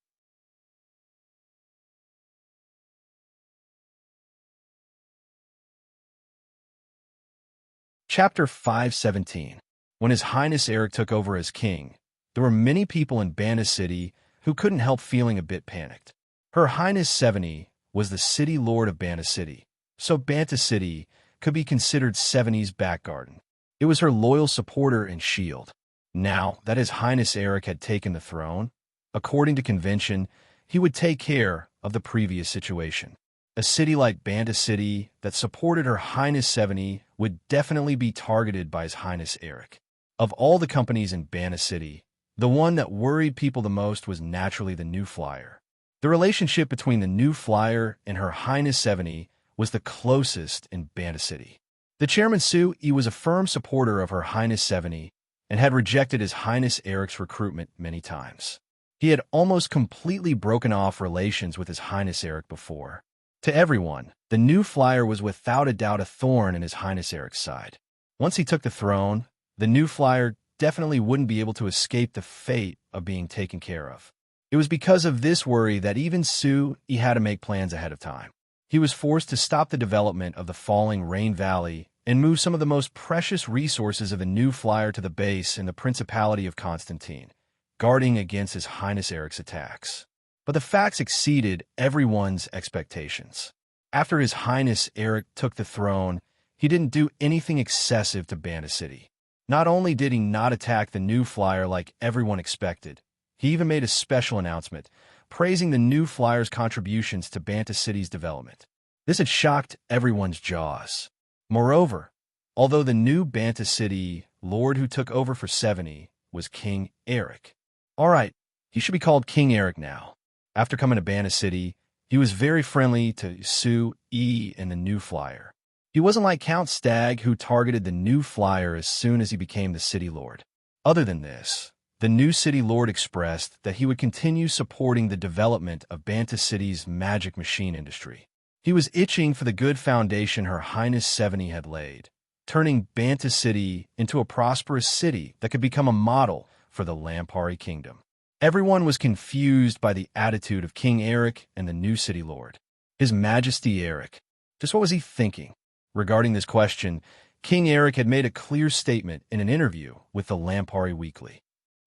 Chapter 517. When His Highness Eric took over as king, there were many people in Banta City who couldn't help feeling a bit panicked. Her Highness 70 was the city lord of Banta City, so Banta City could be considered 70's back garden. It was her loyal supporter and shield. Now that His Highness Eric had taken the throne, according to convention, he would take care of the previous situation. A city like Banta City that supported Her Highness 70 would definitely be targeted by His Highness Eric. Of all the companies in Banta City, the one that worried people the most was naturally the New Flyer. The relationship between the New Flyer and Her Highness 70 was the closest in Banta City. The chairman Sui was a firm supporter of Her Highness 70 and had rejected His Highness Eric's recruitment many times. He had almost completely broken off relations with His Highness Eric before. To everyone, the New Flyer was without a doubt a thorn in His Highness Eric's side. Once he took the throne, the New Flyer definitely wouldn't be able to escape the fate of being taken care of. It was because of this worry that even Sui had to make plans ahead of time. He was forced to stop the development of the falling Rain Valley and move some of the most precious resources of the New Flyer to the base in the Principality of Constantine, guarding against His Highness Eric's attacks. But the facts exceeded everyone's expectations. After His Highness Eric took the throne, he didn't do anything excessive to Banta City. Not only did he not attack the New Flyer like everyone expected, he even made a special announcement, praising the New Flyer's contributions to Banta City's development. This had shocked everyone's jaws. Moreover, although the new Banta City lord who took over for 70 was King Eric. All right, he should be called King Eric now. After coming to Banta City, he was very friendly to Sui and the New Flyer. He wasn't like Count Stag, who targeted the New Flyer as soon as he became the city lord. Other than this, the new city lord expressed that he would continue supporting the development of Banta City's magic machine industry. He was itching for the good foundation Her Highness 70 had laid, turning Banta City into a prosperous city that could become a model for the Lampari Kingdom. Everyone was confused by the attitude of King Eric and the new city lord. His Majesty Eric. Just what was he thinking? Regarding this question, King Eric had made a clear statement in an interview with the Lampari Weekly.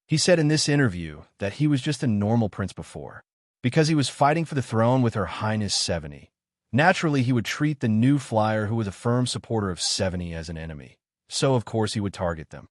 He said in this interview that he was just a normal prince before, because he was fighting for the throne with Her Highness 70. Naturally, he would treat the New Flyer, who was a firm supporter of 70, as an enemy. So, of course, he would target them.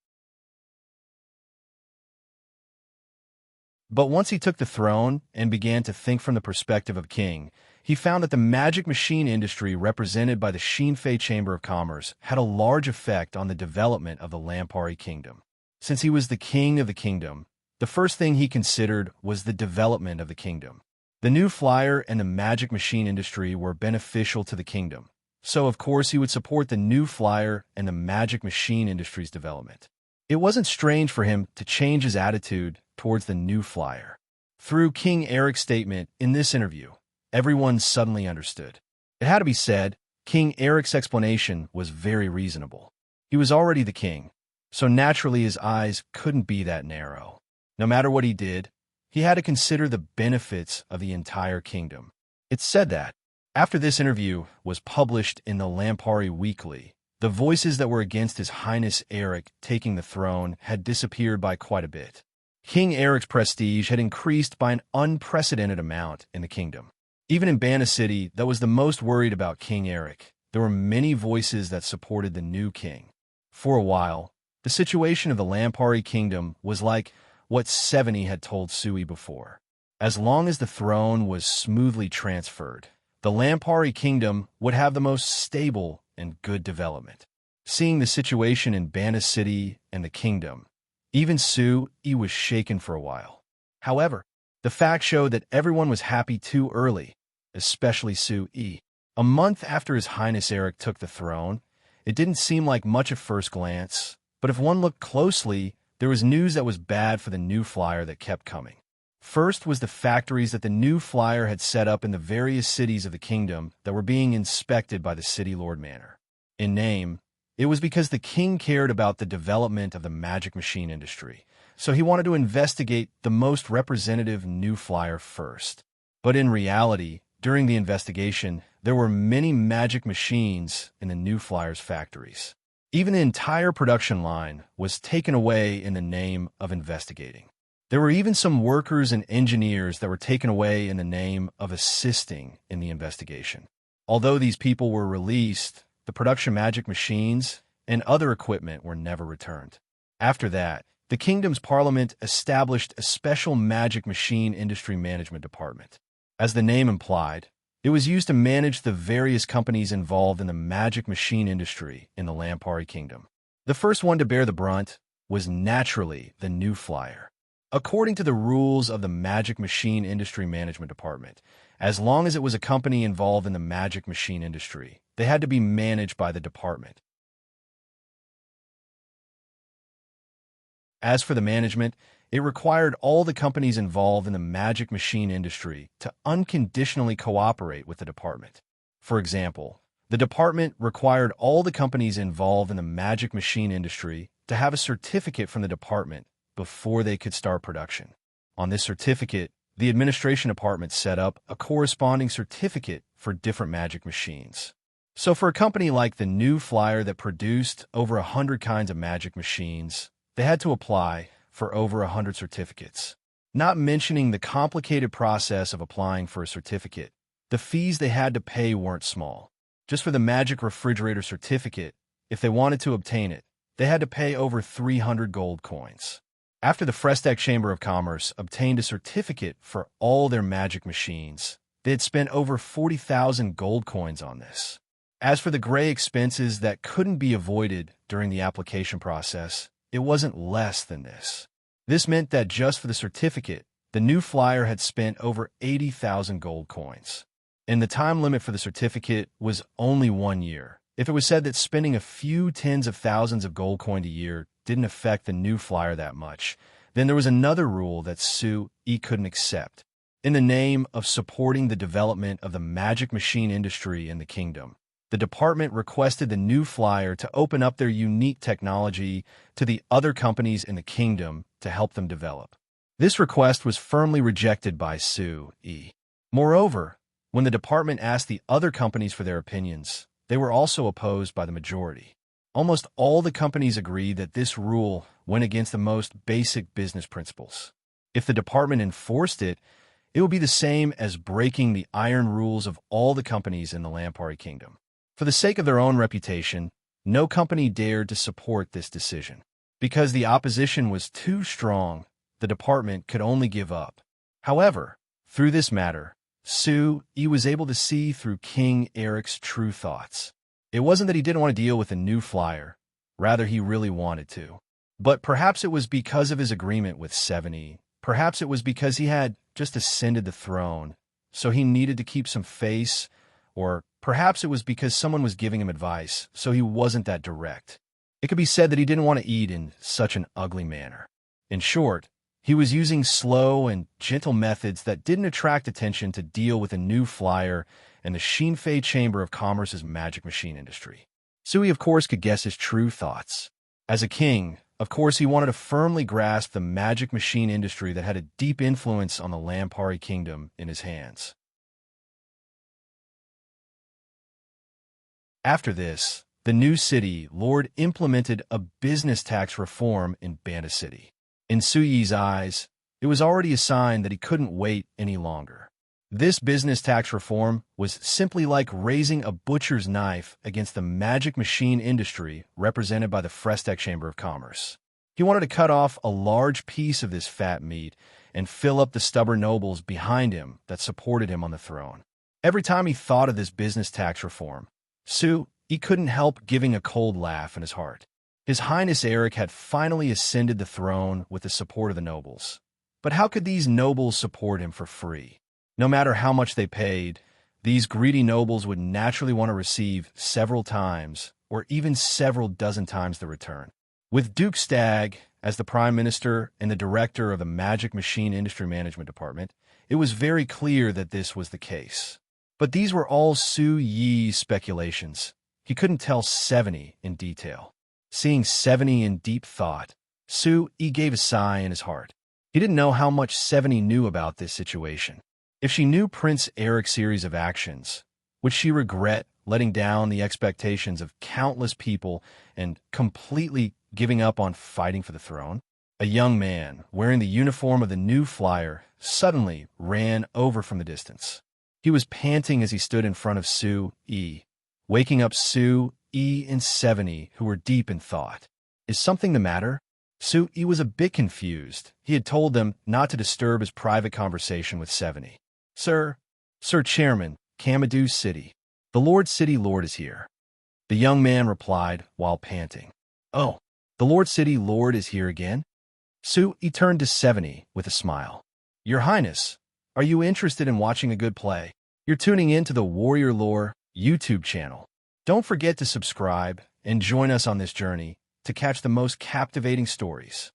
But once he took the throne and began to think from the perspective of king, he found that the magic machine industry represented by the Shinfei Chamber of Commerce had a large effect on the development of the Lampari Kingdom. Since he was the king of the kingdom, the first thing he considered was the development of the kingdom. The New Flyer and the magic machine industry were beneficial to the kingdom, so of course he would support the New Flyer and the magic machine industry's development. It wasn't strange for him to change his attitude towards the New Flyer. Through King Eric's statement in this interview, everyone suddenly understood. It had to be said, King Eric's explanation was very reasonable. He was already the king, so naturally his eyes couldn't be that narrow. No matter what he did, he had to consider the benefits of the entire kingdom. It's said that, after this interview was published in the Lampari Weekly, the voices that were against His Highness Eric taking the throne had disappeared by quite a bit. King Eric's prestige had increased by an unprecedented amount in the kingdom. Even in Banta City, that was the most worried about King Eric, there were many voices that supported the new king. For a while, the situation of the Lampari Kingdom was like what 70 had told Sui before. As long as the throne was smoothly transferred, the Lampari Kingdom would have the most stable and good development. Seeing the situation in Banta City and the kingdom, even Sui was shaken for a while. However, the facts showed that everyone was happy too early, especially Sui. A month after His Highness Eric took the throne, it didn't seem like much at first glance, but if one looked closely, there was news that was bad for the New Flyer that kept coming. First was the factories that the New Flyer had set up in the various cities of the kingdom that were being inspected by the City Lord Manor. In name, it was because the king cared about the development of the magic machine industry, so he wanted to investigate the most representative New Flyer first. But in reality, during the investigation, there were many magic machines in the New Flyer's factories. Even the entire production line was taken away in the name of investigating. There were even some workers and engineers that were taken away in the name of assisting in the investigation. Although these people were released, the production magic machines and other equipment were never returned. After that, the kingdom's parliament established a special magic machine industry management department. As the name implied, it was used to manage the various companies involved in the magic machine industry in the Lampari Kingdom. The first one to bear the brunt was naturally the New Flyer. According to the rules of the Magic Machine Industry Management Department, as long as it was a company involved in the magic machine industry, they had to be managed by the department. As for the management, it required all the companies involved in the magic machine industry to unconditionally cooperate with the department. For example, the department required all the companies involved in the magic machine industry to have a certificate from the department before they could start production. On this certificate, the administration department set up a corresponding certificate for different magic machines. So for a company like the New Flyer that produced over 100 kinds of magic machines, they had to apply for over 100 certificates. Not mentioning the complicated process of applying for a certificate, the fees they had to pay weren't small. Just for the magic refrigerator certificate, if they wanted to obtain it, they had to pay over 300 gold coins. After the Frestech Chamber of Commerce obtained a certificate for all their magic machines, they had spent over 40,000 gold coins on this. As for the gray expenses that couldn't be avoided during the application process, it wasn't less than this. This meant that just for the certificate, the New Flyer had spent over 80,000 gold coins. And the time limit for the certificate was only 1 year. If it was said that spending a few tens of thousands of gold coin a year didn't affect the New Flyer that much, then there was another rule that Sui couldn't accept. In the name of supporting the development of the magic machine industry in the kingdom, the department requested the New Flyer to open up their unique technology to the other companies in the kingdom to help them develop. This request was firmly rejected by Sui. Moreover, when the department asked the other companies for their opinions, they were also opposed by the majority. Almost all the companies agreed that this rule went against the most basic business principles. If the department enforced it, it would be the same as breaking the iron rules of all the companies in the Lampari Kingdom. For the sake of their own reputation, no company dared to support this decision. Because the opposition was too strong, the department could only give up. However, through this matter, Sui was able to see through King Eric's true thoughts. It wasn't that he didn't want to deal with a New Flyer, rather he really wanted to. But perhaps it was because of his agreement with Serene. Perhaps it was because he had just ascended the throne, so he needed to keep some face, or perhaps it was because someone was giving him advice, so he wasn't that direct. It could be said that he didn't want to eat in such an ugly manner. In short, he was using slow and gentle methods that didn't attract attention to deal with a New Flyer and the Xinfei Chamber of Commerce's magic machine industry. Sui, of course, could guess his true thoughts. As a king, of course, he wanted to firmly grasp the magic machine industry that had a deep influence on the Lampari Kingdom in his hands. After this, the new city lord implemented a business tax reform in Banda City. In Sui's eyes, it was already a sign that he couldn't wait any longer. This business tax reform was simply like raising a butcher's knife against the magic machine industry represented by the Frestech Chamber of Commerce. He wanted to cut off a large piece of this fat meat and fill up the stubborn nobles behind him that supported him on the throne. Every time he thought of this business tax reform, Sui couldn't help giving a cold laugh in his heart. His Highness Eric had finally ascended the throne with the support of the nobles. But how could these nobles support him for free? No matter how much they paid, these greedy nobles would naturally want to receive several times, or even several dozen times the return. With Duke Stagg as the Prime Minister and the Director of the Magic Machine Industry Management Department, it was very clear that this was the case. But these were all Sui's speculations. He couldn't tell Serene in detail. Seeing Serene in deep thought, Sui gave a sigh in his heart. He didn't know how much Serene knew about this situation. If she knew Prince Eric's series of actions, would she regret letting down the expectations of countless people and completely giving up on fighting for the throne? A young man, wearing the uniform of the New Flyer, suddenly ran over from the distance. He was panting as he stood in front of Sui, waking up Sui and Serene, who were deep in thought. "Is something the matter?" He was a bit confused. He had told them not to disturb his private conversation with 70. Sir Chairman, Kamadoo City. The Lord City Lord is here. The young man replied while panting. Oh, the Lord City Lord is here again? He turned to 70 with a smile. Your Highness, are you interested in watching a good play? You're tuning in to the Warrior Lore YouTube channel. Don't forget to subscribe and join us on this journey to catch the most captivating stories.